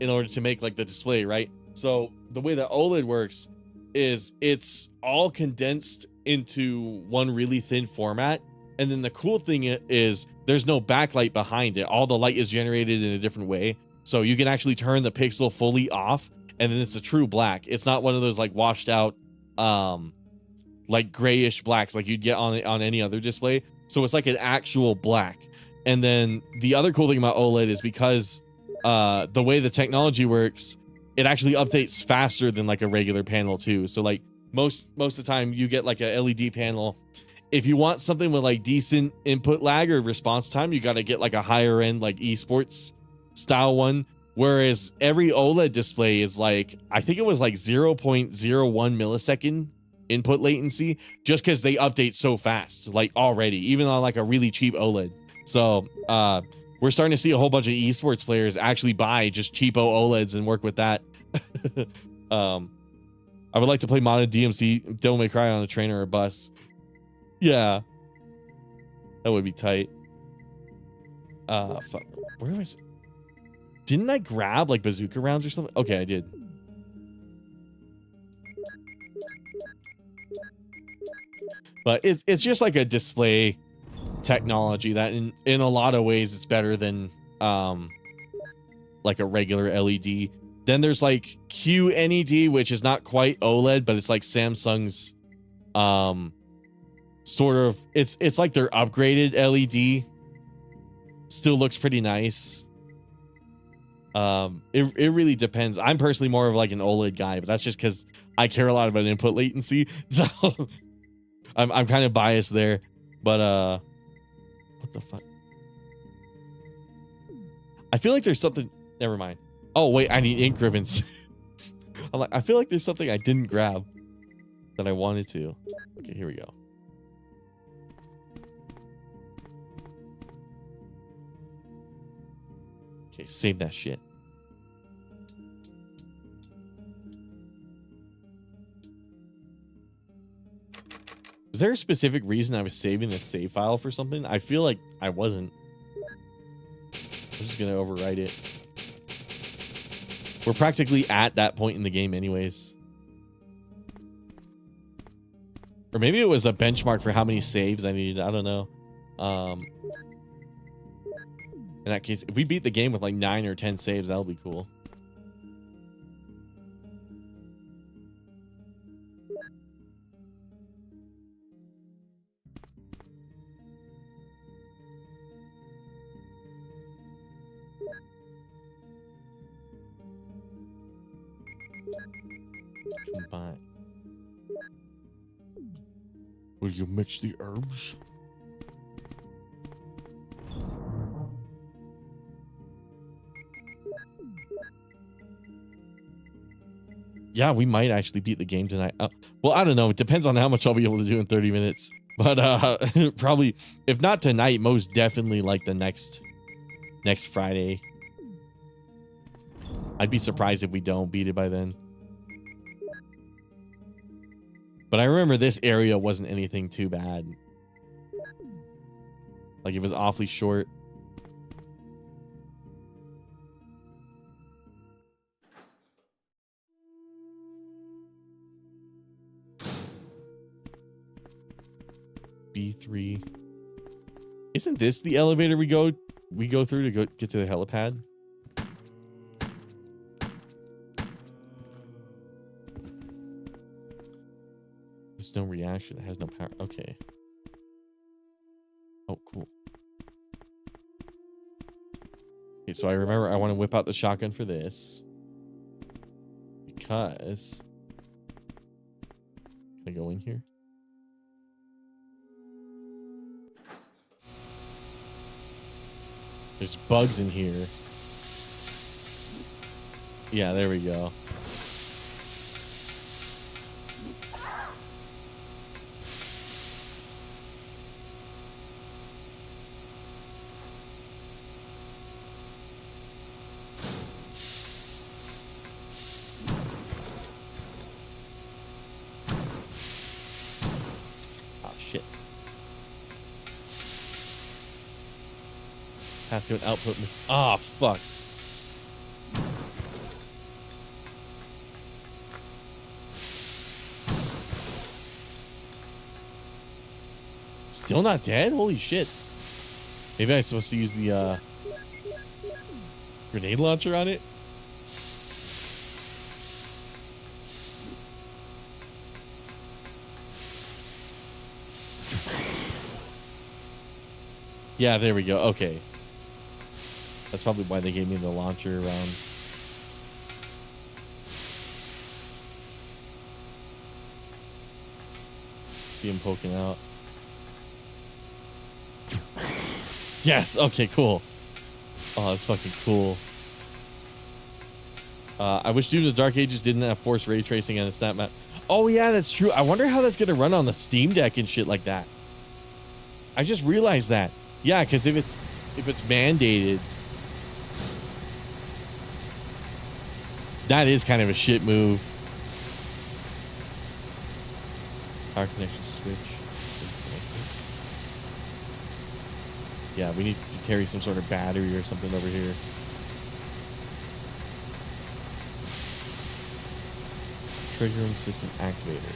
in order to make like the display, right? So the way that OLED works is it's all condensed into one really thin format. And then the cool thing is there's no backlight behind it. All the light is generated in a different way. So you can actually turn the pixel fully off and then it's a true black. It's not one of those like washed out, like grayish blacks like you'd get on any other display. So it's like an actual black. And then the other cool thing about OLED is because the way the technology works, it actually updates faster than like a regular panel too. So like most of the time you get like a LED panel. If you want something with like decent input lag or response time, you got to get like a higher end like esports style one. Whereas every OLED display is like, I think it was like 0.01 millisecond input latency, just because they update so fast, like already, even on like a really cheap OLED. So we're starting to see a whole bunch of esports players actually buy just cheapo OLEDs and work with that. I would like to play modded DMC Devil May Cry on a train or a bus. Yeah, that would be tight. Fuck. Where was it? Didn't I grab like bazooka rounds or something? Okay, I did. But it's just like a display technology that in a lot of ways it's better than like a regular LED. Then there's like QNED, which is not quite OLED, but it's like Samsung's sort of, it's like their upgraded LED. Still looks pretty nice. It really depends. I'm personally more of like an OLED guy, but that's just because I care a lot about input latency. So I'm kind of biased there. But what the fuck? I feel like there's something. Never mind. Oh wait, I need ink ribbons. I feel like there's something I didn't grab that I wanted to. Okay, here we go. Okay, save that shit. Was there a specific reason I was saving this save file for something? I feel like I wasn't. I'm just gonna overwrite it. We're practically at that point in the game anyways. Or maybe it was a benchmark for how many saves I needed. I don't know. In that case, if we beat the game with like 9 or 10 saves, that'll be cool. Combine. Will you mix the herbs? Yeah, we might actually beat the game tonight. Well, I don't know. It depends on how much I'll be able to do in 30 minutes. But probably, if not tonight, most definitely like the next Friday. I'd be surprised if we don't beat it by then. But I remember this area wasn't anything too bad. Like, it was awfully short. B3. Isn't this the elevator we go through to get to the helipad? There's no reaction. It has no power. Okay. Oh, cool. Okay, so I remember I want to whip out the shotgun for this. Because... Can I go in here? There's bugs in here. Yeah, there we go. Passcode output. Ah, fuck. Still not dead? Holy shit. Maybe I'm supposed to use the grenade launcher on it? Yeah, there we go. Okay. That's probably why they gave me the launcher rounds. See him poking out. Yes. Okay, cool. Oh, that's fucking cool. I wish Doom of the Dark Ages didn't have forced ray tracing on a snap map. Oh, yeah, that's true. I wonder how that's going to run on the Steam Deck and shit like that. I just realized that. Yeah, because if it's mandated, that is kind of a shit move. Power connection switch. Yeah, we need to carry some sort of battery or something over here. Triggering system activator.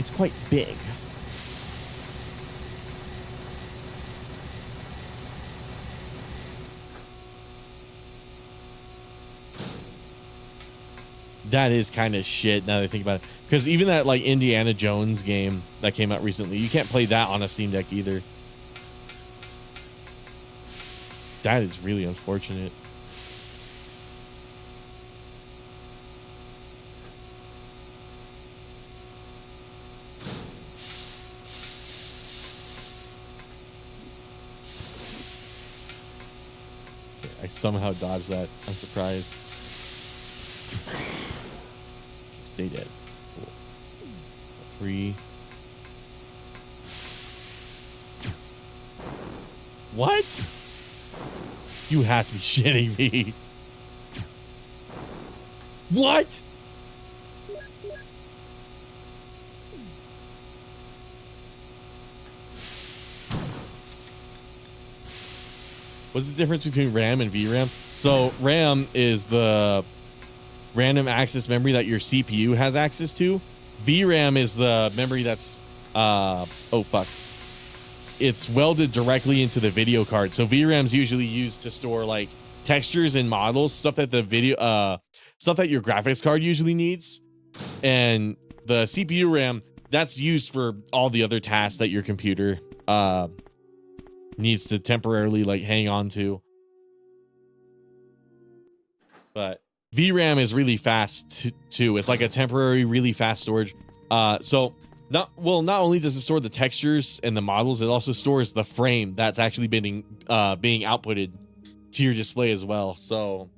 It's quite big. That is kind of shit now that I think about it. Because even that like Indiana Jones game that came out recently, you can't play that on a Steam Deck either. That is really unfortunate. Okay, I somehow dodged that. I'm surprised. Stay dead. Cool. 3. What? You have to be shitting me. What? What's the difference between RAM and VRAM? So RAM is the random access memory that your CPU has access to. VRAM is the memory that's oh fuck. It's welded directly into the video card. So VRAM's usually used to store like textures and models, stuff that the video stuff that your graphics card usually needs. And the CPU RAM, that's used for all the other tasks that your computer needs to temporarily like hang on to. But VRAM is really fast too. It's like a temporary, really fast storage. So not only does it store the textures and the models, it also stores the frame that's actually being outputted to your display as well. So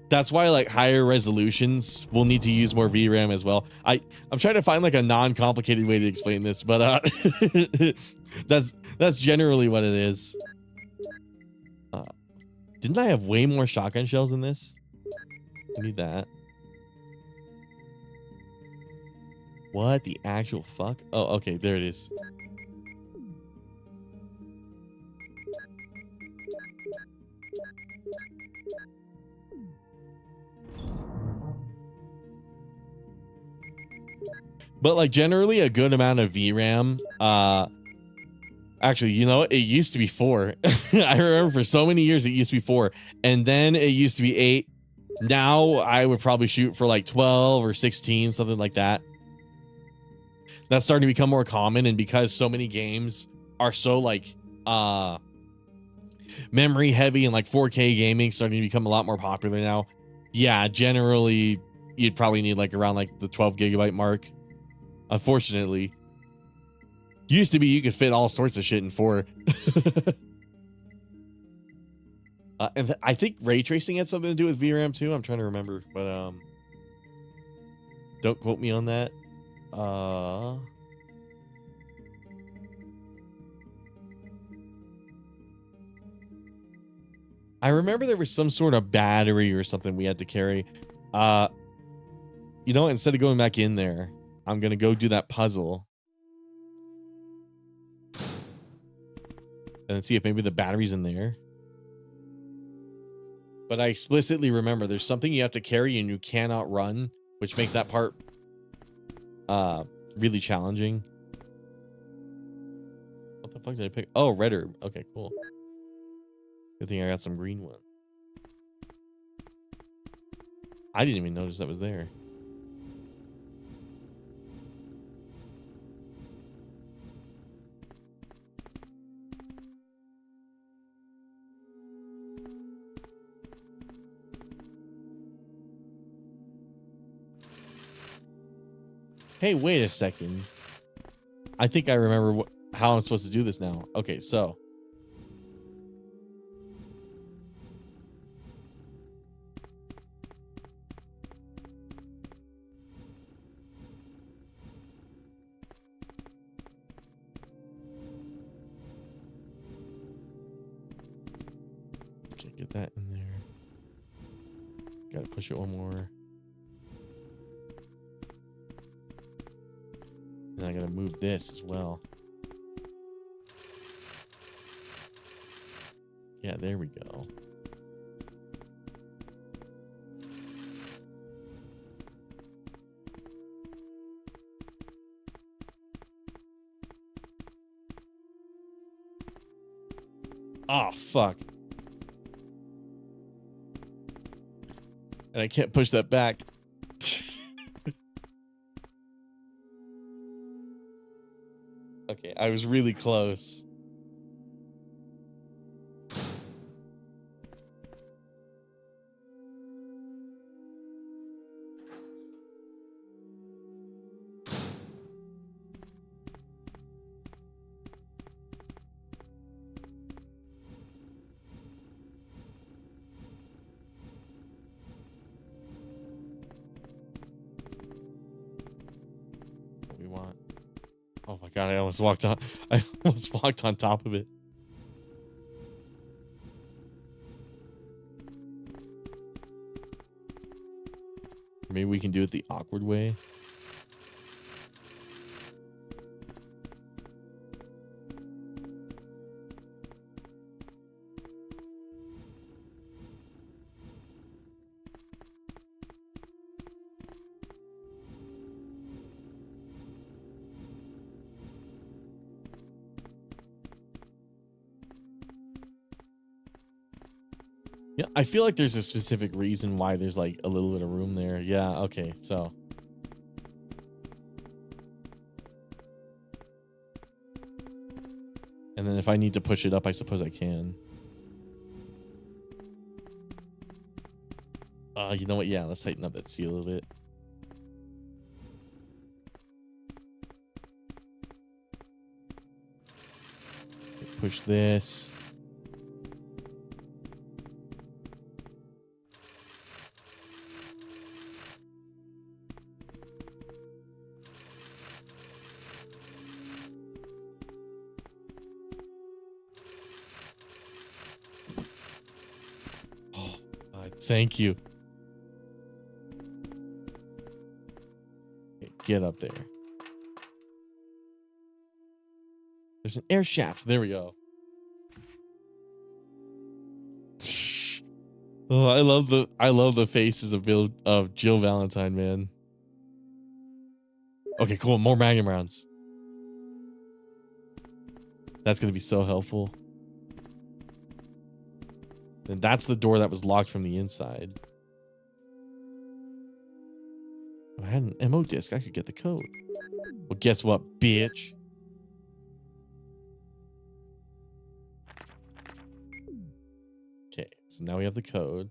that's why like higher resolutions will need to use more VRAM as well. I'm trying to find like a non-complicated way to explain this, but that's generally what it is. Didn't I have way more shotgun shells in this? I need that. What the actual fuck? Oh, okay, there it is. But like generally a good amount of VRAM, actually, you know, it used to be 4. I remember for so many years it used to be 4, and then it used to be 8. Now I would probably shoot for like 12 or 16, something like that. That's starting to become more common, and because so many games are so like memory heavy and like 4K gaming starting to become a lot more popular now. Yeah, generally you'd probably need like around like the 12 gigabyte mark. Unfortunately, used to be you could fit all sorts of shit in 4. And I think ray tracing had something to do with VRAM too. I'm trying to remember, but don't quote me on that. I remember there was some sort of battery or something we had to carry. You know, instead of going back in there, I'm gonna go do that puzzle and see if maybe the battery's in there. But I explicitly remember there's something you have to carry and you cannot run, which makes that part really challenging. What the fuck did I pick? Oh, red herb. Okay, cool. Good thing I got some green one. I didn't even notice that was there. Hey, wait a second. I think I remember how I'm supposed to do this now. Okay, so. Okay, get that in there. Gotta push it one more. And I gotta move this as well. Yeah, there we go. Oh, fuck. And I can't push that back. Okay, I was really close. What we want. Oh my god, I almost walked on top of it. maybe we can do it the awkward way. Yeah, I feel like there's a specific reason why there's like a little bit of room there. Yeah, okay, so. And then if I need to push it up, I suppose I can. You know what? Yeah, let's tighten up that C a little bit. Push this. Thank you. Okay, get up there. There's an air shaft. There we go. Oh, I love the faces of Jill Valentine, man. Okay, cool. More Magnum rounds. That's gonna be so helpful. And that's the door that was locked from the inside. If I had an MO disc, I could get the code. Well, guess what, bitch? Okay, so now we have the code.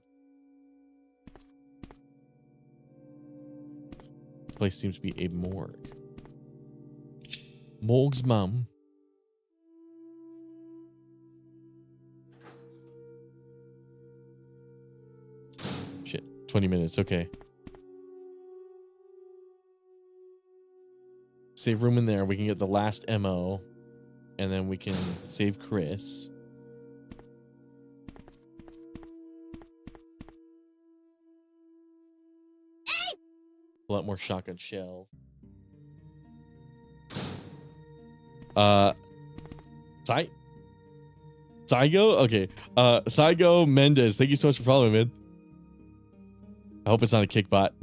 This place seems to be a morgue. Morgue's mum. Shit, 20 minutes, okay. Save room in there. We can get the last MO. And then we can save Chris. A lot more shotgun shells. Thygo? Okay. Thygo Mendez, thank you so much for following, man. I hope it's not a kick bot.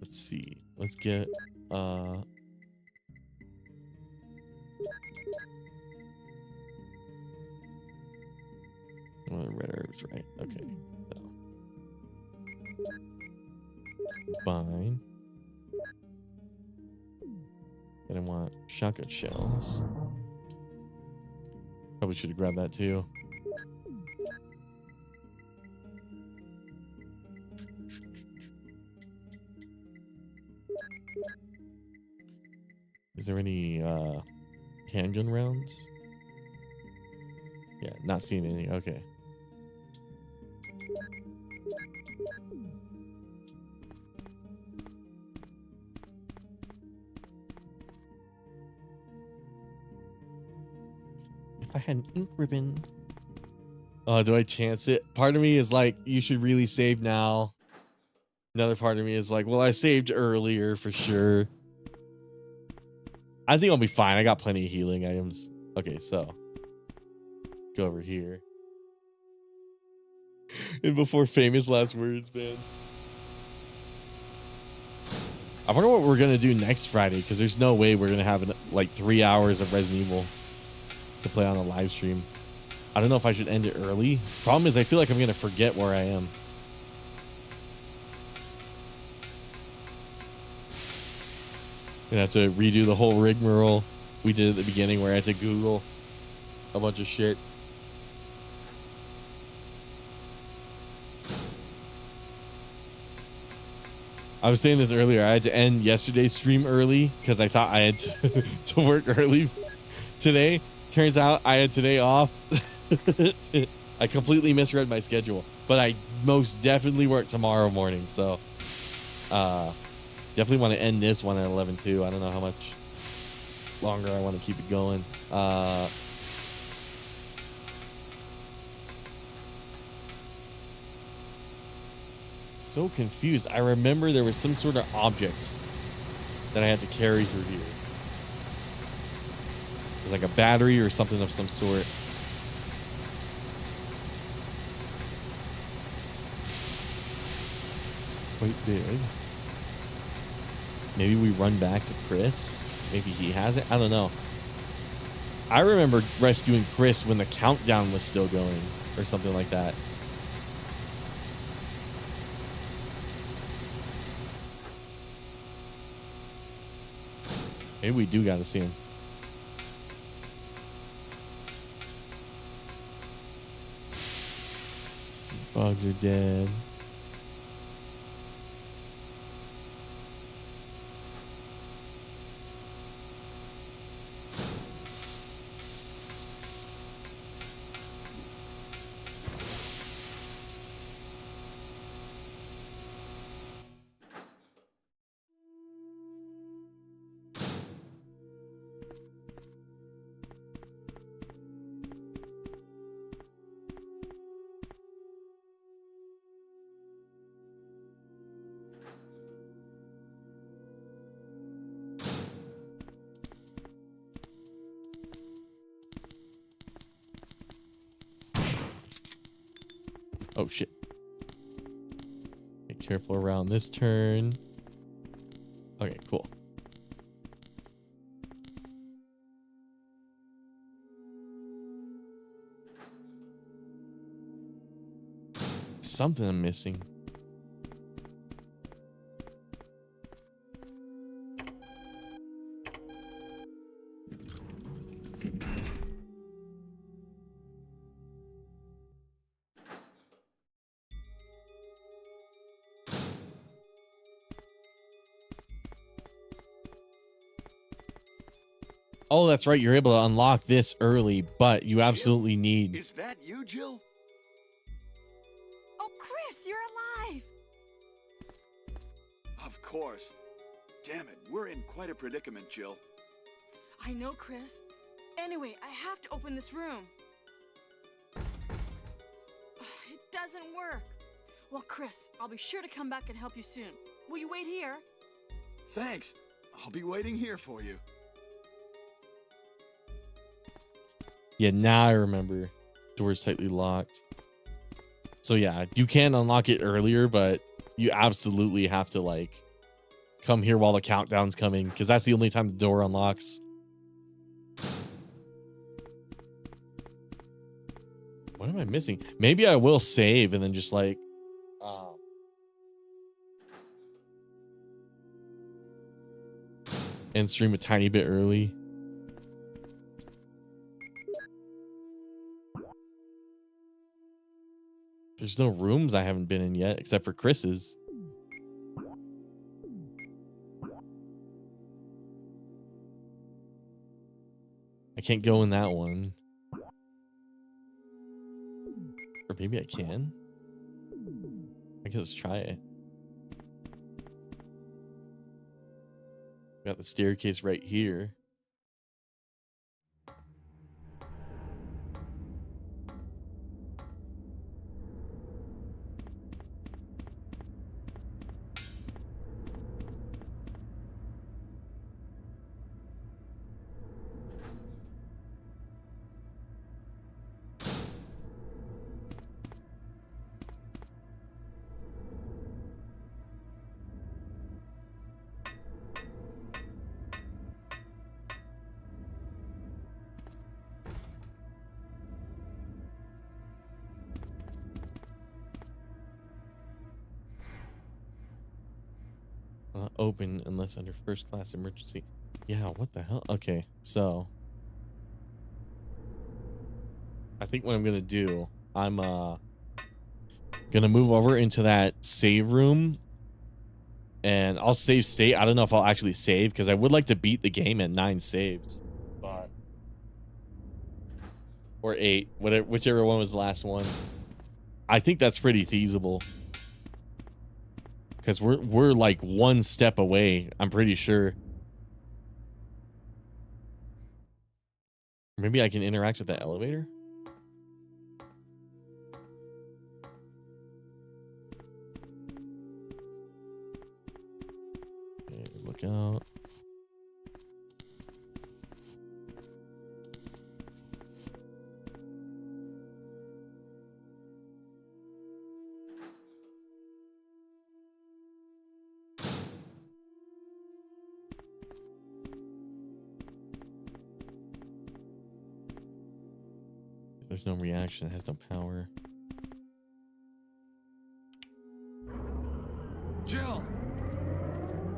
Let's see. Let's get oh, the red herbs, right? Okay. So. Fine. Then I want shotgun shells. Probably should have grabbed that too. Is there any handgun rounds? Yeah, not seeing any. Okay. If I had an ink ribbon. Oh, do I chance it? Part of me is like, you should really save now. Another part of me is like, well, I saved earlier for sure. I think I'll be fine. I got plenty of healing items. Okay, so go over here. And before famous last words, man. I wonder what we're gonna do next Friday, because there's no way we're gonna have like 3 hours of Resident Evil to play on a live stream. I don't know if I should end it early. Problem is, I feel like I'm gonna forget where I am. Gonna have to redo the whole rigmarole we did at the beginning, where I had to Google a bunch of shit. I was saying this earlier. I had to end yesterday's stream early because I thought I had to work early today. Turns out I had today off. I completely misread my schedule, but I most definitely work tomorrow morning. So, Definitely want to end this one at 11 too. I don't know how much longer I want to keep it going. So confused. I remember there was some sort of object that I had to carry through here. It was like a battery or something of some sort. It's quite big. Maybe we run back to Chris. Maybe he has it. I don't know. I remember rescuing Chris when the countdown was still going or something like that. Maybe we do got to see him. Some bugs are dead. Oh, shit. Be careful around this turn. Okay, cool. Something I'm missing. Oh, that's right. You're able to unlock this early, but you absolutely need... Is that you, Jill? Oh, Chris, you're alive! Of course. Damn it, we're in quite a predicament, Jill. I know, Chris. Anyway, I have to open this room. It doesn't work. Well, Chris, I'll be sure to come back and help you soon. Will you wait here? Thanks. I'll be waiting here for you. Yeah, now I remember. Door's tightly locked. So yeah, you can unlock it earlier, but you absolutely have to like come here while the countdown's coming, because that's the only time the door unlocks. What am I missing? Maybe I will save and then just like and stream a tiny bit early. There's no rooms I haven't been in yet, except for Chris's. I can't go in that one. Or maybe I can. I can just try it. Got the staircase right here. Open unless under first class emergency. Yeah, what the hell? Okay, so I think what I'm gonna do, I'm gonna move over into that save room and I'll save state. I don't know if I'll actually save because I would like to beat the game at 9 saves, but or 8, whatever, whichever one was the last one. I think that's pretty feasible. because we're like one step away. I'm pretty sure. Maybe I can interact with the elevator. Okay, look out. There's no reaction. It has no power. Jill!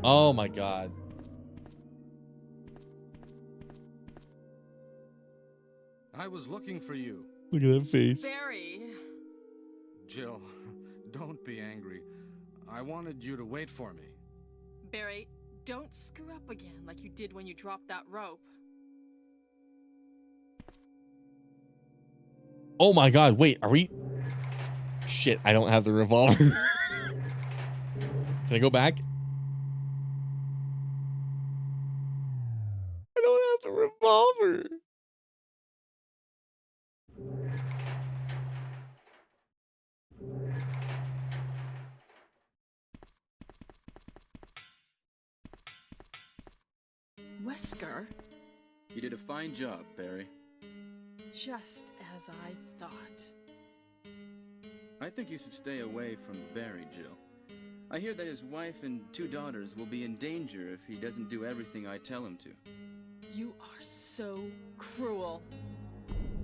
Oh my god. I was looking for you. Look at that face. Barry. Jill, don't be angry. I wanted you to wait for me. Barry, don't screw up again like you did when you dropped that rope. Oh my god, wait, are we... Shit, I don't have the revolver. Can I go back? I don't have the revolver. Wesker? You did a fine job, Barry. Just as I thought. I think you should stay away from Barry, Jill. I hear that his wife and 2 daughters will be in danger if he doesn't do everything I tell him to. You are so cruel.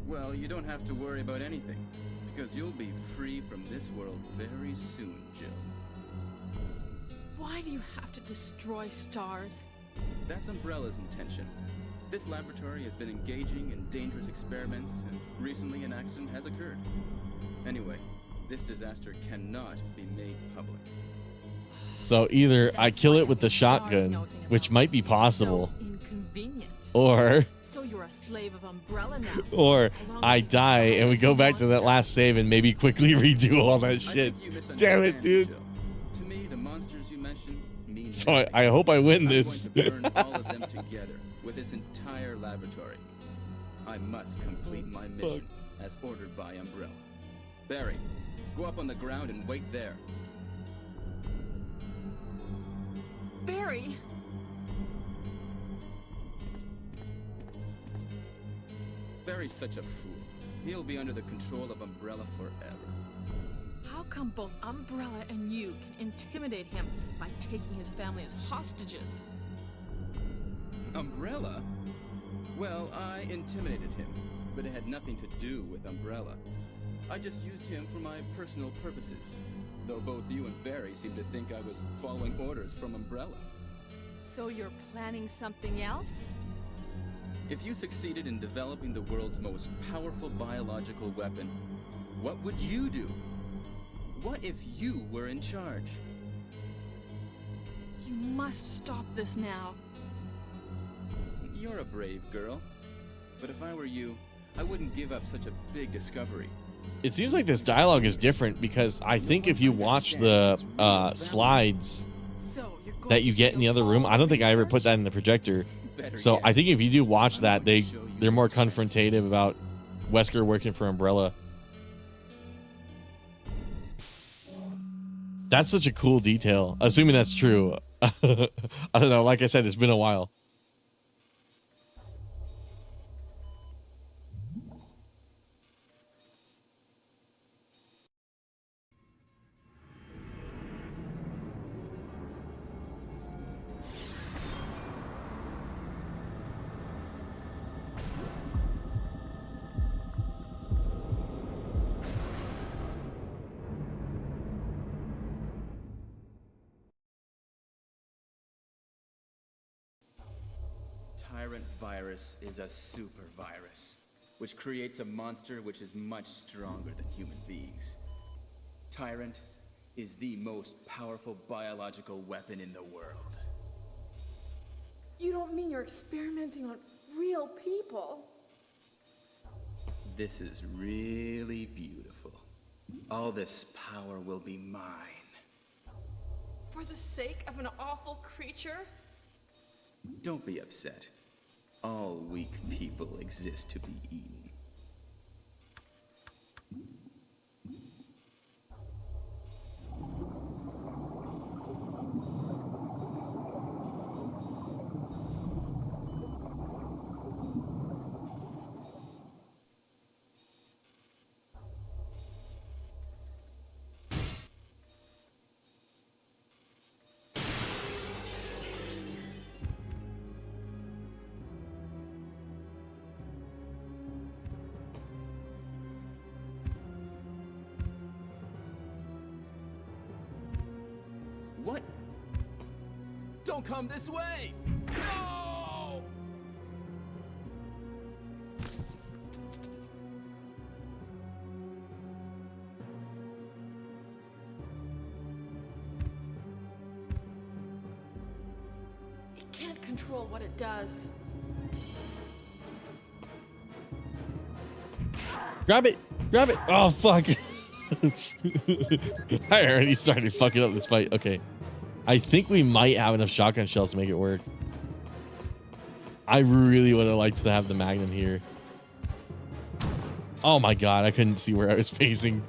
Well, you don't have to worry about anything, because you'll be free from this world very soon, Jill. Why do you have to destroy stars? That's Umbrella's intention. This laboratory has been engaging in dangerous experiments, and recently an accident has occurred. Anyway, this disaster cannot be made public. So either I That's kill why it with the stars shotgun, nosing which about. might be possible, So inconvenient. or So you're a slave of Umbrella now. or along I with these die and we go back to that monsters. last save and maybe quickly redo all that I shit. think you Damn it, misunderstand, dude. Jill. To me, the monsters you mentioned mean So nothing. I hope I win I'm this. going to burn all of them together with this entire laboratory. I must complete my mission as ordered by Umbrella. Barry, go up on the ground and wait there. Barry! Barry's such a fool. He'll be under the control of Umbrella forever. How come both Umbrella and you can intimidate him by taking his family as hostages? Umbrella? Well, I intimidated him, but it had nothing to do with Umbrella. I just used him for my personal purposes, though both you and Barry seem to think I was following orders from Umbrella. So you're planning something else? If you succeeded in developing the world's most powerful biological weapon, what would you do? What if you were in charge? You must stop this now. You're a brave girl. But if I were you, I wouldn't give up such a big discovery. It seems like this dialogue is different because I think if you watch the slides So you're going that you to get in the steal other room, all I don't think I ever put research? that in the projector. Better So yet, I think if you do watch I'm that, going to show you they're more the truth. confrontative about Wesker working for Umbrella. That's such a cool detail, assuming that's true. I don't know. Like I said, it's been a while. Tyrant virus is a super virus, which creates a monster which is much stronger than human beings. Tyrant is the most powerful biological weapon in the world. You don't mean you're experimenting on real people? This is really beautiful. All this power will be mine. For the sake of an awful creature? Don't be upset. All weak people exist to be eaten. What? Don't come this way! No! It can't control what it does. Grab it! Grab it! Oh, fuck. I already started fucking up this fight. Okay. I think we might have enough shotgun shells to make it work. I really would have liked to have the Magnum here. Oh my god, I couldn't see where I was facing.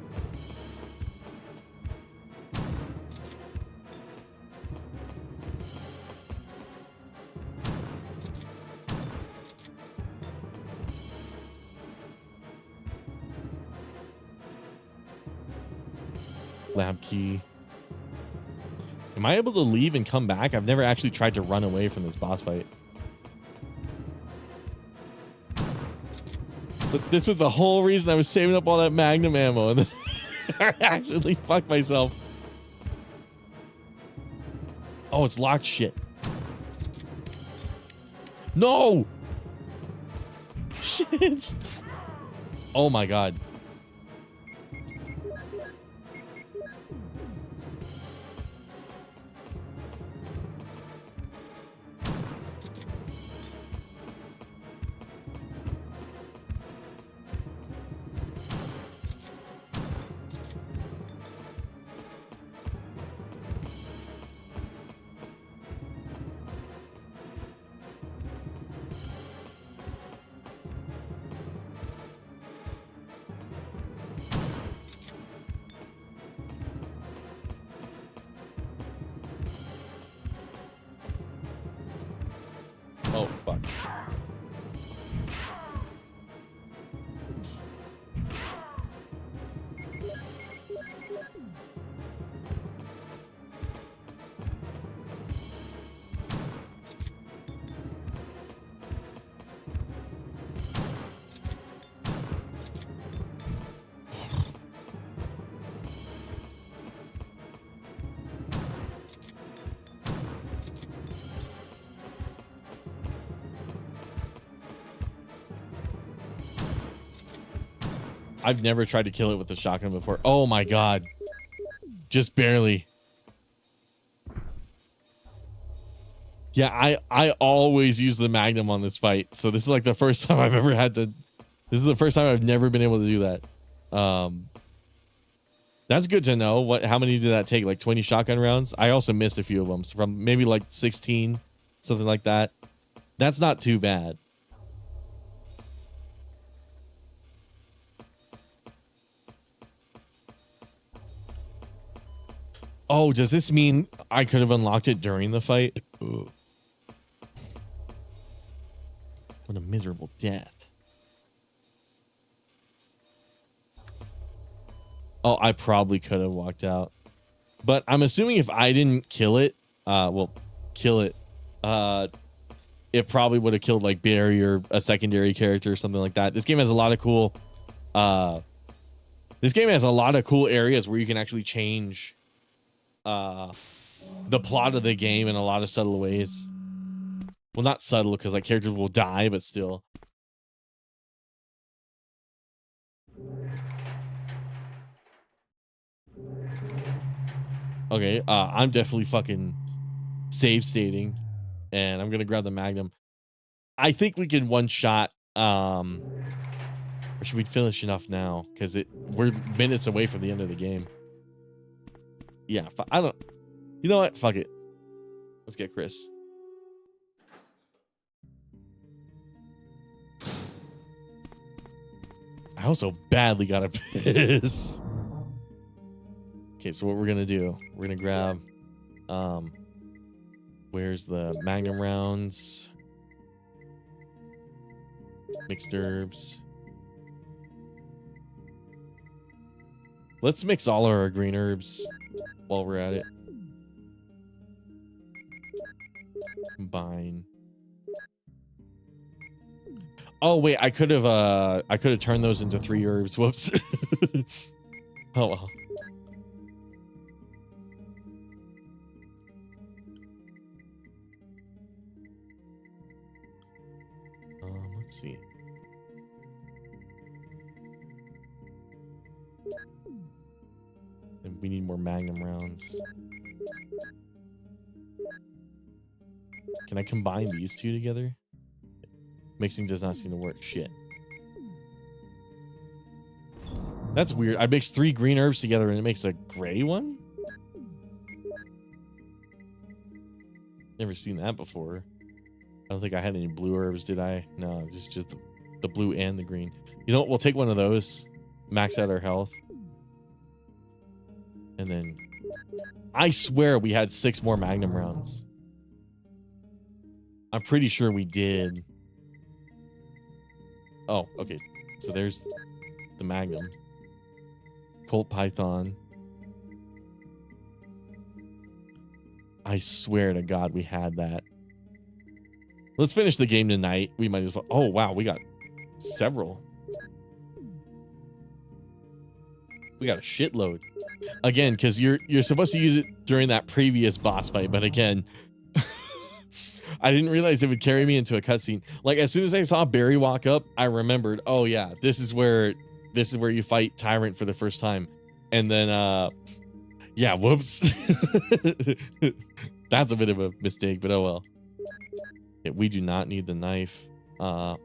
Lab key. Am I able to leave and come back? I've never actually tried to run away from this boss fight. But this was the whole reason I was saving up all that Magnum ammo, and then I actually fucked myself. Oh, it's locked. Shit. No! Shit! Oh my god. Oh, fuck. I've never tried to kill it with a shotgun before. Oh my god. Just barely. Yeah, I always use the Magnum on this fight. So this is like the first time I've ever had to. This is the first time I've never been able to do that. That's good to know. How many did that take? Like 20 shotgun rounds? I also missed a few of them. So from maybe like 16, something like that. That's not too bad. Oh, does this mean I could have unlocked it during the fight? Ugh. What a miserable death. Oh, I probably could have walked out. But I'm assuming if I didn't kill it, kill it, it probably would have killed like Barry or a secondary character or something like that. This game has a lot of cool, areas where you can actually change the plot of the game in a lot of subtle ways. Well, not subtle because like characters will die, but still. Okay, I'm definitely fucking save stating, and I'm gonna grab the Magnum. I think we can one shot. Or should we finish enough now? Because we're minutes away from the end of the game. Yeah, I don't. You know what? Fuck it. Let's get Chris. I also badly got a piss. Okay, so what we're gonna do? We're gonna grab where's the Magnum rounds? Mixed herbs. Let's mix all our green herbs while we're at it. Combine. Oh wait, I could have turned those into 3 herbs. Whoops. Oh well. Let's see. And we need more Magnum rounds. Can I combine these two together? Mixing does not seem to work. Shit. That's weird. I mixed 3 green herbs together and it makes a gray one? Never seen that before. I don't think I had any blue herbs, did I? No, just the blue and the green. You know what? We'll take one of those, max out our health. And then I swear we had 6 more Magnum rounds. I'm pretty sure we did. Oh, okay. So there's the Magnum. Colt Python. I swear to God we had that. Let's finish the game tonight. We might as well. Oh, wow. We got several. We got a shitload. Again, because you're supposed to use it during that previous boss fight. But again, I didn't realize it would carry me into a cutscene. Like, as soon as I saw Barry walk up, I remembered, oh, yeah, this is where you fight Tyrant for the first time. And then, yeah, whoops. That's a bit of a mistake, but oh well. Yeah, we do not need the knife. You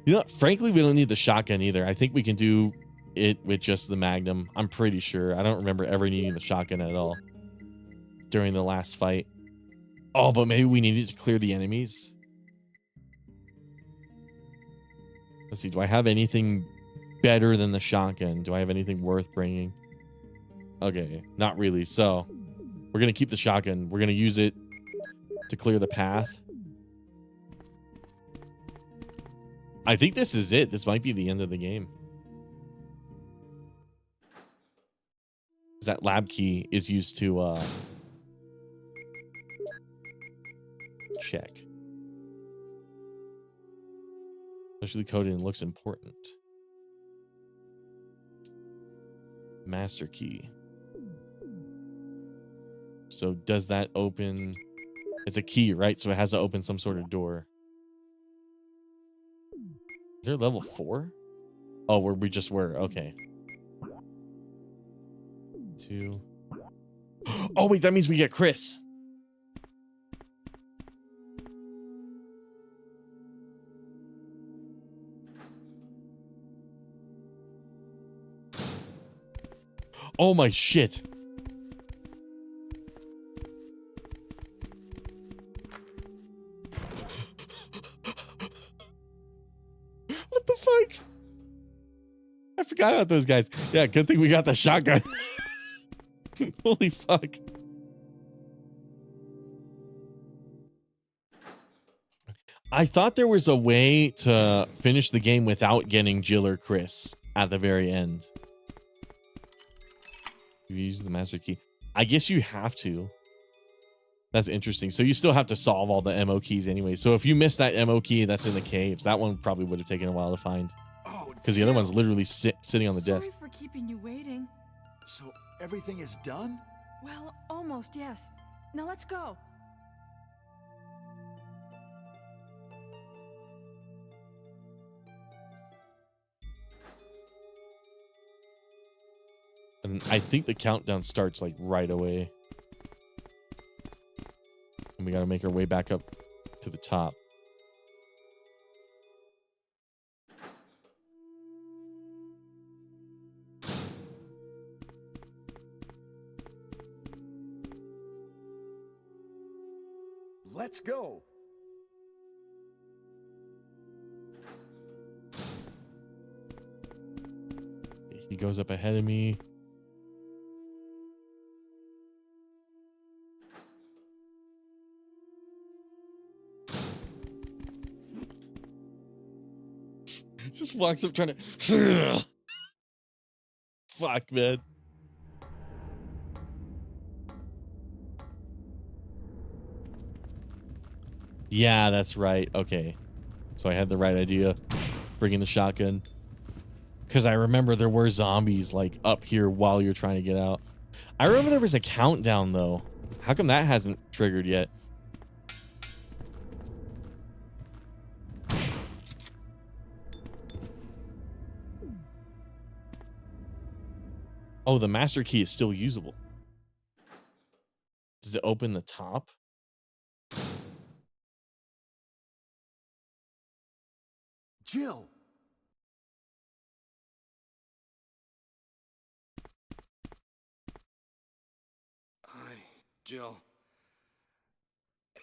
know, frankly, we don't need the shotgun either. I think we can do it with just the Magnum. I'm pretty sure. I don't remember ever needing the shotgun at all during the last fight. Oh, but maybe we needed to clear the enemies. Let's see. Do I have anything better than the shotgun? Do I have anything worth bringing? Okay, not really. So we're going to keep the shotgun. We're going to use it to clear the path. I think this is it. This might be the end of the game. That lab key is used to check. Especially coded and looks important. Master key. So does that open? It's a key, right? So it has to open some sort of door. Is there level 4? Oh, where we just were. Okay. 2. Oh, wait, that means we get Chris. Oh my shit. What the fuck? I forgot about those guys. Yeah, good thing we got the shotgun. Holy fuck. I thought there was a way to finish the game without getting Jill or Chris at the very end. You use the master key. I guess you have to. That's interesting. So you still have to solve all the MO keys anyway. So if you miss that MO key that's in the caves, that one probably would have taken a while to find. Because the other one's literally sitting on the desk. Sorry for keeping you waiting. So everything is done? Well, almost, yes. Now let's go. And I think the countdown starts like right away. And we got to make our way back up to the top. Let's go. He goes up ahead of me. Just walks up trying to... Fuck, man. Yeah, that's right. Okay. So I had the right idea. Bringing the shotgun. Because I remember there were zombies like up here while you're trying to get out. I remember there was a countdown though. How come that hasn't triggered yet? Oh, the master key is still usable. Does it open the top? Jill. Hi, Jill.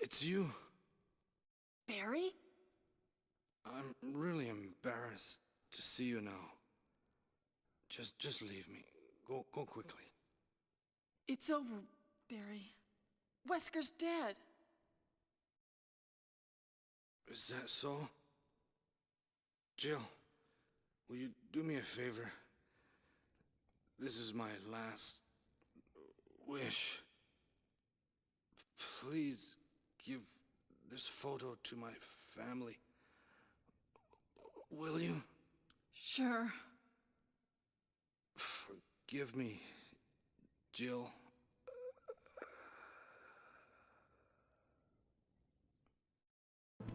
It's you. Barry? I'm really embarrassed to see you now. Just leave me. Go quickly. It's over, Barry. Wesker's dead. Is that so? Jill, will you do me a favor? This is my last wish. Please give this photo to my family. Will you? Sure. Forgive me, Jill.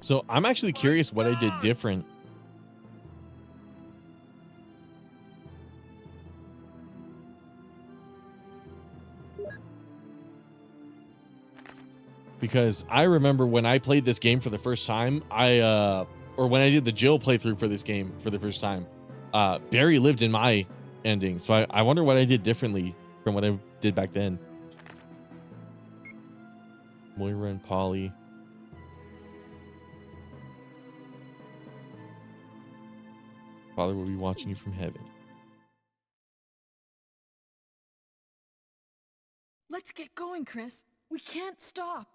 So I'm actually curious what I did different. Because I remember when I played this game for the first time, or when I did the Jill playthrough for this game for the first time, Barry lived in my ending. So I wonder what I did differently from what I did back then. Moira and Polly. Father will be watching you from heaven. Let's get going, Chris. We can't stop.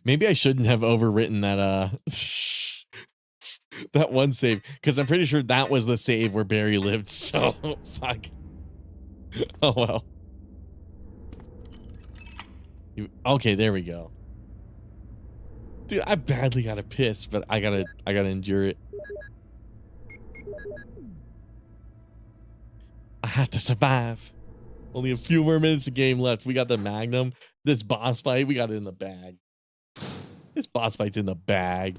Maybe I shouldn't have overwritten that that one save, because I'm pretty sure that was the save where Barry lived. So fuck. Oh well. Okay, there we go. Dude, I badly gotta piss, but I gotta endure it. I have to survive. Only a few more minutes of game left. We got the Magnum. This boss fight, we got it in the bag. This boss fight's in the bag.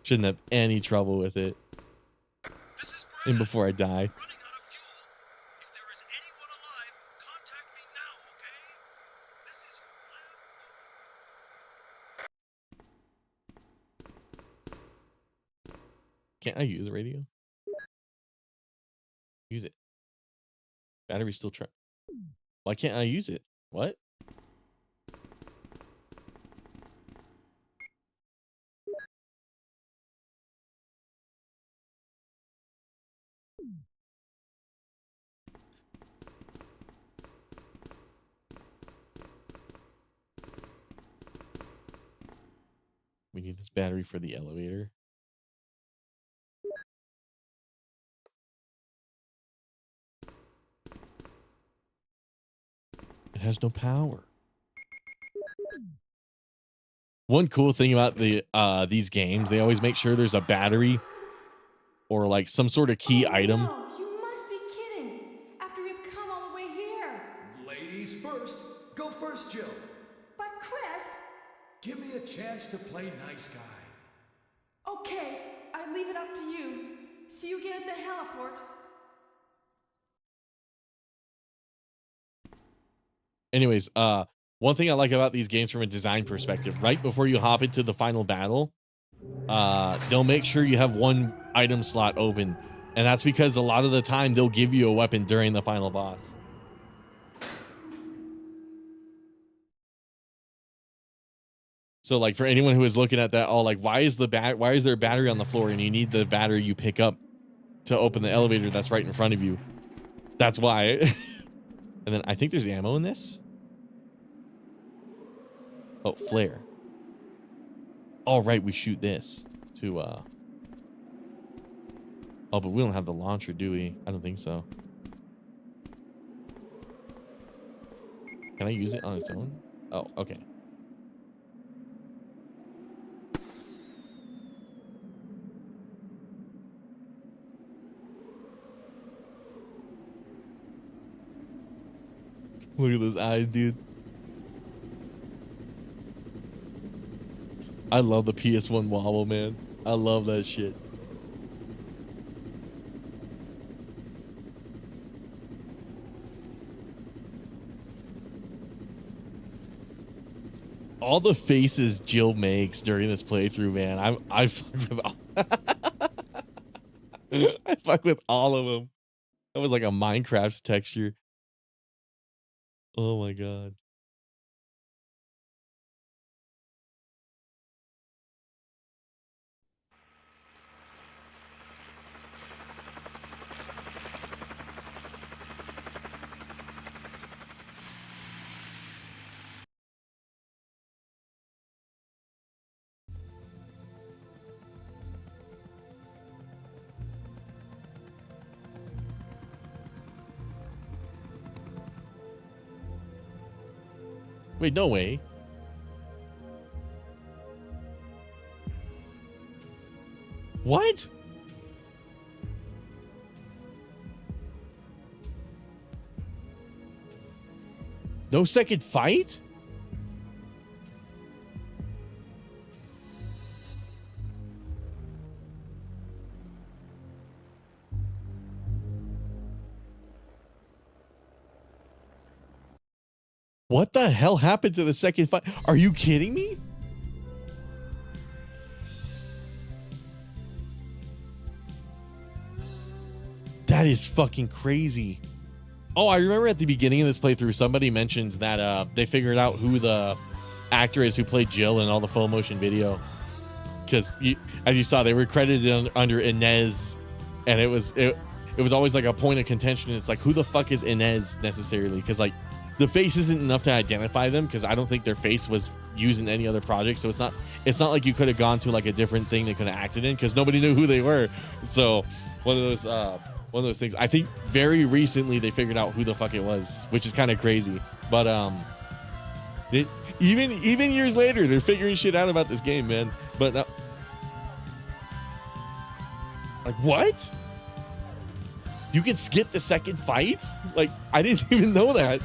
Shouldn't have any trouble with it. And before I die. Can't I use the radio? Use it. Battery's still trying. Why can't I use it? What? We need this battery for the elevator. It has no power. One cool thing about the these games, they always make sure there's a battery or like some sort of key item. No, you must be kidding. After we've come all the way here. Ladies first. Go first, Jill. But Chris... Give me a chance to play nice guy. Okay, I leave it up to you. See you again at the heliport. Anyways, one thing I like about these games from a design perspective, right before you hop into the final battle, they'll make sure you have one item slot open. And that's because a lot of the time they'll give you a weapon during the final boss. So like for anyone who is looking at that, all like, why is there a battery on the floor and you need the battery you pick up to open the elevator that's right in front of you? That's why. And then I think there's ammo in this. Oh, flare. All right, we shoot this to oh, but we don't have the launcher, do we? I don't think so. Can I use it on its own? Oh, okay. Look at those eyes, dude. I love the PS1 wobble, man. I love that shit. All the faces Jill makes during this playthrough, man. I fuck with all I fuck with all of them. That was like a Minecraft texture. Oh my god. Wait, no way. What? No second fight? What the hell happened to the second fight? Are you kidding me? That is fucking crazy. Oh, I remember at the beginning of this playthrough, somebody mentioned that they figured out who the actor is who played Jill in all the full motion video. Because as you saw, they were credited under Inez, and it was always like a point of contention. It's like, who the fuck is Inez necessarily? Because like the face isn't enough to identify them, because I don't think their face was used in any other project. So it's not like you could have gone to like a different thing they could have acted in, because nobody knew who they were. So one of those things. I think very recently they figured out who the fuck it was, which is kind of crazy. But even years later, they're figuring shit out about this game, man. But like, what? You can skip the second fight? Like, I didn't even know that.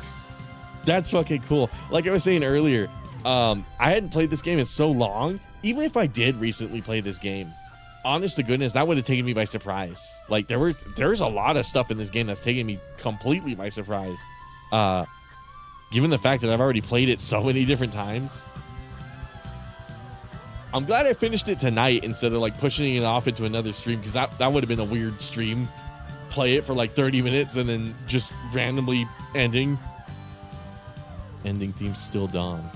That's fucking cool. Like I was saying earlier, I hadn't played this game in so long. Even if I did recently play this game, honest to goodness, that would have taken me by surprise. Like there's a lot of stuff in this game that's taken me completely by surprise. Given the fact that I've already played it so many different times. I'm glad I finished it tonight instead of like pushing it off into another stream, because that would have been a weird stream. Play it for like 30 minutes and then just randomly ending. Ending theme still Dawn.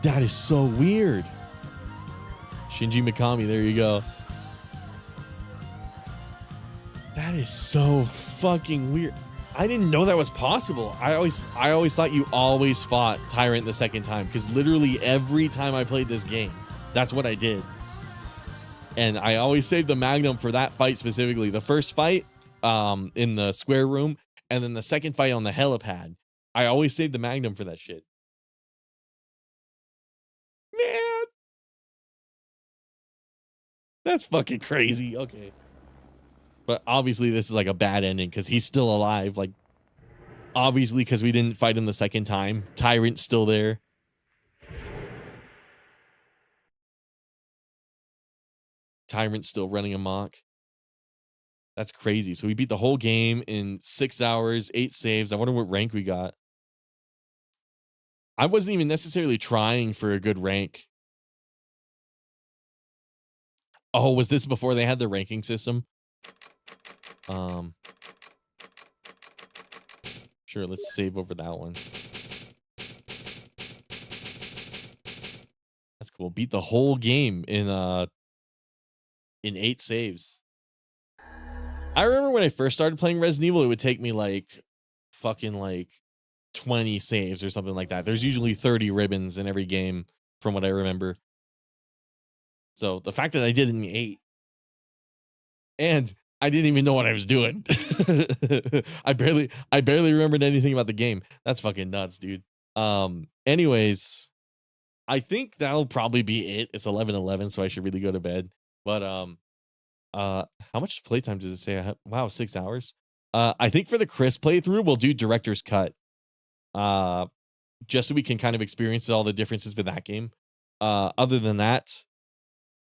That is so weird. Shinji Mikami, there you go. That is so fucking weird. I didn't know that was possible. I always thought you always fought Tyrant the second time, because literally every time I played this game, that's what I did. And I always saved the Magnum for that fight specifically. The first fight in the square room, and then the second fight on the helipad. I always saved the Magnum for that shit. Man. That's fucking crazy. Okay. But obviously this is like a bad ending because he's still alive. Like, obviously because we didn't fight him the second time. Tyrant's still there. Tyrant's still running amok. That's crazy. So we beat the whole game in 6 hours, 8 saves. I wonder what rank we got. I wasn't even necessarily trying for a good rank. Oh, was this before they had the ranking system? Sure, let's save over that one. cool. Beat the whole game in 8 saves. I remember when I first started playing Resident Evil, it would take me like fucking like 20 saves or something like that. There's usually 30 ribbons in every game from what I remember. So the fact that I did it in 8 and I didn't even know what I was doing. I barely remembered anything about the game. That's fucking nuts, dude. Anyways, I think that'll probably be it. It's 11:11, so I should really go to bed. But how much playtime does it say I have? Wow, 6 hours. I think for the Chris playthrough, we'll do director's cut. Just so we can kind of experience all the differences with that game. Other than that,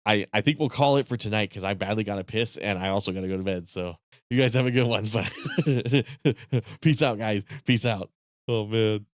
I think we'll call it for tonight because I badly got to piss and I also got to go to bed. So you guys have a good one. But peace out, guys. Peace out. Oh man.